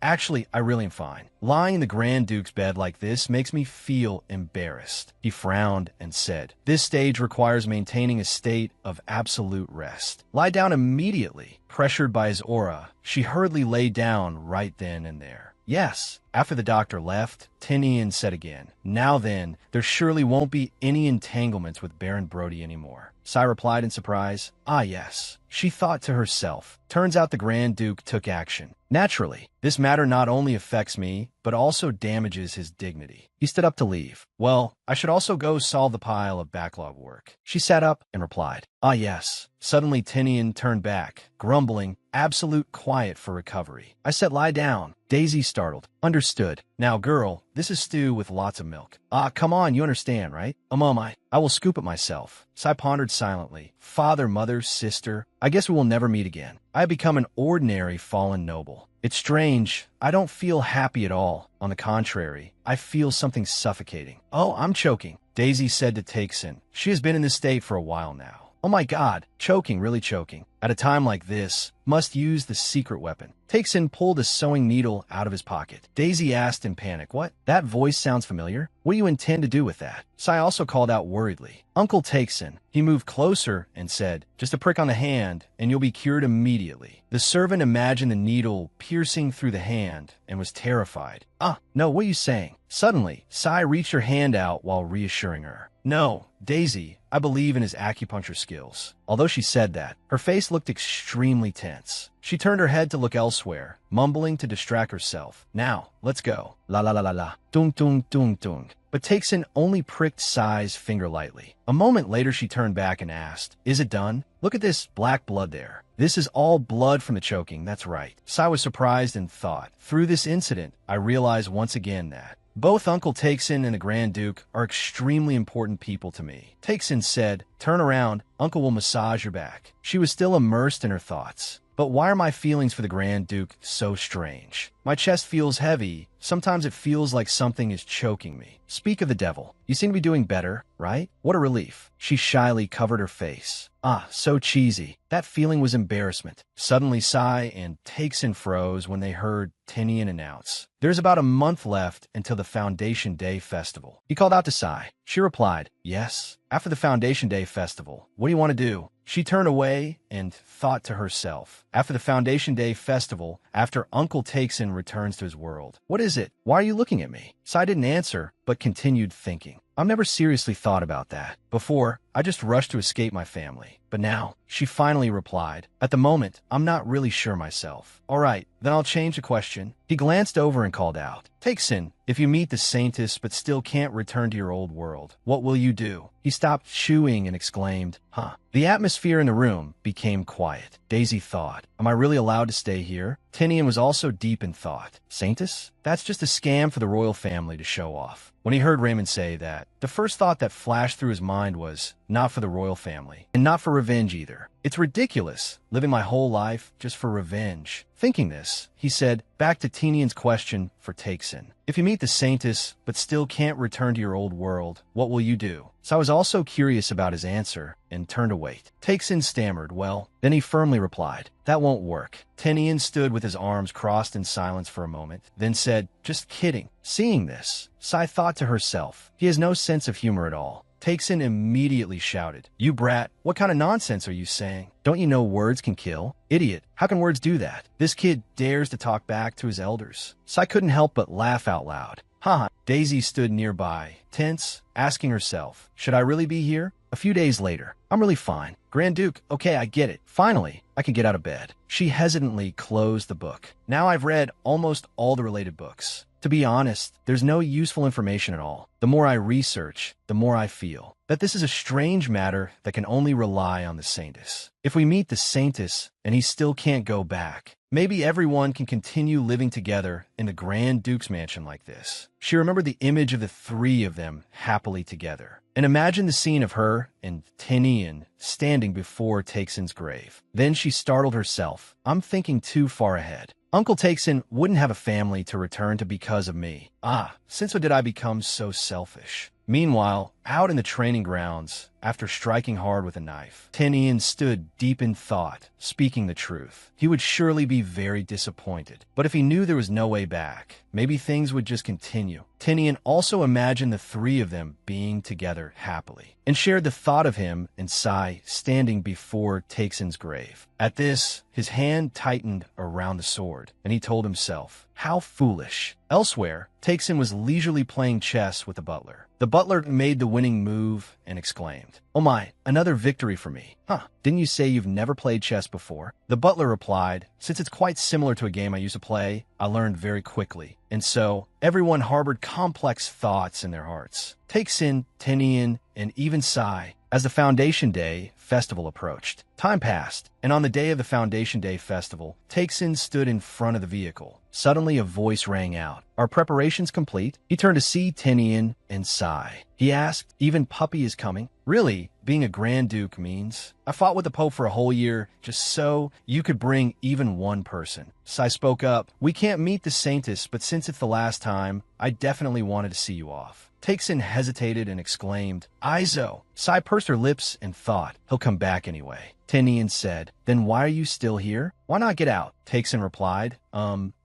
A: Actually, I really am fine. Lying in the Grand Duke's bed like this makes me feel embarrassed. He frowned and said, this stage requires maintaining a state of absolute rest. Lie down immediately. Pressured by his aura, she hurriedly lay down right then and there. Yes. After the doctor left, Tinian said again, now then, there surely won't be any entanglements with Baron Brody anymore. Sai replied in surprise, ah yes. She thought to herself, turns out the Grand Duke took action. Naturally, this matter not only affects me, but also damages his dignity. He stood up to leave. Well, I should also go solve the pile of backlog work. She sat up and replied, ah yes. Suddenly Tinian turned back, grumbling, absolute quiet for recovery. I said lie down. Daisy startled. Understood. Now girl, this is stew with lots of milk. Ah, come on, you understand, right? I will scoop it myself. Sai pondered silently. Father, mother, sister, I guess we will never meet again. I have become an ordinary fallen noble. It's strange. I don't feel happy at all. On the contrary, I feel something suffocating. Oh, I'm choking, Daisy said to Takeson. She has been in this state for a while now. Oh my god, choking, really choking. At a time like this, must use the secret weapon. Takeson pulled a sewing needle out of his pocket. Daisy asked in panic, what? That voice sounds familiar. What do you intend to do with that? Sai also called out worriedly. Uncle Takeson. He moved closer and said, just a prick on the hand, and you'll be cured immediately. The servant imagined the needle piercing through the hand and was terrified. Ah, no, what are you saying? Suddenly, Sai reached her hand out while reassuring her. No, Daisy, I believe in his acupuncture skills. Although she said that, her face looked extremely tense. She turned her head to look elsewhere, mumbling to distract herself. Now, let's go. La la la la la. Dung dung dung dung. But Takeson only pricked Sai's finger lightly. A moment later she turned back and asked, is it done? Look at this black blood there. This is all blood from the choking, that's right. Sai was surprised and thought, through this incident, I realized once again that both Uncle Takeson and the Grand Duke are extremely important people to me. Takeson said, turn around, Uncle will massage your back. She was still immersed in her thoughts. But why are my feelings for the Grand Duke so strange? My chest feels heavy. Sometimes it feels like something is choking me. Speak of the devil. You seem to be doing better, right? What a relief. She shyly covered her face. Ah, so cheesy. That feeling was embarrassment. Suddenly Sai and Takeson froze when they heard Tinian announce, there's about a month left until the Foundation Day Festival. He called out to Sai. She replied, yes. After the Foundation Day Festival, what do you want to do? She turned away and thought to herself, after the Foundation Day Festival, after Uncle Takeson returns to his world. What is it? Why are you looking at me? Sai didn't answer, but continued thinking. I've never seriously thought about that. Before, I just rushed to escape my family. But now, she finally replied, at the moment, I'm not really sure myself. All right, then I'll change the question. He glanced over and called out, Takeson, if you meet the Saintess but still can't return to your old world, what will you do? He stopped chewing and exclaimed, huh. The atmosphere in the room became quiet. Daisy thought, am I really allowed to stay here? Tinian was also deep in thought. Saintess? That's just a scam for the royal family to show off. When he heard Raymond say that, the first thought that flashed through his mind was, not for the royal family, and not for revenge either. It's ridiculous, living my whole life just for revenge. Thinking this, he said, back to Tinian's question for Takeson. If you meet the Saintess, but still can't return to your old world, what will you do? So I was also curious about his answer, and turned to wait. Takeson stammered, well, then he firmly replied, that won't work. Tinian stood with his arms crossed in silence for a moment, then said, just kidding. Seeing this, Sai thought to herself, he has no sense of humor at all. Takeson immediately shouted, you brat, what kind of nonsense are you saying? Don't you know words can kill? Idiot, how can words do that? This kid dares to talk back to his elders. Sai couldn't help but laugh out loud. Haha. Daisy stood nearby, tense, asking herself, should I really be here? A few days later, I'm really fine. Grand Duke, okay, I get it. Finally, I can get out of bed. She hesitantly closed the book. Now I've read almost all the related books. To be honest, there's no useful information at all. The more I research, the more I feel that this is a strange matter that can only rely on the Saintess. If we meet the Saintess and he still can't go back, maybe everyone can continue living together in the Grand Duke's mansion like this. She remembered the image of the three of them happily together, and imagined the scene of her and Tinian standing before Takeson's grave. Then she startled herself. I'm thinking too far ahead. Uncle Takeson wouldn't have a family to return to because of me. Ah, since when did I become so selfish? Meanwhile, out in the training grounds, after striking hard with a knife. Tinian stood deep in thought, speaking the truth. He would surely be very disappointed. But if he knew there was no way back, maybe things would just continue. Tinian also imagined the three of them being together happily, and shared the thought of him and Sai standing before Takesin's grave. At this, his hand tightened around the sword, and he told himself, how foolish. Elsewhere, Takesin was leisurely playing chess with the butler. The butler made the winning move and exclaimed, "Oh my, another victory for me. Huh, didn't you say you've never played chess before?" The butler replied, "Since it's quite similar to a game I used to play, I learned very quickly." And so, everyone harbored complex thoughts in their hearts. Takesin, Tinian, and even Sai, as the Foundation Day festival approached. Time passed, and on the day of the Foundation Day festival, Takesin stood in front of the vehicle. Suddenly a voice rang out. "Are preparations complete?" He turned to see Tinian and Sai. He asked, "Even Puppy is coming?" Really, being a Grand Duke means, "I fought with the Pope for a whole year just so you could bring even one person." Sai spoke up, "We can't meet the Saintess, but since it's the last time, I definitely wanted to see you off." Takesin hesitated and exclaimed, "Aizo." Sai pursed her lips and thought, "He'll come back anyway." Tinian said, "Then why are you still here? Why not get out?" Takesin replied,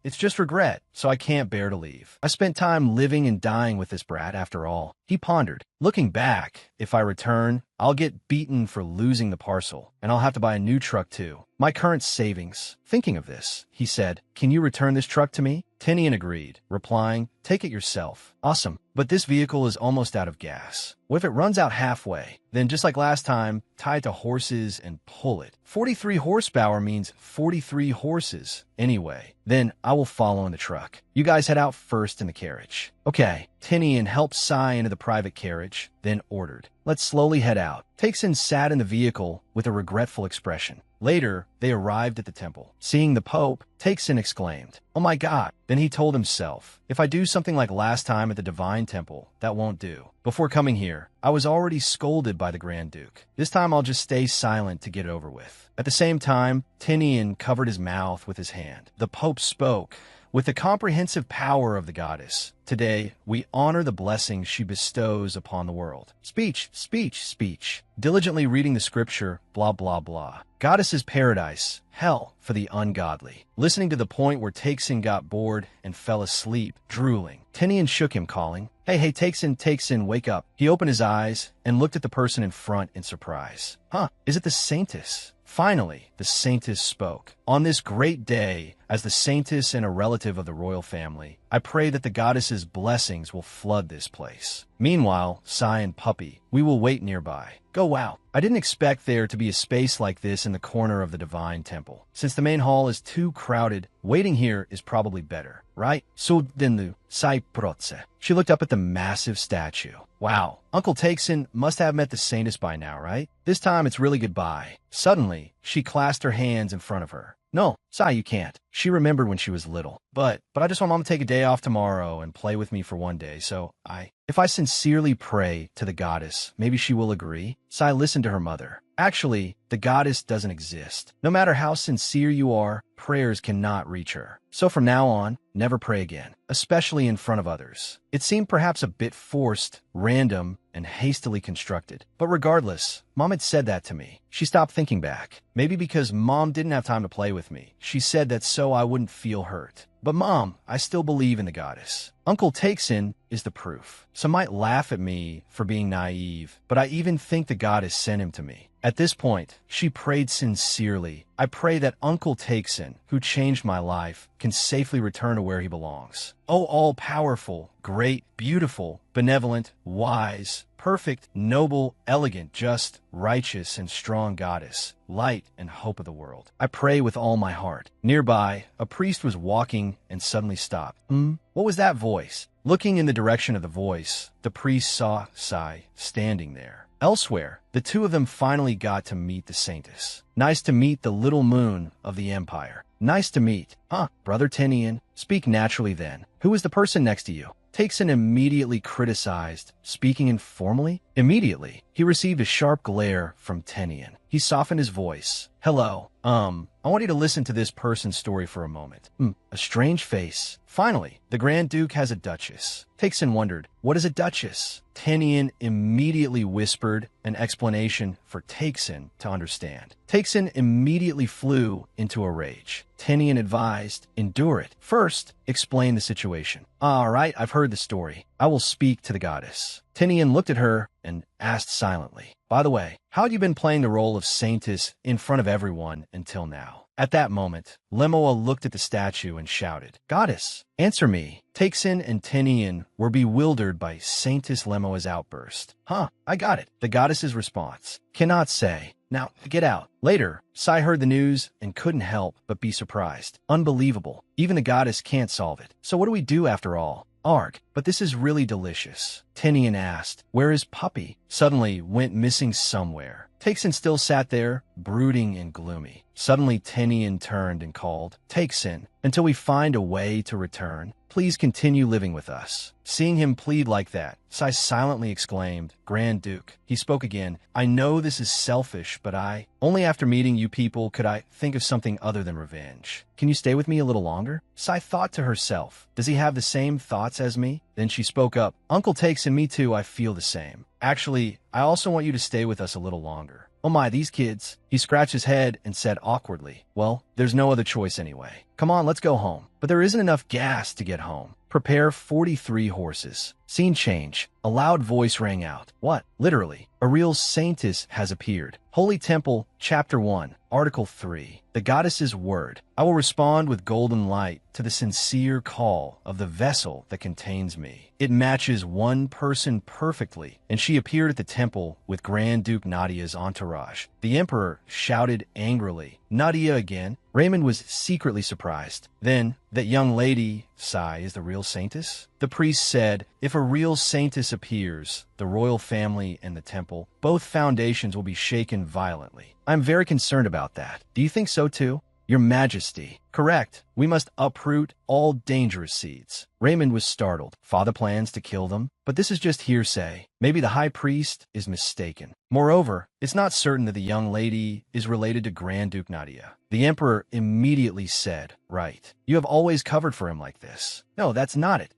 A: It's just regret, so I can't bear to leave. I spent time living and dying with this brat after all." He pondered, "Looking back, if I return, I'll get beaten for losing the parcel, and I'll have to buy a new truck too. My current savings." Thinking of this, he said, "Can you return this truck to me?" Tinian agreed, replying, "Take it yourself." "Awesome, but this vehicle is almost out of gas. What if it runs out halfway? Then just like last time, tie it to horses and pull it. 43 horsepower means 43 horses. Anyway, then I will follow in the truck. You guys head out first in the carriage." "Okay." Tinian helped Sai into the private carriage, then ordered, "Let's slowly head out." Takesin sat in the vehicle with a regretful expression. Later, they arrived at the temple. Seeing the Pope, Takesin exclaimed, "Oh my God." Then he told himself, "If I do something like last time at the Divine Temple, that won't do. Before coming here, I was already scolded by the Grand Duke. This time I'll just stay silent to get it over with." At the same time, Tinian covered his mouth with his hand. The Pope spoke. "With the comprehensive power of the goddess, today we honor the blessings she bestows upon the world." Speech, speech, speech. Diligently reading the scripture, blah, blah, blah. Goddess's paradise, hell for the ungodly. Listening to the point where Takesin got bored and fell asleep, drooling. Tinian shook him, calling, Hey, Takesin, wake up." He opened his eyes and looked at the person in front in surprise. "Huh, is it the Saintess?" Finally, the Saintess spoke. "On this great day, as the Saintess and a relative of the royal family, I pray that the goddess's blessings will flood this place. Meanwhile, Sai and Puppy, we will wait nearby." Go out. I didn't expect there to be a space like this in the corner of the Divine Temple. Since the main hall is too crowded, waiting here is probably better, right? Suddenlu, Sai protse. She looked up at the massive statue. Wow, Uncle Takesin must have met the Saintess by now, right? This time it's really goodbye. Suddenly, she clasped her hands in front of her. "No, Sai, you can't." She remembered when she was little. But I just want Mom to take a day off tomorrow and play with me for one day, so if I sincerely pray to the goddess, maybe she will agree." Sai listened to her mother. Actually, the goddess doesn't exist. No matter how sincere you are, prayers cannot reach her. So from now on, never pray again, especially in front of others. It seemed perhaps a bit forced, random, and hastily constructed. But regardless, Mom had said that to me. She stopped thinking back. Maybe because Mom didn't have time to play with me. She said that so I wouldn't feel hurt. But Mom, I still believe in the goddess. Uncle Takesin is the proof. Some might laugh at me for being naive, but I even think the goddess sent him to me. At this point, she prayed sincerely. "I pray that Uncle Takesin, who changed my life, can safely return to where he belongs. Oh, all-powerful, great, beautiful, benevolent, wise, perfect, noble, elegant, just, righteous, and strong goddess, light and hope of the world. I pray with all my heart." Nearby, a priest was walking and suddenly stopped. What was that voice? Looking in the direction of the voice, the priest saw Sai standing there. Elsewhere, the two of them finally got to meet the Saintess. "Nice to meet the little moon of the Empire." "Nice to meet." Brother Tinian, speak naturally then. Who is the person next to you?" Takesin immediately criticized, speaking informally. Immediately, he received a sharp glare from Tinian. he softened his voice. Hello. I want you to listen to this person's story for a moment. A strange face. Finally, the Grand Duke has a duchess. Taksin wondered, what is a duchess? Tinian immediately whispered an explanation for Taksin to understand. Taksin immediately flew into a rage. Tinian advised, endure it. First, explain the situation. All right, I've heard the story. I will speak to the goddess. Tinian looked at her and asked silently, by the way, how had you been playing the role of Saintess in front of everyone until now? At that moment, Lemoa looked at the statue and shouted, Goddess, answer me. Taksin and Tinian were bewildered by Saintess Lemoa's outburst. I got it. The goddess's response. Cannot say. Now, get out. Later, Sai heard the news and couldn't help but be surprised. Unbelievable. Even the goddess can't solve it. So what do we do after all? Arg, but this is really delicious. Tinian asked, where is Puppy? Suddenly went missing somewhere. Taksin still sat there, brooding and gloomy. Suddenly Tinian turned and called, Taksin, until we find a way to return, please continue living with us. Seeing him plead like that, Sai silently exclaimed, Grand Duke. He spoke again, I know this is selfish, but only after meeting you people could I think of something other than revenge. Can you stay with me a little longer? Sai thought to herself, does he have the same thoughts as me? Then she spoke up, Uncle Taksin, me too, I feel the same. Actually, I also want you to stay with us a little longer. Oh my, these kids. He scratched his head and said awkwardly, well, there's no other choice anyway. Come on, let's go home. But there isn't enough gas to get home. Prepare 43 horses. Scene change. A loud voice rang out. What? Literally. A real saintess has appeared. Holy Temple, Chapter 1, Article 3. The Goddess's Word. I will respond with golden light to the sincere call of the vessel that contains me. It matches one person perfectly, and she appeared at the temple with Grand Duke Nadia's entourage. The Emperor shouted angrily, Nadia again? Raymond was secretly surprised. Then, that young lady, Sai, is the real saintess? The priest said, if a real saintess appears, the royal family and the temple, both foundations will be shaken violently. I'm very concerned about that. Do you think so too? Your Majesty. Correct. We must uproot all dangerous seeds. Raymond was startled. Father plans to kill them? But this is just hearsay. Maybe the high priest is mistaken. Moreover, it's not certain that the young lady is related to Grand Duke Nadia. The Emperor immediately said, right. You have always covered for him like this. No, that's not it.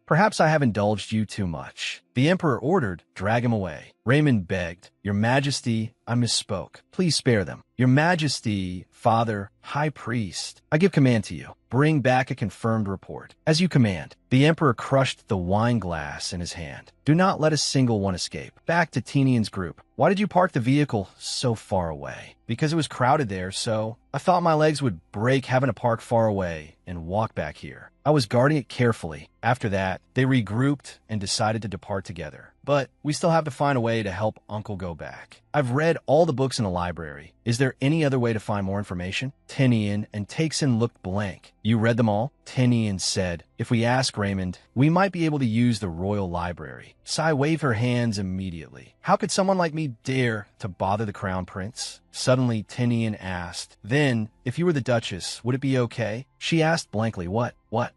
A: Perhaps I have indulged you too much. The Emperor ordered, drag him away. Raymond begged, Your Majesty, I misspoke. Please spare them. Your Majesty, Father, High Priest, I give command to you. Bring back a confirmed report. As you command. The Emperor crushed the wine glass in his hand. Do not let a single one escape. Back to Tinian's group. Why did you park the vehicle so far away? Because it was crowded there, so I thought my legs would break having to park far away and walk back here. I was guarding it carefully. After that, they regrouped and decided to depart together. But we still have to find a way to help Uncle go back. I've read all the books in the library. Is there any other way to find more information? Tinian and Taksin looked blank. You read them all? Tinian said, if we ask Raymond, we might be able to use the royal library. Sai waved her hands immediately. How could someone like me dare to bother the crown prince? Suddenly, Tinian asked, then, if you were the Duchess, would it be okay? She asked blankly, what?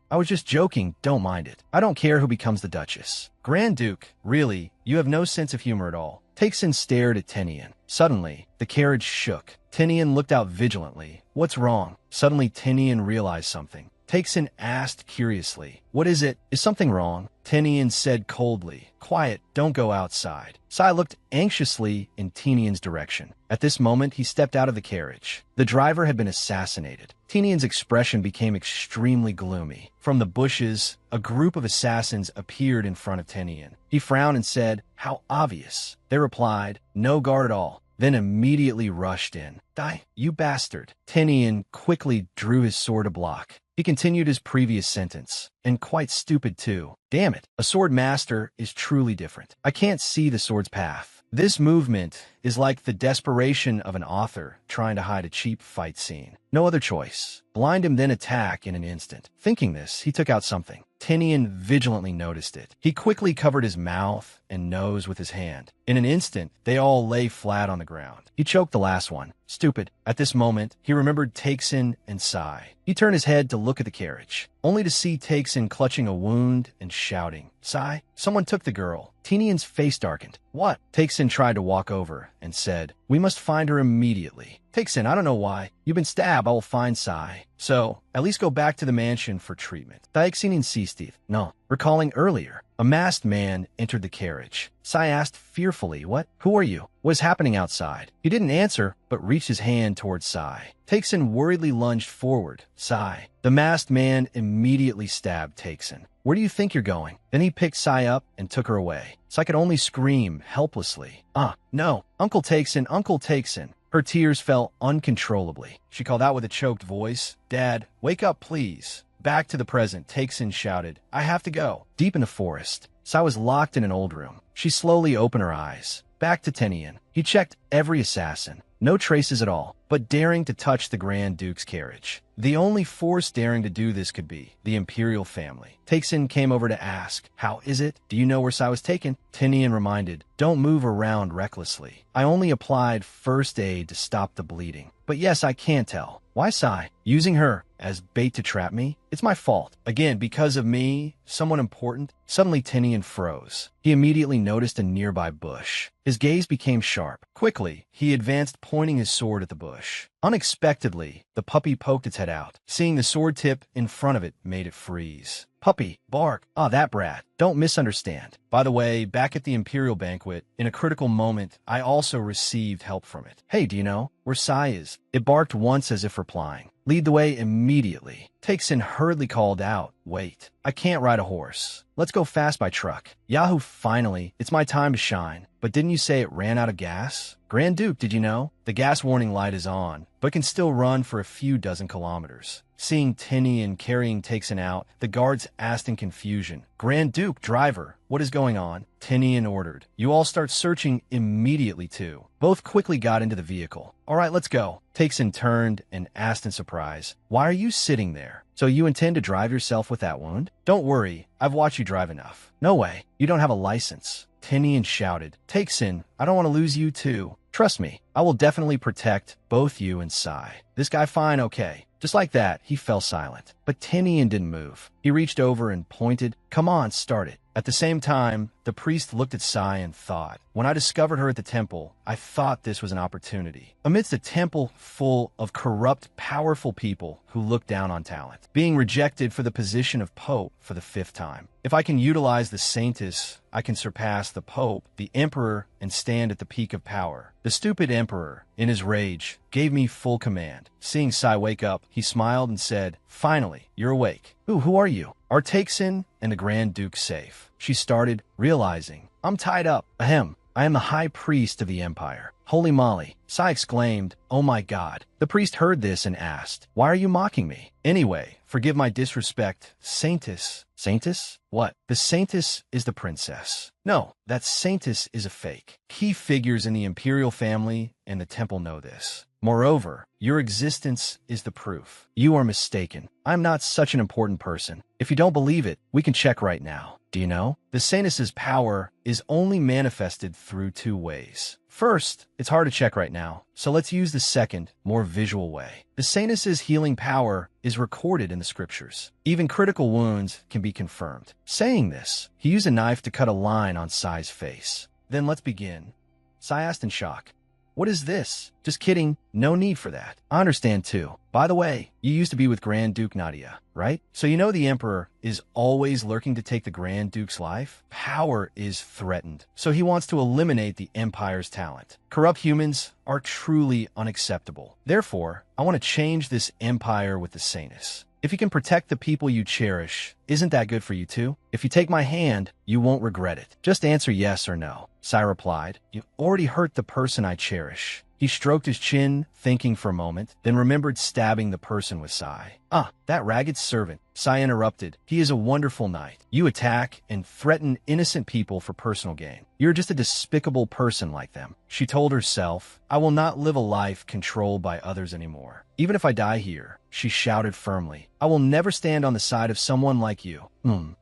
A: I was just joking, don't mind it. I don't care who becomes the Duchess. Grand Duke, really, you have no sense of humor at all. Taksin stared at Tinian. Suddenly, the carriage shook. Tinian looked out vigilantly. What's wrong? Suddenly, Tinian realized something. Taksin asked curiously, what is it? Is something wrong? Tinian said coldly, quiet, don't go outside. Sai looked anxiously in Tinian's direction. At this moment, he stepped out of the carriage. The driver had been assassinated. Tinian's expression became extremely gloomy. From the bushes, a group of assassins appeared in front of Tinian. He frowned and said, how obvious. They replied, no guard at all. Then immediately rushed in. Die, you bastard. Tinian quickly drew his sword to block. He continued his previous sentence. And quite stupid too. Damn it, a sword master is truly different. I can't see the sword's path. This movement is like the desperation of an author trying to hide a cheap fight scene. No other choice. Blind him then attack in an instant. Thinking this, he took out something. Tinian vigilantly noticed it. He quickly covered his mouth and nose with his hand. In an instant, they all lay flat on the ground. He choked the last one. Stupid. At this moment, he remembered Takesin and Sai. He turned his head to look at the carriage, only to see Takesin clutching a wound and shouting, "Sai, someone took the girl." Tinian's face darkened. "What?" Takesin tried to walk over and said, "We must find her immediately." Takesin, "I don't know why. You've been stabbed. I will find Sai. So, at least go back to the mansion for treatment." Takesin insisted. No. Recalling earlier, a masked man entered the carriage. Sai asked fearfully, "What? Who are you? What is happening outside?" He didn't answer, but reached his hand towards Sai. Takesin worriedly lunged forward. "Sai." The masked man immediately stabbed Takesin. "Where do you think you're going?" Then he picked Sai up and took her away. Sai could only scream helplessly. No. Uncle Takesin, Uncle Takesin." Her tears fell uncontrollably. She called out with a choked voice, "Dad, wake up, please." Back to the present, Takesin shouted, "I have to go." Deep in the forest, Sai was locked in an old room. She slowly opened her eyes. Back to Tinian. He checked every assassin. No traces at all, but daring to touch the Grand Duke's carriage. The only force daring to do this could be the Imperial family. Takesin came over to ask, "How is it? Do you know where Sai was taken?" Tinian reminded, "Don't move around recklessly. I only applied first aid to stop the bleeding. But yes, I can tell." "Why Sai? Using her as bait to trap me? It's my fault. Again, because of me, someone important." Suddenly Tinian froze. He immediately noticed a nearby bush. His gaze became sharp. Quickly, he advanced, pointing his sword at the bush. Unexpectedly, the puppy poked its head out. Seeing the sword tip in front of it made it freeze. "Puppy, bark." "Ah, that brat. Don't misunderstand. By the way, back at the Imperial banquet, in a critical moment, I also received help from it. Hey, do you know where Sai is?" It barked once as if replying. "Lead the way immediately." Takesin hurriedly called out, "Wait, I can't ride a horse. Let's go fast by truck." "Yahoo, finally. It's my time to shine. But didn't you say it ran out of gas?" "Grand Duke, did you know? The gas warning light is on, but can still run for a few dozen kilometers." Seeing Tinian carrying Takesin out, the guards asked in confusion, "Grand Duke, driver, what is going on?" Tinian ordered, "You all start searching immediately too." Both quickly got into the vehicle. "All right, let's go." Takesin turned and asked in surprise, "Why are you sitting there? So you intend to drive yourself with that wound?" "Don't worry, I've watched you drive enough." "No way, you don't have a license." Tinian shouted, "Takesin, I don't want to lose you too. Trust me, I will definitely protect both you and Sai." "This guy fine, okay." Just like that, he fell silent. But Tinian didn't move. He reached over and pointed, "Come on, start it." At the same time, the priest looked at Sai and thought, "When I discovered her at the temple, I thought this was an opportunity." Amidst a temple full of corrupt, powerful people who look down on talent, being rejected for the position of Pope for the 5th time. If I can utilize the Saintess, I can surpass the Pope, the Emperor, and stand at the peak of power. The stupid Emperor, in his rage, gave me full command. Seeing Sai wake up, he smiled and said, "Finally, you're awake. Who are you?" "Are Takesin and the Grand Duke safe?" She started, realizing, "I'm tied up. Ahem. I am the High Priest of the Empire." "Holy moly." Sai exclaimed, "Oh my God." The priest heard this and asked, "Why are you mocking me?" "Anyway, forgive my disrespect, Saintess." "Saintess? What?" "The Saintess is the princess." "No, that Saintess is a fake. Key figures in the Imperial family and the temple know this. Moreover, your existence is the proof. You are mistaken. I'm not such an important person. If you don't believe it, we can check right now. Do you know? The Saintess's power is only manifested through 2 ways. First, it's hard to check right now, so let's use the second, more visual way. The Saintess's healing power is recorded in the scriptures. Even critical wounds can be confirmed. Saying this, he used a knife to cut a line on Sai's face. "Then let's begin." Sai asked in shock, "What is this?" "Just kidding. No need for that. I understand too. By the way, you used to be with Grand Duke Nadia, right? So you know the Emperor is always lurking to take the Grand Duke's life? Power is threatened, so he wants to eliminate the Empire's talent. Corrupt humans are truly unacceptable. Therefore, I want to change this Empire with the Saintess. If you can protect the people you cherish, isn't that good for you too? If you take my hand, you won't regret it. Just answer yes or no." Sai replied, "You already hurt the person I cherish." He stroked his chin, thinking for a moment, then remembered stabbing the person with Sai. "Ah, that ragged servant." Sai interrupted, "He is a wonderful knight. You attack and threaten innocent people for personal gain. You're just a despicable person like them." She told herself, "I will not live a life controlled by others anymore. even if I die here, she shouted firmly. I will never stand on the side of someone like you.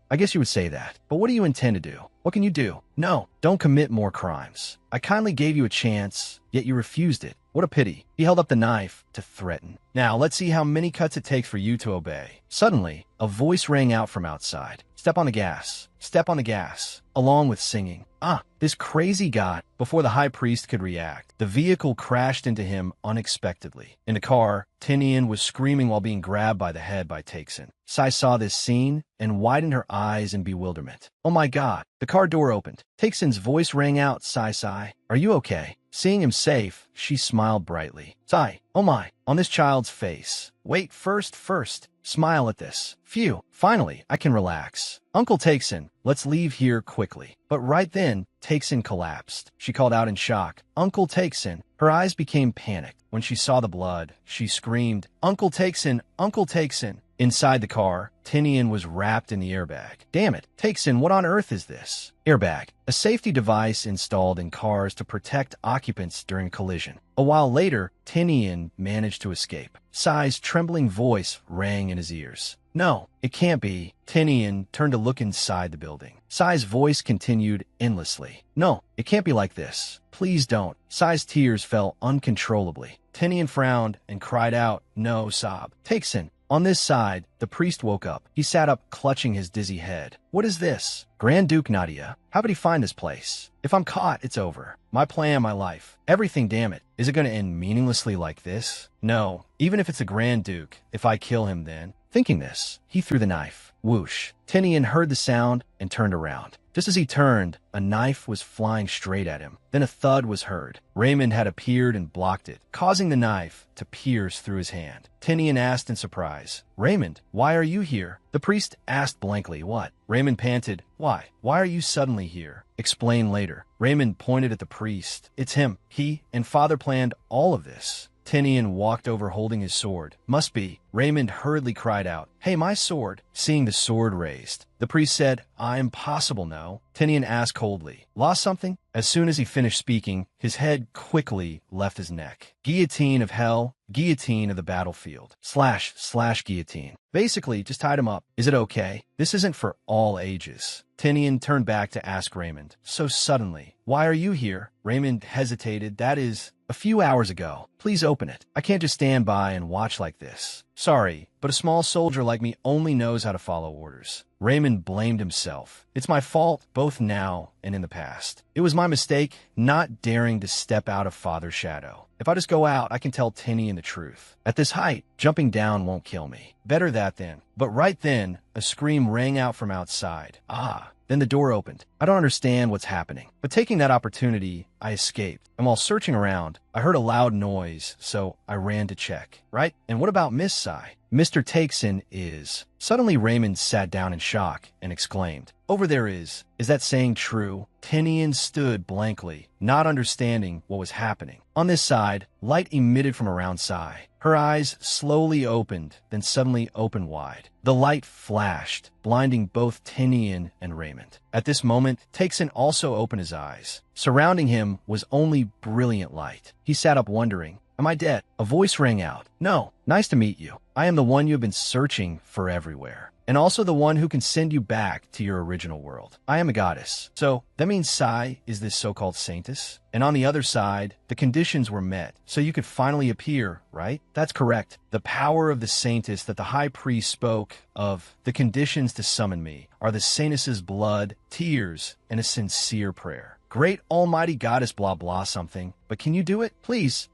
A: I guess you would say that. But what do you intend to do? What can you do? No, don't commit more crimes. I kindly gave you a chance, yet you refused it. What a pity. He held up the knife to threaten. Now, let's see how many cuts it takes for you to obey. Suddenly, a voice rang out from outside. Step on the gas. Step on the gas. Along with singing. This crazy guy. Before the high priest could react, the vehicle crashed into him unexpectedly. In the car, Tinian was screaming while being grabbed by the head by Takeson. Sai saw this scene and widened her eyes in bewilderment. Oh my god. The car door opened. Takeson's voice rang out. Sai, are you okay? Seeing him safe, she smiled brightly. Sai, oh my, on this child's face. Wait, first. Smile at this. Phew, finally, I can relax. Uncle Takeson, let's leave here quickly. But right then, Takeson collapsed. She called out in shock, Uncle Takeson. Her eyes became panicked. When she saw the blood, she screamed, Uncle Takeson, Uncle Takeson. Inside the car, Tinian was wrapped in the airbag. Damn it, Takeson, what on earth is this? Airbag, a safety device installed in cars to protect occupants during collision. A while later, Tinian managed to escape. Sai's trembling voice rang in his ears. No, it can't be. Tinian turned to look inside the building. Sai's voice continued endlessly. No, it can't be like this. Please don't. Sai's tears fell uncontrollably. Tinian frowned and cried out, no, sob. Takeson. On this side, the priest woke up. He sat up, clutching his dizzy head. What is this? Grand Duke Nadia. How did he find this place? If I'm caught, it's over. My plan, my life. Everything, damn it. Is it going to end meaninglessly like this? No, even if it's a Grand Duke, if I kill him then. Thinking this, he threw the knife. Whoosh. Tinian heard the sound and turned around. Just as he turned, a knife was flying straight at him. Then a thud was heard. Raymond had appeared and blocked it, causing the knife to pierce through his hand. Tinian asked in surprise, Raymond, why are you here? The priest asked blankly, what? Raymond panted, why? Why are you suddenly here? Explain later. Raymond pointed at the priest. It's him. He and Father planned all of this. Tinian walked over holding his sword. Must be. Raymond hurriedly cried out, Hey, my sword, seeing the sword raised. The priest said, Impossible, no. Tinian asked coldly, Lost something? As soon as he finished speaking, his head quickly left his neck. Guillotine of hell, guillotine of the battlefield. Slash guillotine. Basically, just tied him up. Is it okay? This isn't for all ages. Tinian turned back to ask Raymond. So suddenly, why are you here? Raymond hesitated. That is, a few hours ago. Please open it. I can't just stand by and watch like this. Sorry, but a small soldier like me only knows how to follow orders. Raymond blamed himself. It's my fault, both now and in the past. It was my mistake not daring to step out of Father's shadow. If I just go out, I can tell Tinian the truth. At this height, jumping down won't kill me. Better that then. But right then, a scream rang out from outside. Then the door opened. I don't understand what's happening. But taking that opportunity, I escaped. And while searching around, I heard a loud noise, so I ran to check. Right? And what about Miss Sai? Mr. Takeson is... Suddenly Raymond sat down in shock and exclaimed, Over there is that saying true? Tinian stood blankly, not understanding what was happening. On this side, light emitted from around Sai. Her eyes slowly opened, then suddenly opened wide. The light flashed, blinding both Tinian and Raymond. At this moment, Takeson also opened his eyes. Surrounding him was only brilliant light. He sat up wondering, Am I dead? A voice rang out. No, nice to meet you. I am the one you have been searching for everywhere. And also the one who can send you back to your original world. I am a goddess. So, that means Sai is this so-called saintess? And on the other side, the conditions were met, so you could finally appear, right? That's correct. The power of the saintess that the high priest spoke of, the conditions to summon me, are the saintess's blood, tears, and a sincere prayer. Great almighty goddess blah blah something, but can you do it? Please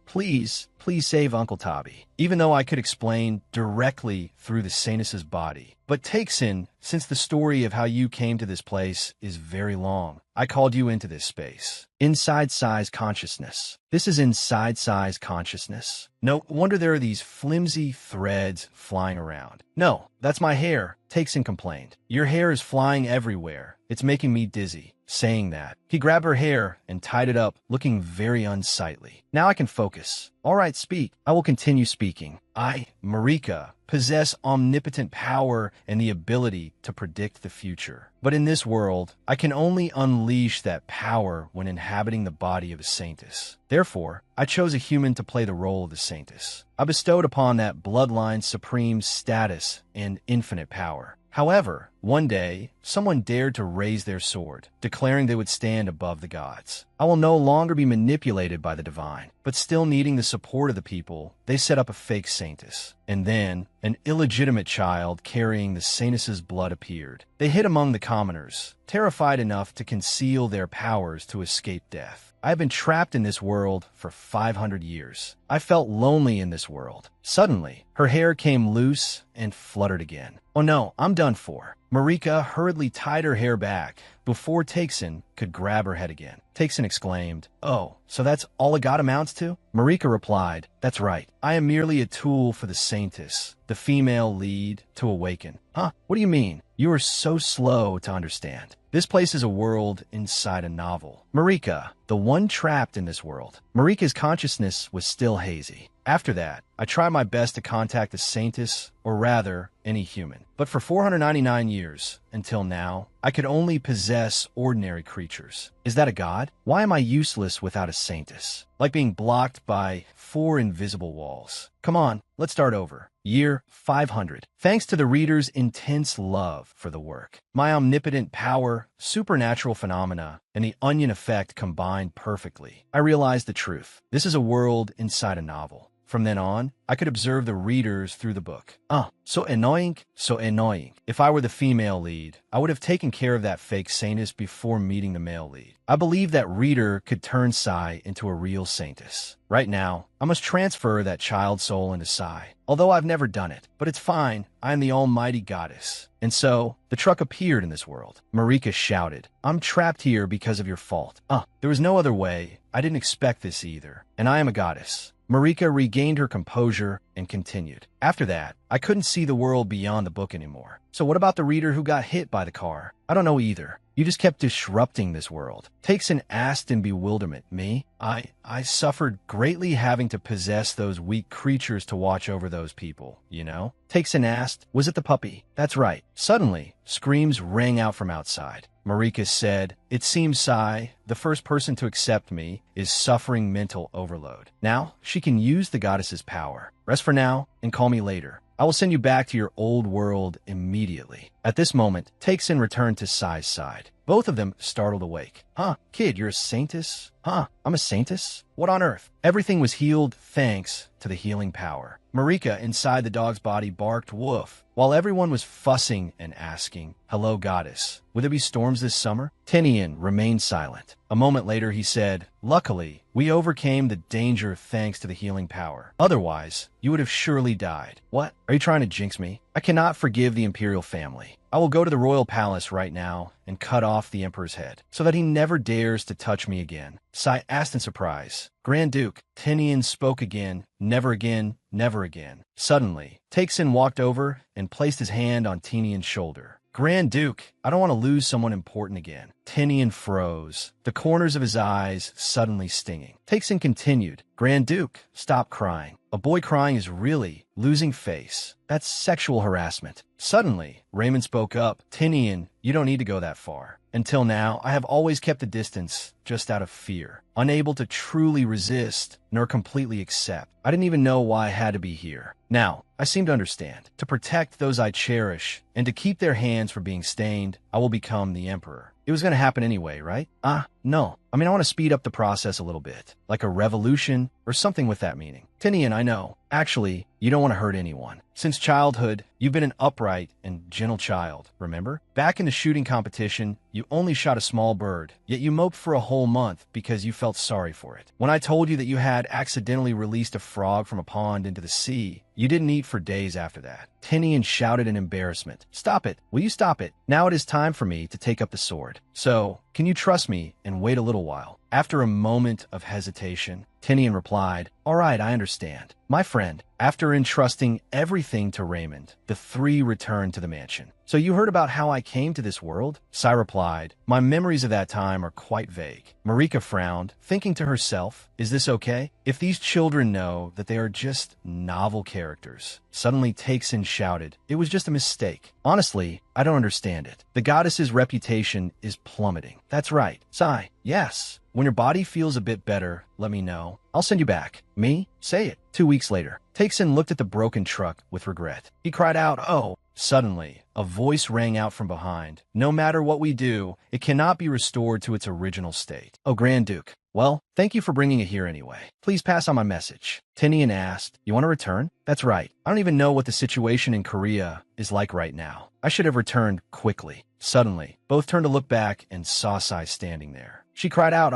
A: save Uncle Tabi. Even though I could explain directly through the saintess's body. But Takeson, since the story of how you came to this place is very long, I called you into this space. Inside Sai's consciousness. This is inside Sai's consciousness. No wonder there are these flimsy threads flying around. No, that's my hair, Takeson complained. Your hair is flying everywhere. It's making me dizzy. Saying that, he grabbed her hair and tied it up, looking very unsightly. Now I can focus. All right, speak. I will continue speaking. I, Marika, possess omnipotent power and the ability to predict the future. But in this world, I can only unleash that power when inhabiting the body of a saintess. Therefore, I chose a human to play the role of the saintess. I bestowed upon that bloodline supreme status and infinite power. However, one day, someone dared to raise their sword, declaring they would stand above the gods. I will no longer be manipulated by the divine, but still needing the support of the people, they set up a fake saintess. And then, an illegitimate child carrying the saintess's blood appeared. They hid among the commoners, terrified enough to conceal their powers to escape death. I have been trapped in this world for 500 years. I felt lonely in this world. Suddenly, her hair came loose and fluttered again. Oh no, I'm done for. Marika hurriedly tied her hair back before Taksin could grab her head again. Taksin exclaimed, "Oh, so that's all a god amounts to?" Marika replied, "That's right. I am merely a tool for the saintess, the female lead, to awaken." Huh? What do you mean? You are so slow to understand. This place is a world inside a novel. Marika, the one trapped in this world. Marika's consciousness was still hazy. After that, I tried my best to contact the saintess, or rather, any human. But for 499 years, until now, I could only possess ordinary creatures. Is that a god? Why am I useless without a saintess? Like being blocked by 4 invisible walls. Come on, let's start over. Year 500. Thanks to the reader's intense love for the work, my omnipotent power, supernatural phenomena, and the onion effect combined perfectly. I realized the truth. This is a world inside a novel. From then on, I could observe the readers through the book. So annoying, so annoying. If I were the female lead, I would have taken care of that fake saintess before meeting the male lead. I believe that reader could turn Sai into a real saintess. Right now, I must transfer that child soul into Sai. Although I've never done it, but it's fine. I am the almighty goddess. And so, the truck appeared in this world. Marika shouted, "I'm trapped here because of your fault." There was no other way. I didn't expect this either. And I am a goddess. Marika regained her composure and continued. After that, I couldn't see the world beyond the book anymore. So what about the reader who got hit by the car? I don't know either. You just kept disrupting this world. Taksin asked in bewilderment. Me? I suffered greatly having to possess those weak creatures to watch over those people, you know? Taksin asked, "Was it the puppy?" That's right. Suddenly, screams rang out from outside. Marika said, "It seems Sai, the first person to accept me, is suffering mental overload. Now, she can use the goddess's power. Rest for now and call me later. I will send you back to your old world immediately." At this moment, Taksin returned to Sai's side. Both of them startled awake. Kid, you're a saintess? I'm a saintess? What on earth? Everything was healed thanks to the healing power. Marika, inside the dog's body, barked woof, while everyone was fussing and asking, "Hello, goddess. Will there be storms this summer?" Tinian remained silent. A moment later, he said, "Luckily, we overcame the danger thanks to the healing power. Otherwise, you would have surely died." What? Are you trying to jinx me? I cannot forgive the imperial family. I will go to the royal palace right now and cut off the emperor's head, so that he never dares to touch me again. Sai asked in surprise. Grand Duke, Tinian spoke again, never again, never again. Suddenly, Taksin walked over and placed his hand on Tinian's shoulder. Grand Duke, I don't want to lose someone important again. Tinian froze, the corners of his eyes suddenly stinging. Taksin continued, Grand Duke, stop crying. A boy crying is really losing face. That's sexual harassment. Suddenly, Raymond spoke up. Tinian, you don't need to go that far. Until now, I have always kept a distance, just out of fear, unable to truly resist nor completely accept. I didn't even know why I had to be here. Now, I seem to understand. To protect those I cherish and to keep their hands from being stained, I will become the emperor. It was going to happen anyway, right? No. I want to speed up the process a little bit, like a revolution or something with that meaning. Tinian, I know. Actually, you don't want to hurt anyone. Since childhood, you've been an upright and gentle child, remember? Back in the shooting competition, you only shot a small bird, yet you moped for a whole month because you felt sorry for it. When I told you that you had accidentally released a frog from a pond into the sea, you didn't eat for days after that. Tinian shouted in embarrassment. Stop it. Will you stop it? Now it is time for me to take up the sword. So, can you trust me and wait a little while? After a moment of hesitation, Tinian replied, "All right, I understand." My friend, after entrusting everything to Raymond, the three returned to the mansion. "So you heard about how I came to this world?" Sai replied, "My memories of that time are quite vague." Marika frowned, thinking to herself, "Is this okay? If these children know that they are just novel characters." Suddenly Takesen shouted, "It was just a mistake. Honestly, I don't understand it. The goddess's reputation is plummeting." "That's right." Sai, "Yes. When your body feels a bit better, let me know. I'll send you back." "Me? Say it." 2 weeks later, Takesen looked at the broken truck with regret. He cried out, "Oh!" Suddenly, a voice rang out from behind. "No matter what we do, it cannot be restored to its original state." "Oh, Grand Duke. Well, thank you for bringing it here anyway. Please pass on my message." Tinian asked, "You want to return?" "That's right. I don't even know what the situation in Korea is like right now. I should have returned quickly." Suddenly, both turned to look back and saw Sai standing there. She cried out,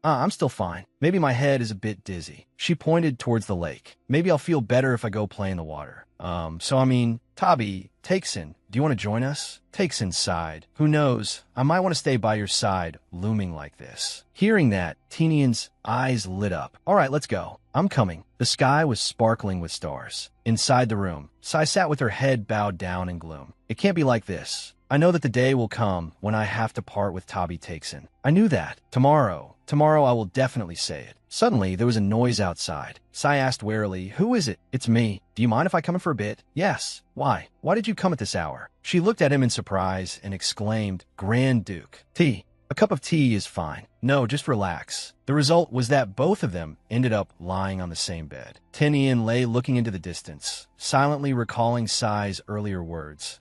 A: I'm still fine. Maybe my head is a bit dizzy." She pointed towards the lake. "Maybe I'll feel better if I go play in the water." Tabi, Takesen, do you want to join us?" Takesen sighed. "Who knows? I might want to stay by your side, looming like this." Hearing that, Tinian's eyes lit up. "All right, let's go. I'm coming." The sky was sparkling with stars. Inside the room, Sai sat with her head bowed down in gloom. "It can't be like this. I know that the day will come when I have to part with Tabi Takesen. I knew that. Tomorrow I will definitely say it." Suddenly, there was a noise outside. Sai asked warily, "Who is it?" "It's me. Do you mind if I come in for a bit?" "Yes." "Why? Why did you come at this hour?" She looked at him in surprise and exclaimed, "Grand Duke. Tea. A cup of tea is fine." "No, just relax." The result was that both of them ended up lying on the same bed. Tinian lay looking into the distance, silently recalling Sai's earlier words.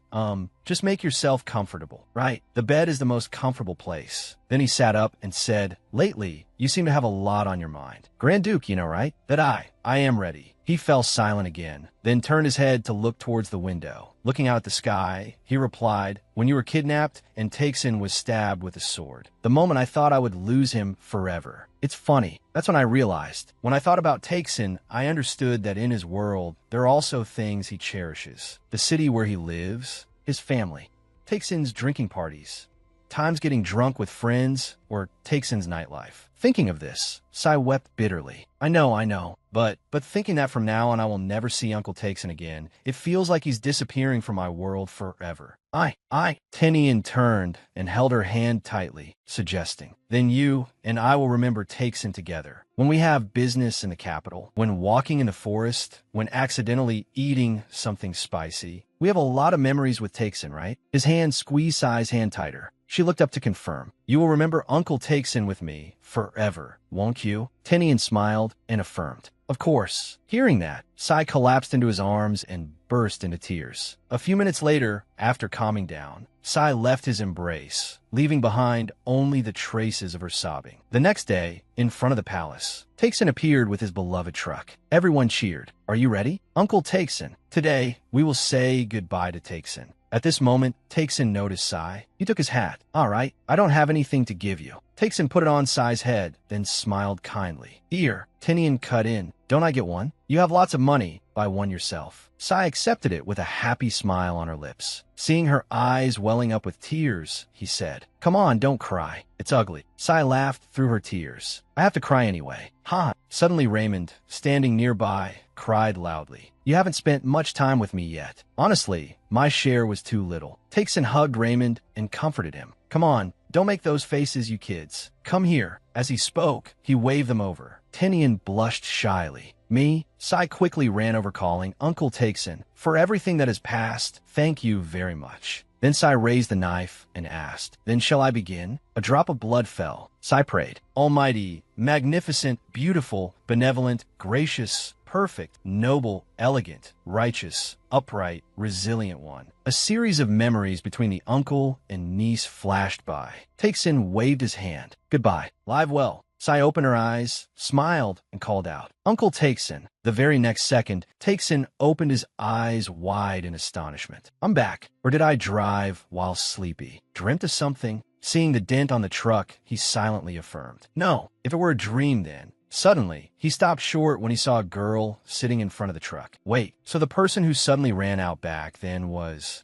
A: Just make yourself comfortable, right? The bed is the most comfortable place." Then he sat up and said, "Lately, you seem to have a lot on your mind. Grand Duke, you know, right? That I am ready." He fell silent again, then turned his head to look towards the window. Looking out at the sky, he replied, "When you were kidnapped and Takesen was stabbed with a sword, the moment I thought I would lose him forever. It's funny. That's when I realized. When I thought about Takesen, I understood that in his world, there are also things he cherishes. The city where he lives, his family, Takesen's drinking parties, times getting drunk with friends, or Takesen's nightlife." Thinking of this, Sai wept bitterly. I know, but thinking that from now on I will never see Uncle Takesen again, it feels like he's disappearing from my world forever." Tinian turned and held her hand tightly, suggesting, "Then you and I will remember Takesen together. When we have business in the capital, when walking in the forest, when accidentally eating something spicy. We have a lot of memories with Takesen, right?" His hand squeezed Sai's hand tighter. She looked up to confirm. "You will remember Uncle Takesen with me forever, won't you?" Tinian smiled and affirmed, "Of course." Hearing that, Sai collapsed into his arms and burst into tears. A few minutes later, after calming down, Sai left his embrace, leaving behind only the traces of her sobbing. The next day, in front of the palace, Takesen appeared with his beloved truck. Everyone cheered. "Are you ready?" "Uncle Takesen, today we will say goodbye to Takesen." At this moment, Takesen noticed Sai. He took his hat. "All right, I don't have anything to give you." Takesen put it on Sai's head, then smiled kindly. "Here," Tinian cut in. "Don't I get one? You have lots of money. Buy one yourself." Sai accepted it with a happy smile on her lips. Seeing her eyes welling up with tears, he said, "Come on, don't cry. It's ugly." Sai laughed through her tears. "I have to cry anyway." "Ha!" Suddenly Raymond, standing nearby, cried loudly. "You haven't spent much time with me yet. Honestly, my share was too little." Takesen hugged Raymond and comforted him. "Come on, don't make those faces, you kids. Come here." As he spoke, he waved them over. Tinian blushed shyly. "Me?" Sai quickly ran over calling, "Uncle Takesen, for everything that has passed, thank you very much." Then Sai raised the knife and asked, "Then shall I begin?" A drop of blood fell. Sai prayed, "Almighty, magnificent, beautiful, benevolent, gracious, perfect, noble, elegant, righteous, upright, resilient one." A series of memories between the uncle and niece flashed by. Takesen waved his hand. "Goodbye. Live well." Sai opened her eyes, smiled, and called out, "Uncle Takesen." The very next second, Takesen opened his eyes wide in astonishment. "I'm back. Or did I drive while sleepy? Dreamt of something?" Seeing the dent on the truck, he silently affirmed, "No. If it were a dream then." Suddenly, He stopped short when he saw a girl sitting in front of the truck. Wait, so the person who suddenly ran out back then was...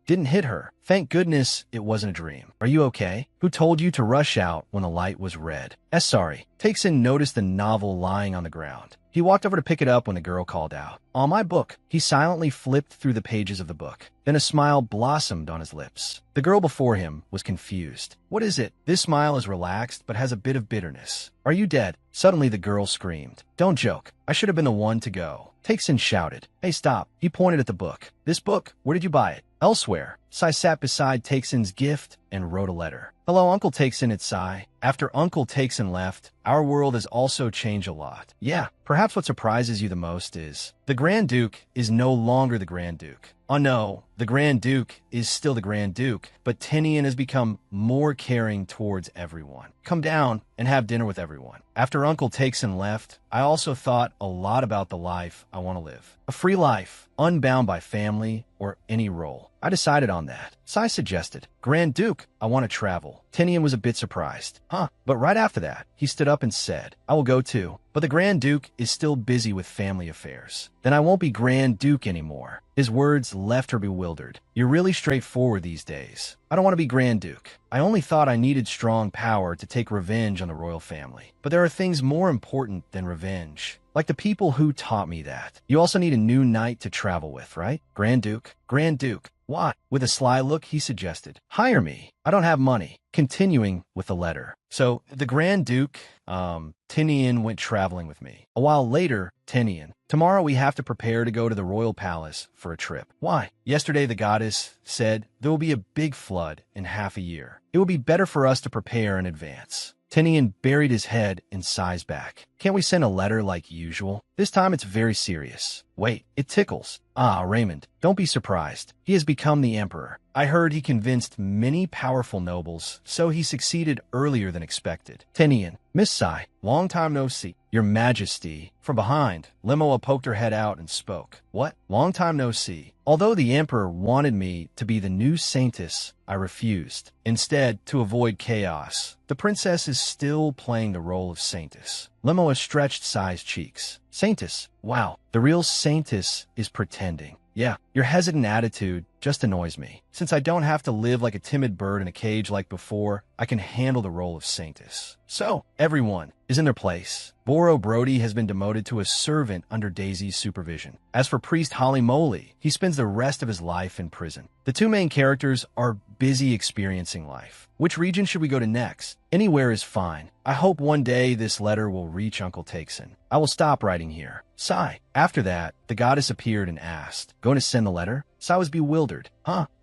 A: didn't hit her. Thank goodness it wasn't a dream. Are you okay? Who told you to rush out when the light was red? Sorry. Takes-in noticed the novel lying on the ground. He walked over to pick it up when the girl called out. On my book. He silently flipped through the pages of the book. Then a smile blossomed on his lips. The girl before him was confused. What is it? This smile is relaxed but has a bit of bitterness. Are you dead? Suddenly the girl screamed. Don't joke. I should have been the one to go. Takes-in shouted. Hey, stop. He pointed at the book. This book? Where did you buy it? Elsewhere. Sai sat beside Takes-in's gift and wrote a letter. Hello, Uncle Takes-in, it's Sai. After Uncle Takes-in left, our world has also changed a lot. Yeah, perhaps what surprises you the most is the Grand Duke is no longer the Grand Duke. Oh no, the Grand Duke is still the Grand Duke, but Tinian has become more caring towards everyone. Come down and have dinner with everyone. After Uncle Takes-in left, I also thought a lot about the life I want to live. A free life, unbound by family or any role. I decided on that. Sai suggested, Grand Duke, I want to travel. Tinian was a bit surprised. But right after that, he stood up and said, I will go too. But the Grand Duke is still busy with family affairs. Then I won't be Grand Duke anymore. His words left her bewildered. You're really straightforward these days. I don't want to be Grand Duke. I only thought I needed strong power to take revenge on the royal family. But there are things more important than revenge. Like the people who taught me that. You also need a new knight to travel with, right? Grand Duke. Grand Duke. What? With a sly look, he suggested. Hire me. I don't have money. Continuing with the letter. So, the Grand Duke, Tinian went traveling with me. A while later, Tinian. Tomorrow we have to prepare to go to the royal palace for a trip. Why? Yesterday the goddess said there will be a big flood in half a year. It will be better for us to prepare in advance. Tinian buried his head in Sai's back. Can't we send a letter like usual? This time it's very serious. Wait, it tickles. Raymond, don't be surprised. He has become the emperor. I heard he convinced many powerful nobles, so he succeeded earlier than expected. Tinian, Miss Sai, long time no see. Your Majesty. From behind, Limoa poked her head out and spoke. What? Long time no see. Although the emperor wanted me to be the new saintess, I refused. Instead, to avoid chaos, the princess is still playing the role of saintess. Limoa stretched Sai's cheeks. Saintess? Wow, the real saintess is pretending. Yeah, your hesitant attitude just annoys me. Since I don't have to live like a timid bird in a cage like before, I can handle the role of saintess. So, everyone is in their place. Boro Brody has been demoted to a servant under Daisy's supervision. As for Priest Holly Moly, he spends the rest of his life in prison. The two main characters are busy experiencing life. Which region should we go to next? Anywhere is fine. I hope one day this letter will reach Uncle Takes-in. I will stop writing here. Sai. After that, the goddess appeared and asked, Going to send the letter? Sai was bewildered.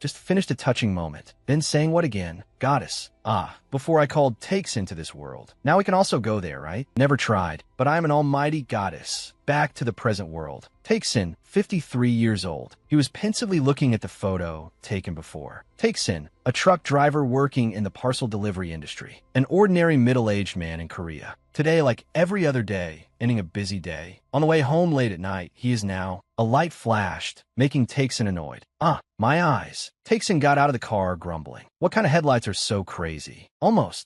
A: Just finished a touching moment. Then saying what again? Goddess. Before I called Takes-in to this world. Now we can also go there, right? Never tried, but I am an almighty goddess. Back to the present world. Takes-in, 53 years old. He was pensively looking at the photo taken before. Takes-in, a truck driver working in the parcel delivery industry. An ordinary middle-aged man in Korea. Today, like every other day, ending a busy day. On the way home late at night, he is now... A light flashed, making Takes-in annoyed. My eyes. Takes-in got out of the car, grumbling. What kind of headlights are so crazy? Almost.